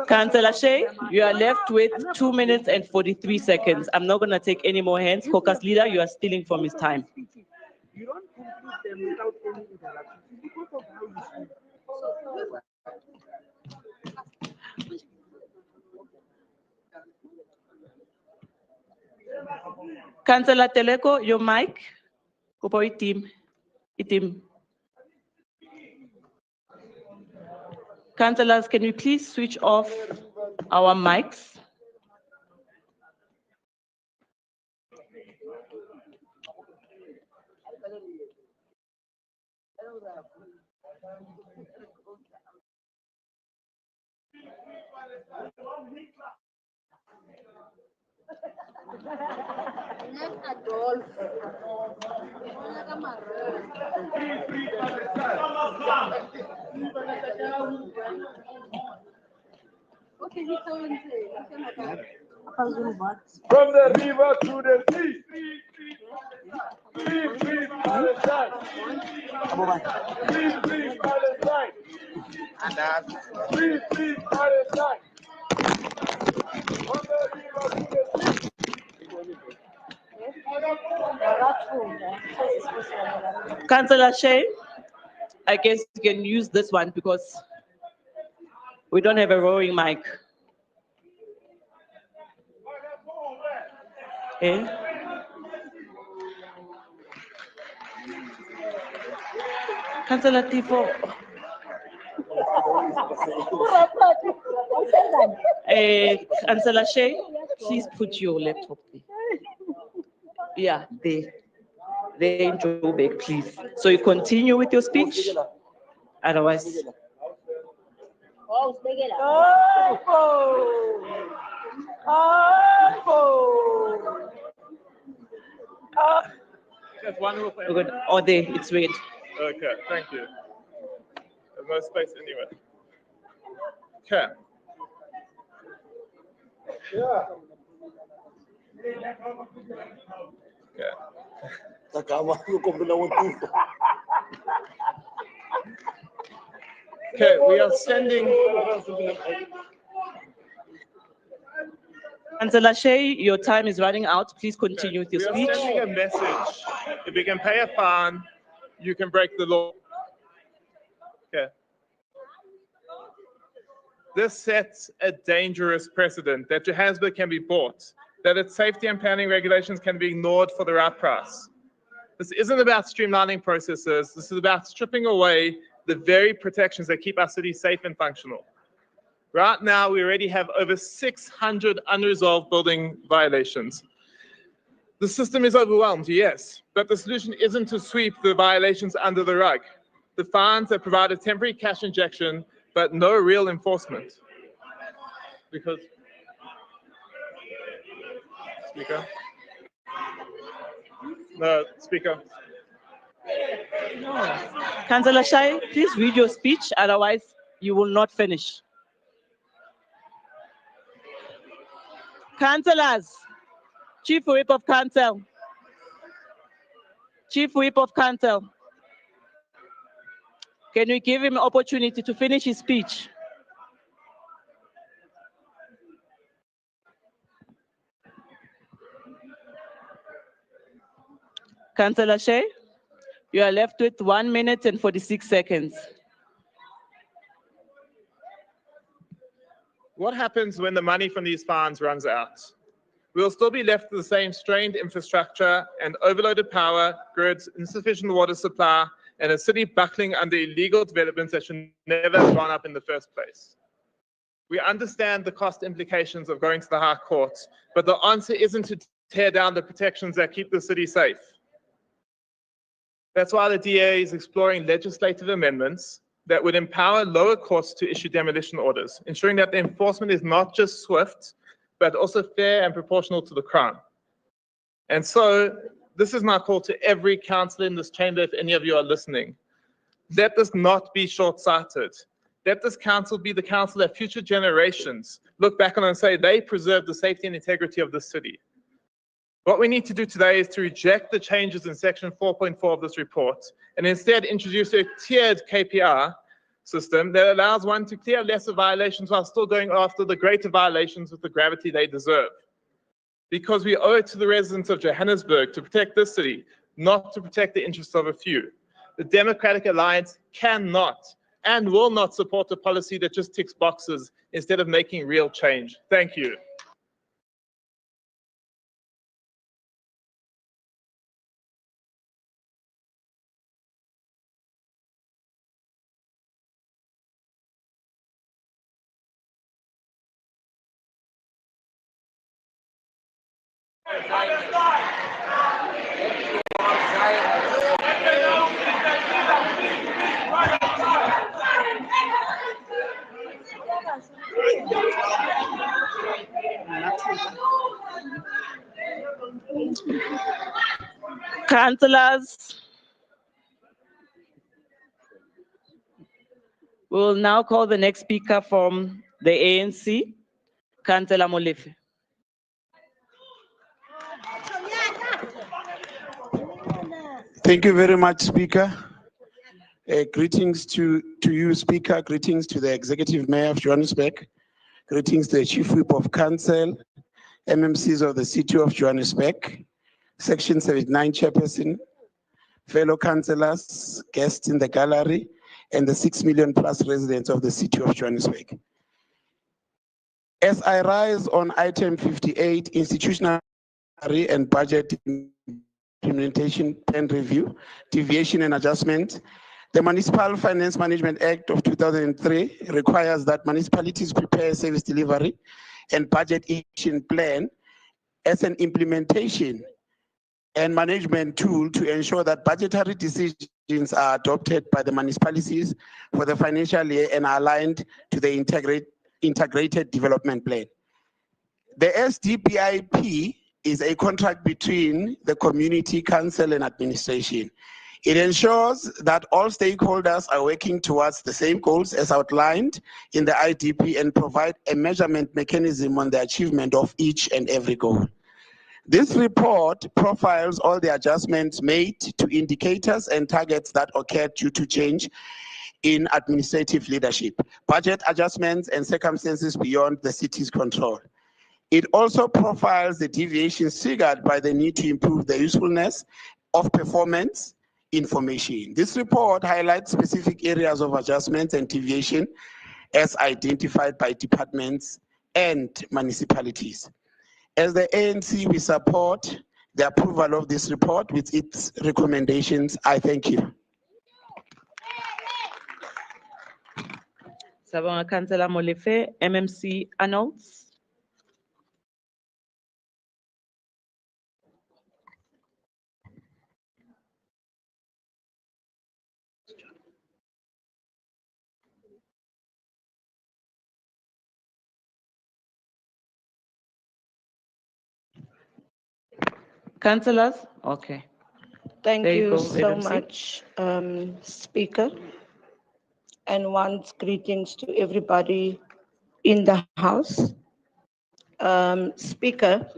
Councillor Shea, you are left with 2 minutes and 43 seconds. I'm not going to take any more hands. Caucus leader, you are stealing from his time. You don't conclude them without any interruption. It's because of how you speak. Councillor Teleko, your mic. Kupo itim. Councillors, can we please switch off our mics? From the river to the sea. Free, free Palestine. Free, free Palestine. Free, free Palestine. From the river to the sea. Councillor Shay, I guess you can use this one because we don't have a roaring mic. Okay. Councillor Tipo. Councillor Shay, please put your laptop there. Yeah, there. There in Joburg, please. So you continue with your speech. Otherwise. Just one more We're good. Oh, there, it's red. Okay, thank you. There's no space anywhere. Okay. Yeah. Okay, we are sending. Councillor Shay, your time is running out. Please continue with your We speech. are sending a message. If you can pay a fine, you can break the law. Okay. This sets a dangerous precedent that Johannesburg can be bought, that its safety and planning regulations can be ignored for the right price. This isn't about streamlining processes. This is about stripping away the very protections that keep our city safe and functional. Right now, we already have over 600 unresolved building violations. The system is overwhelmed, yes, but the solution isn't to sweep the violations under the rug. The fines that provide a temporary cash injection, but no real enforcement. Because, Speaker? No, Speaker. Councillor Shay, please read your speech, otherwise you will not finish. Councillors, Chief Whip of Council. Chief Whip of Council. Can we give him an opportunity to finish his speech? Councillor Shay, you are left with 1 minute and 46 seconds. What happens when the money from these fines runs out? We'll still be left with the same strained infrastructure and overloaded power grids, insufficient water supply, and a city buckling under illegal developments that should never have gone up in the first place. We understand the cost implications of going to the High Court, but the answer isn't to tear down the protections that keep the city safe. That's why the DA is exploring legislative amendments that would empower lower courts to issue demolition orders, ensuring that the enforcement is not just swift, but also fair and proportional to the crime. And so this is my call to every councillor in this chamber, if any of you are listening. Let this not be short-sighted. Let this council be the council that future generations look back on and say they preserved the safety and integrity of this city. What we need to do today is to reject the changes in section 4.4 of this report and instead introduce a tiered KPI system that allows one to clear lesser violations while still going after the greater violations with the gravity they deserve. Because we owe it to the residents of Johannesburg to protect this city, not to protect the interests of a few. The Democratic Alliance cannot and will not support a policy that just ticks boxes instead of making real change. Thank you. Councillors, we will now call the next speaker from the ANC, Councillor Molefe. Thank you very much, Speaker. Greetings to you, Speaker. Greetings to the Executive Mayor of Johannesburg. Greetings to the Chief Whip of Council, MMCs of the City of Johannesburg, Section 79 Chairperson, fellow councillors, guests in the gallery, and the 6 million plus residents of the City of Johannesburg. As I rise on item 58, institutional and budget implementation plan review, deviation and adjustment, the Municipal Finance Management Act of 2003 requires that municipalities prepare a service delivery and budget action plan as an implementation and management tool to ensure that budgetary decisions are adopted by the municipalities for the financial year and are aligned to the integrated development plan. The SDPIP is a contract between the community, council, and administration. It ensures that all stakeholders are working towards the same goals as outlined in the IDP and provide a measurement mechanism on the achievement of each and every goal. This report profiles all the adjustments made to indicators and targets that occurred due to change in administrative leadership, budget adjustments, and circumstances beyond the city's control. It also profiles the deviations triggered by the need to improve the usefulness of performance information. This report highlights specific areas of adjustments and deviation as identified by departments and municipalities. As the ANC, we support the approval of this report with its recommendations. I thank you. Sabonga Councillor Molefe, MMC Arnolds. Councillors, okay. Thank There you go, so MMC. much, Speaker. And once greetings to everybody in the House. Speaker,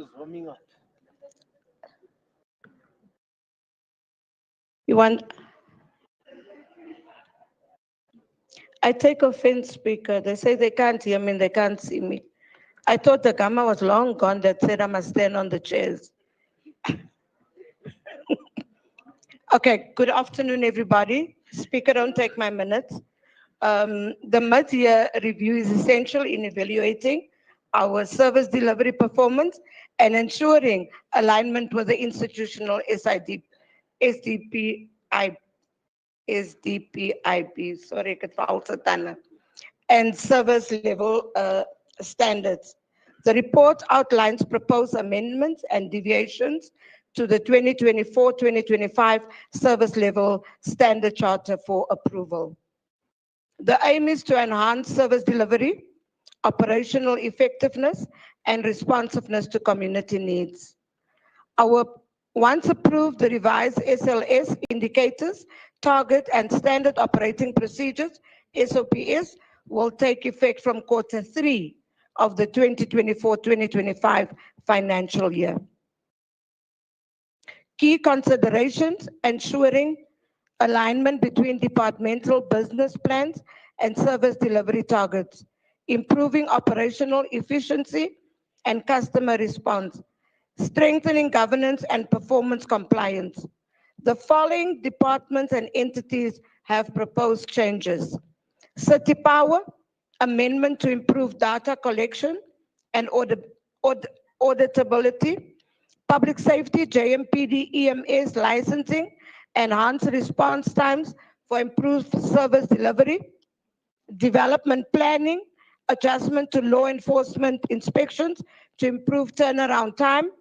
you want, I take offense, Speaker. They say they can't hear me, they can't see me. I thought the gamma was long gone that said I must stand on the chairs. Okay, good afternoon, everybody. Speaker, don't take my minutes. The mid-year review is essential in evaluating our service delivery performance and ensuring alignment with the institutional SDPIP, sorry, ek het fout getan, and service level standards. The report outlines proposed amendments and deviations to the 2024-2025 service level standard charter for approval. The aim is to enhance service delivery, operational effectiveness, and responsiveness to community needs. Once approved, the revised SLS indicators, target, and standard operating procedures, SOPs, will take effect from Q3 of the 2024-2025 financial year. Key considerations: ensuring alignment between departmental business plans and service delivery targets, improving operational efficiency and customer response, strengthening governance and performance compliance. The following departments and entities have proposed changes: City Power, amendment to improve data collection and auditability; Public Safety, JMPD, EMS licensing, enhanced response times for improved service delivery; Development Planning, adjustment to law enforcement inspections to improve turnaround time;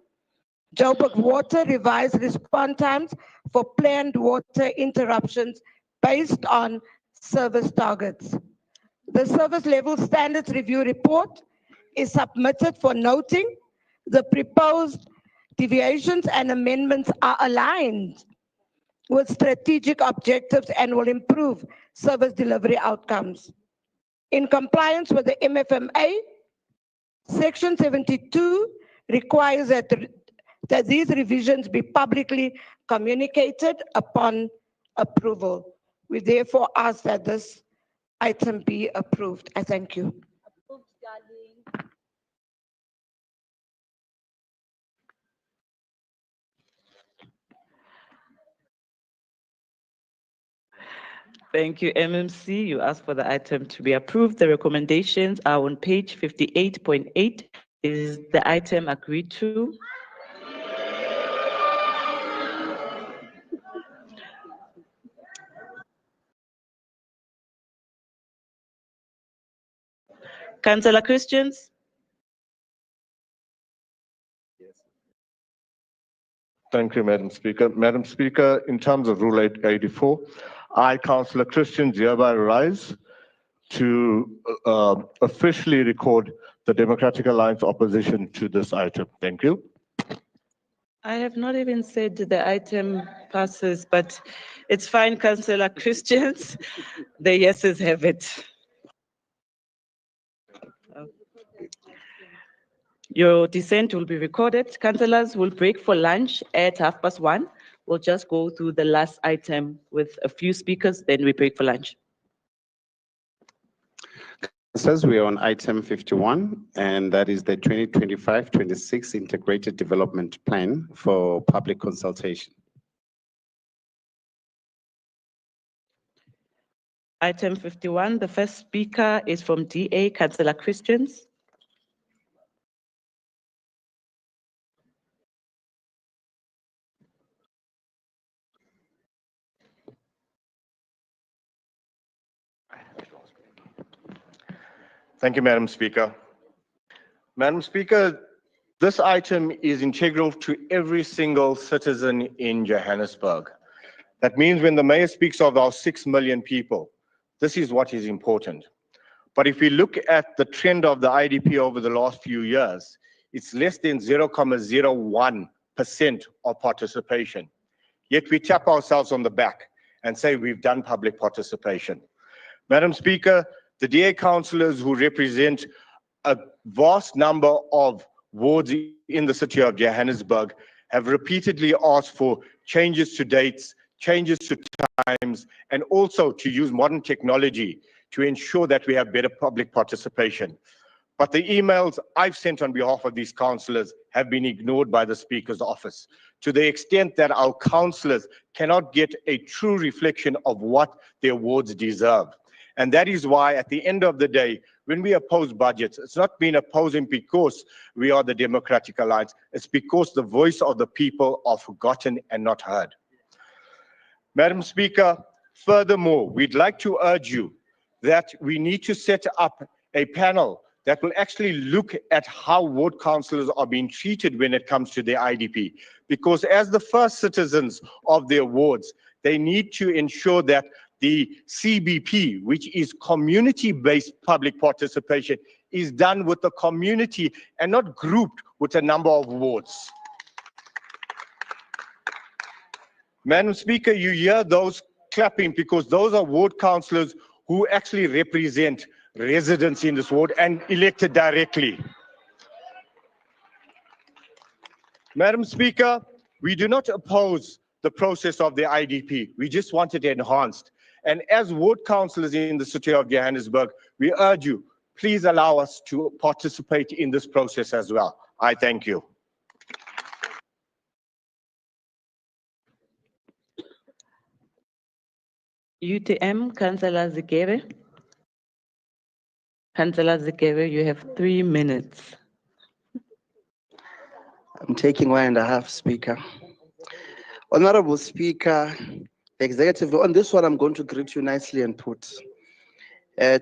Joburg Water revised response times for planned water interruptions based on service targets. The service level standards review report is submitted for noting. The proposed deviations and amendments are aligned with strategic objectives and will improve service delivery outcomes. In compliance with the MFMA, Section 72 requires that these revisions be publicly communicated upon approval. We therefore ask that this item be approved. I thank you. Thank you, MMC. You asked for the item to be approved. The recommendations are on page 58.8. Is the item agreed to? Councillor Christians? Thank you, Madam Speaker. Madam Speaker, in terms of Rule 884, I, Councillor Christians, hereby rise to officially record the Democratic Alliance opposition to this item. Thank you. I have not even said the item passes, but it's fine, Councillor Christians. The yeses have it. Your dissent will be recorded. Councillors will break for lunch at 1:30. We'll just go through the last item with a few speakers, then we break for lunch. Says we are on item 51, and that is the 2025-26 Integrated Development Plan for public consultation. Item 51, the first speaker is from DA, Councillor Christians. Thank you, Madam Speaker. Madam Speaker, this item is integral to every single citizen in Johannesburg. That means when the mayor speaks of our 6 million people, this is what is important. But if we look at the trend of the IDP over the last few years, it's less than 0.01% of participation. Yet we tap ourselves on the back and say we've done public participation. Madam Speaker, the DA councillors who represent a vast number of wards in the city of Johannesburg have repeatedly asked for changes to dates, changes to times, and also to use modern technology to ensure that we have better public participation. But the emails I've sent on behalf of these councillors have been ignored by the Speaker's office, to the extent that our councillors cannot get a true reflection of what their wards deserve. And that is why, at the end of the day, when we oppose budgets, it's not been opposing because we are the Democratic Alliance. It's because the voice of the people are forgotten and not heard. Madam Speaker, furthermore, we'd like to urge you that we need to set up a panel that will actually look at how ward councillors are being treated when it comes to their IDP. Because as the first citizens of their wards, they need to ensure that the CBP, which is community-based public participation, is done with the community and not grouped with a number of wards. Madam Speaker, you hear those clapping because those are ward councillors who actually represent residents in this ward and elected directly. Madam Speaker, we do not oppose the process of the IDP. We just want it enhanced. And as ward councillors in the city of Johannesburg, we urge you, please allow us to participate in this process as well. I thank you. UTM, Councillor Zikere. Councillor Zikere, you have 3 minutes. I'm taking 1.5, Speaker. Honorable Speaker, Executive, on this one, I'm going to greet you nicely and put.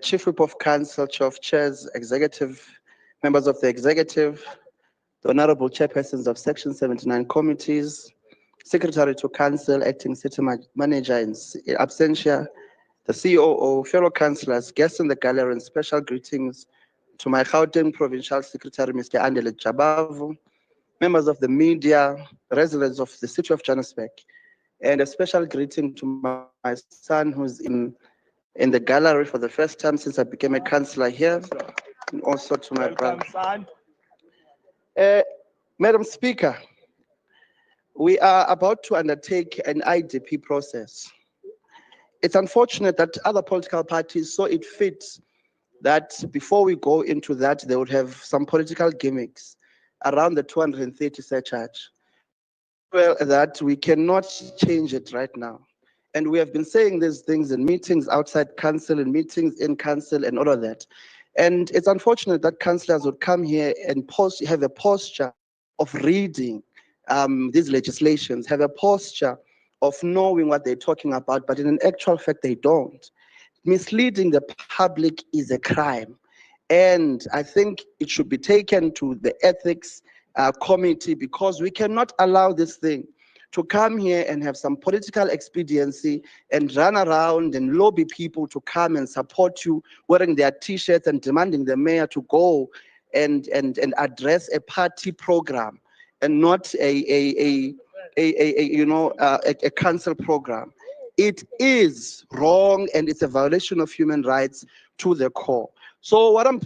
Chief Whip of Council, Chief of Chairs, Executive, members of the Executive, the Honorable Chairpersons of Section 79 committees, Secretary to Council, Acting City Manager in absentia, the COO, fellow councillors, guests in the gallery, and special greetings to my Gauteng Provincial Secretary, Mr. Andile Jabavu, members of the media, residents of the city of Johannesburg, and a special greeting to my son who's in the gallery for the first time since I became a councillor here, and also to my brother. Madam Speaker, we are about to undertake an IDP process. It's unfortunate that other political parties saw it fit that before we go into that, they would have some political gimmicks around the 230 surcharge. Well, that we cannot change it right now. And we have been saying these things in meetings outside council and meetings in council and all of that. And it's unfortunate that councillors would come here and have a posture of reading these legislations, have a posture of knowing what they're talking about, but in an actual fact, they don't. Misleading the public is a crime. And I think it should be taken to the ethics committee, because we cannot allow this thing to come here and have some political expediency and run around and lobby people to come and support you wearing their t-shirts and demanding the mayor to go and address a party program and not a council program. It is wrong and it's a violation of human rights to the core. So what I'm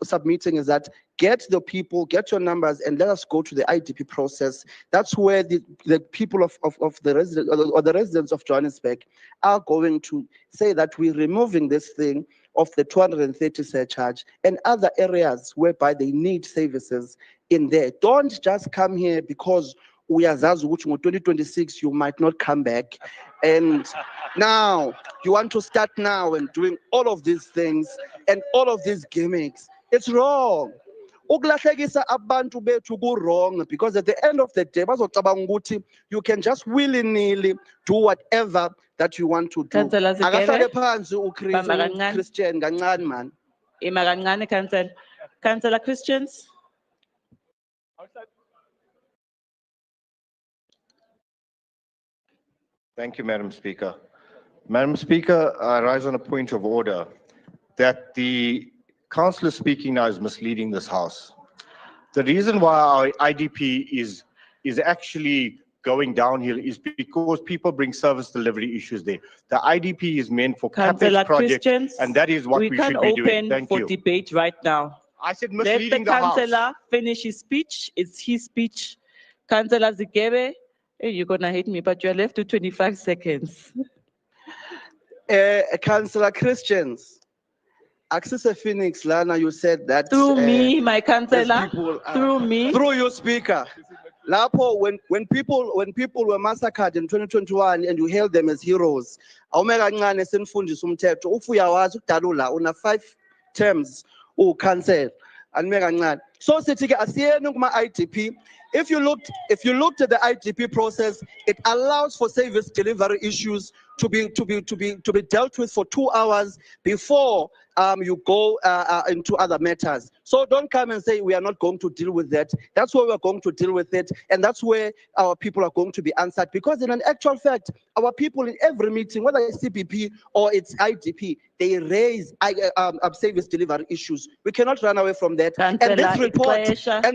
submitting is that get the people, get your numbers, and let us go to the IDP process. That's where the people of the residents or the residents of Johannesburg are going to say that we're removing this thing of the 230 surcharge and other areas whereby they need services in there. Don't just come here because we are Zazu, which in 2026 you might not come back. And now you want to start now and doing all of these things and all of these gimmicks. It's wrong. Ukulahlekisa abantu bethu ku wrong, because at the end of the day bazocabanga ukuthi you can just willy-nilly do whatever that you want to do. Councillor Zikele, Akahlale phansi bamba kancane. Christian kancane man. Ima kancane, Councillor. Councillor Christians. Thank you, Madam Speaker. Madam Speaker, I rise on a point of order that the councillor speaking now is misleading this House. The reason why our IDP is actually going downhill is because people bring service delivery issues there. The IDP is meant for capex projects, and that is what we should be doing. Thank for you. debate right now. I said Let misleading the the House. councillor finish his speech. It's his speech. Councillor Zikebe, hey, you're gonna hate me, but you're left to 25 seconds. Councillor Christians, Axis Phoenix, Lana, you said that through me, my councillor, people, through me, through your speaker. Lapo, when people were massacred in 2021 and you hailed them as heroes, awumeka kancane senifundisa umthetho. Ufu uyawazi ukudalula una 5 terms cancel. Awumeka kancane. So sithi ke asiyeni kuma IDP. If you looked at the IDP process, it allows for service delivery issues to be dealt with for 2 hours before you go into other matters. So don't come and say we are not going to deal with that. That's where we're going to deal with it, and that's where our people are going to be answered. Because in an actual fact, our people in every meeting, whether it's CPP or it's IDP, they raise service delivery issues. We cannot run away from that. And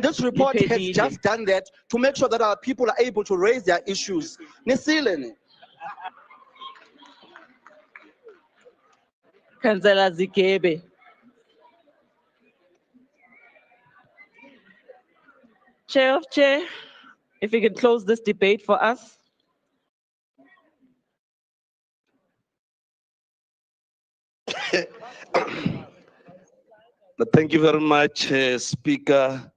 this report has just done that to make sure that our people are able to raise their issues. Nisileni. Councillor Zikebe. Chair of Chair, if you can close this debate for us. Thank you very much, Speaker,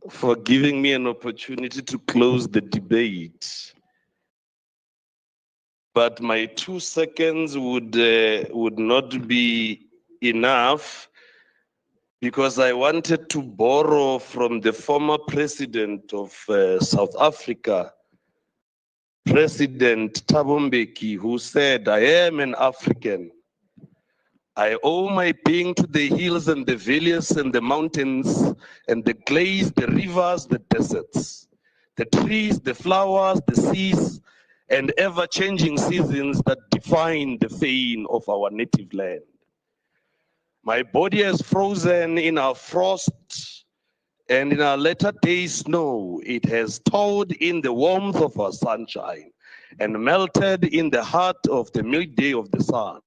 for giving me an opportunity to close the debate. But my 2 seconds would not be enough, because I wanted to borrow from the former president of South Africa, President Thabo Mbeki, who said, "I am an African. I owe my being to the hills and the valleys and the mountains and the glades, the rivers, the deserts, the trees, the flowers, the seas, and ever-changing seasons that define the fane of our native land. My body has frozen in our frost, and in our latter days snow, it has thawed in the warmth of our sunshine and melted in the heart of the midday of the sun.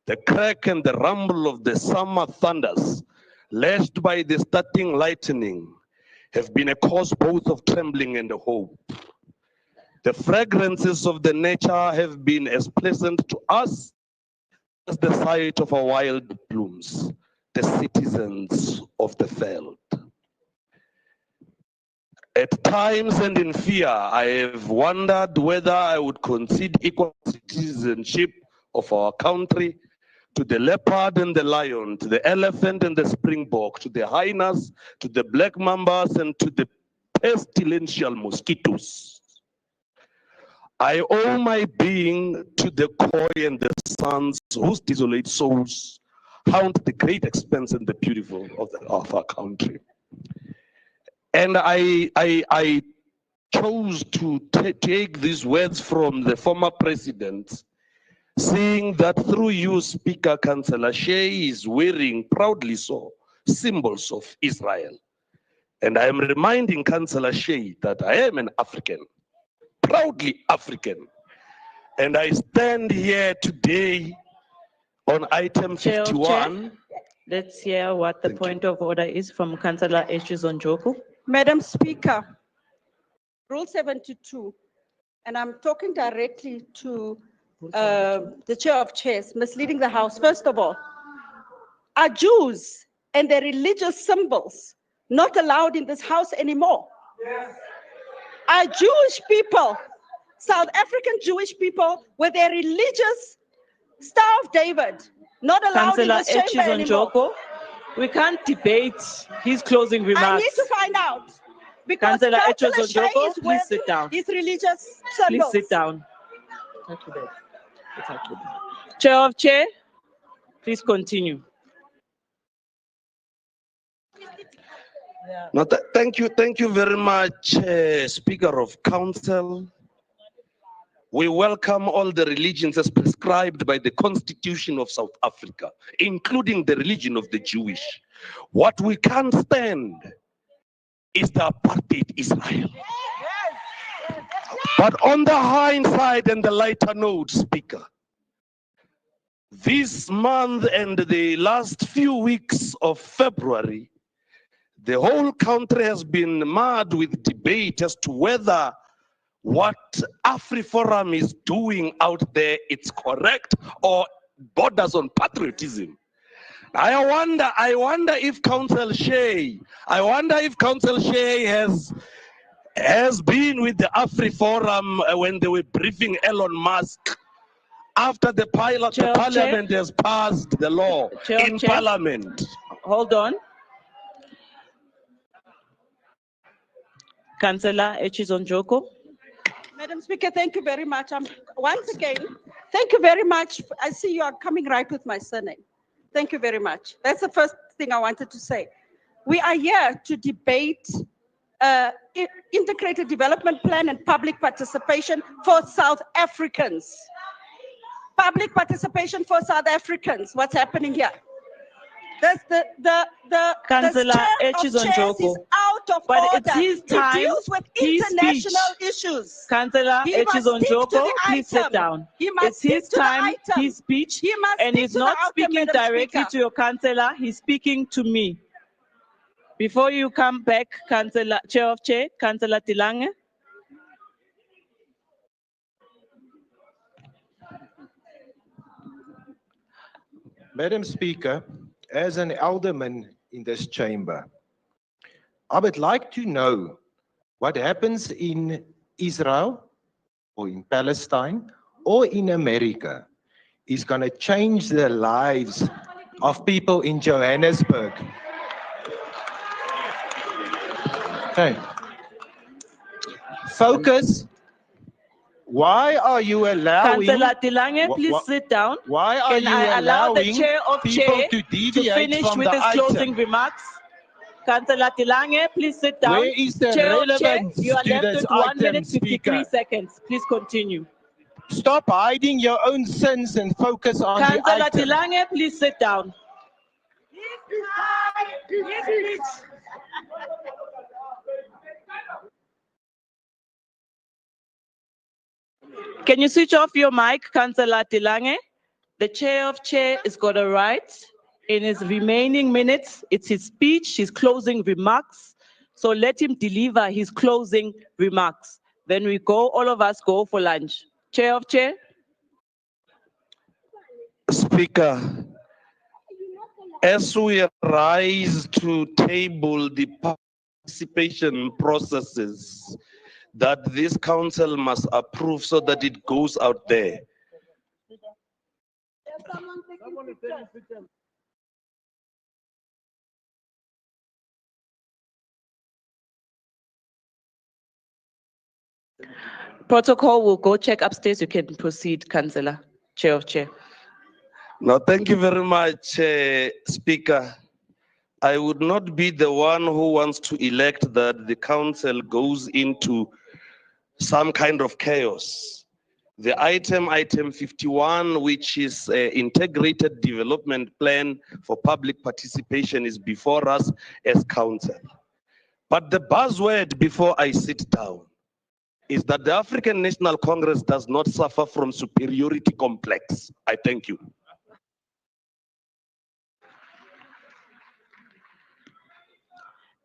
The crack and the rumble of the summer thunders, lashed by the starting lightning, have been a cause both of trembling and hope. The fragrances of the nature have been as pleasant to us as the sight of our wild blooms, the citizens of the veld. At times and in fear, I have wondered whether I would concede equal citizenship of our country to the leopard and the lion, to the elephant and the springbok, to the hyenas, to the black mambas, and to the pestilential mosquitoes. I owe my being to the koi and the suns whose desolate souls haunt the great expanse and the beautiful of our country. And I chose to take these words from the former president, saying that through you, Speaker, Councillor Shea is wearing proudly so symbols of Israel. And I am reminding Councillor Shea that I am an African, proudly African. And I stand here today on item 51. Let's hear what the point of order is from Councillor Eshizonjoku. Madam Speaker, Rule 72, and I'm talking directly to the Chair of Chairs, misleading the House. First of all, are Jews and their religious symbols not allowed in this House anymore? Yes. Are Jewish people, South African Jewish people, with their religious Star of David, not allowed in this chamber anymore? We can't debate his closing remarks. I need to find out. Because Councillor Councillor Shea Eshizonjoku, is please sit down. his religious Please symbols. sit down. Chair of Chair, please continue. No, thank you very much, Speaker of Council. We welcome all the religions as prescribed by the Constitution of South Africa, including the religion of the Jewish. What we can't stand is the apartheid Israel. But on the hindsight and the lighter note, Speaker, this month and the last few weeks of February, the whole country has been mad with debate as to whether what AfriForum is doing out there it's correct or borders on patriotism. I wonder if Council Shea has been with the AfriForum when they were briefing Elon Musk after the parliament has passed the law in parliament. Hold on. Councillor Eshizonjoku. Madam Speaker, thank you very much. Once again, thank you very much. I see you are coming right with my surname. Thank you very much. That's the first thing I wanted to say. We are here to debate integrated development plan and public participation for South Africans. Public participation for South Africans. What's happening here? That's the Councillor Chair of Chairs is out of order. It's his time, He deals with his international speech. issues. Councillor He must stick to Eshizonjoku, the please sit item. down. He must It's stick his to the time, item. his speech, He must and stick he's to the not item, speaking Madam directly Speaker. to your councillor, he's speaking to me. Before you come back, Councillor, Chair of Chair, Councillor Tilange. Madam Speaker, as an alderman in this chamber, I would like to know what happens in Israel or in Palestine or in America is going to change the lives of people in Johannesburg. Okay. Focus Why are you allowing? Councillor Tilange, please sit down. Why are Can you I allow the allowing chair of people chair to to deviate finish from with the his closing item? remarks? Councillor Tilange, please sit down. Where is the Chair of chair, relevance you are to left this with 1 item, minute 53 Speaker? seconds. Please continue. Stop hiding your own sins and focus on the Councillor item. Tilange, please sit down. Can you switch off your mic, Councillor Tilange? The chair of chair has got a right in his remaining minutes. It's his speech, his closing remarks. So let him deliver his closing remarks. Then we go, all of us go for lunch. Chair of chair. Speaker, as we rise to table the participation processes that this council must approve so that it goes out there. Protocol will go check upstairs. You can proceed, Councillor, chair of chair. Now, thank you very much, Speaker. I would not be the one who wants to elect that the council goes into some kind of chaos. The item 51, which is integrated development plan for public participation, is before us as council. But the buzzword before I sit down is that the African National Congress does not suffer from superiority complex. I thank you.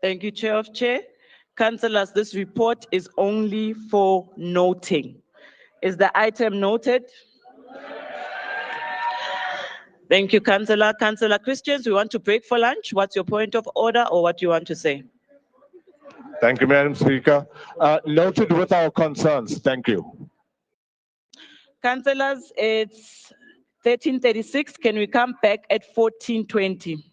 Thank you, Chair of Chair. Councillors, this report is only for noting. Is the item noted? Thank you, Councillor. Councillor Christians, we want to break for lunch. What's your point of order or what do you want to say? Thank you, Madam Speaker. Noted with our concerns. Thank you. Councillors, it's 13:36. Can we come back at 14:20?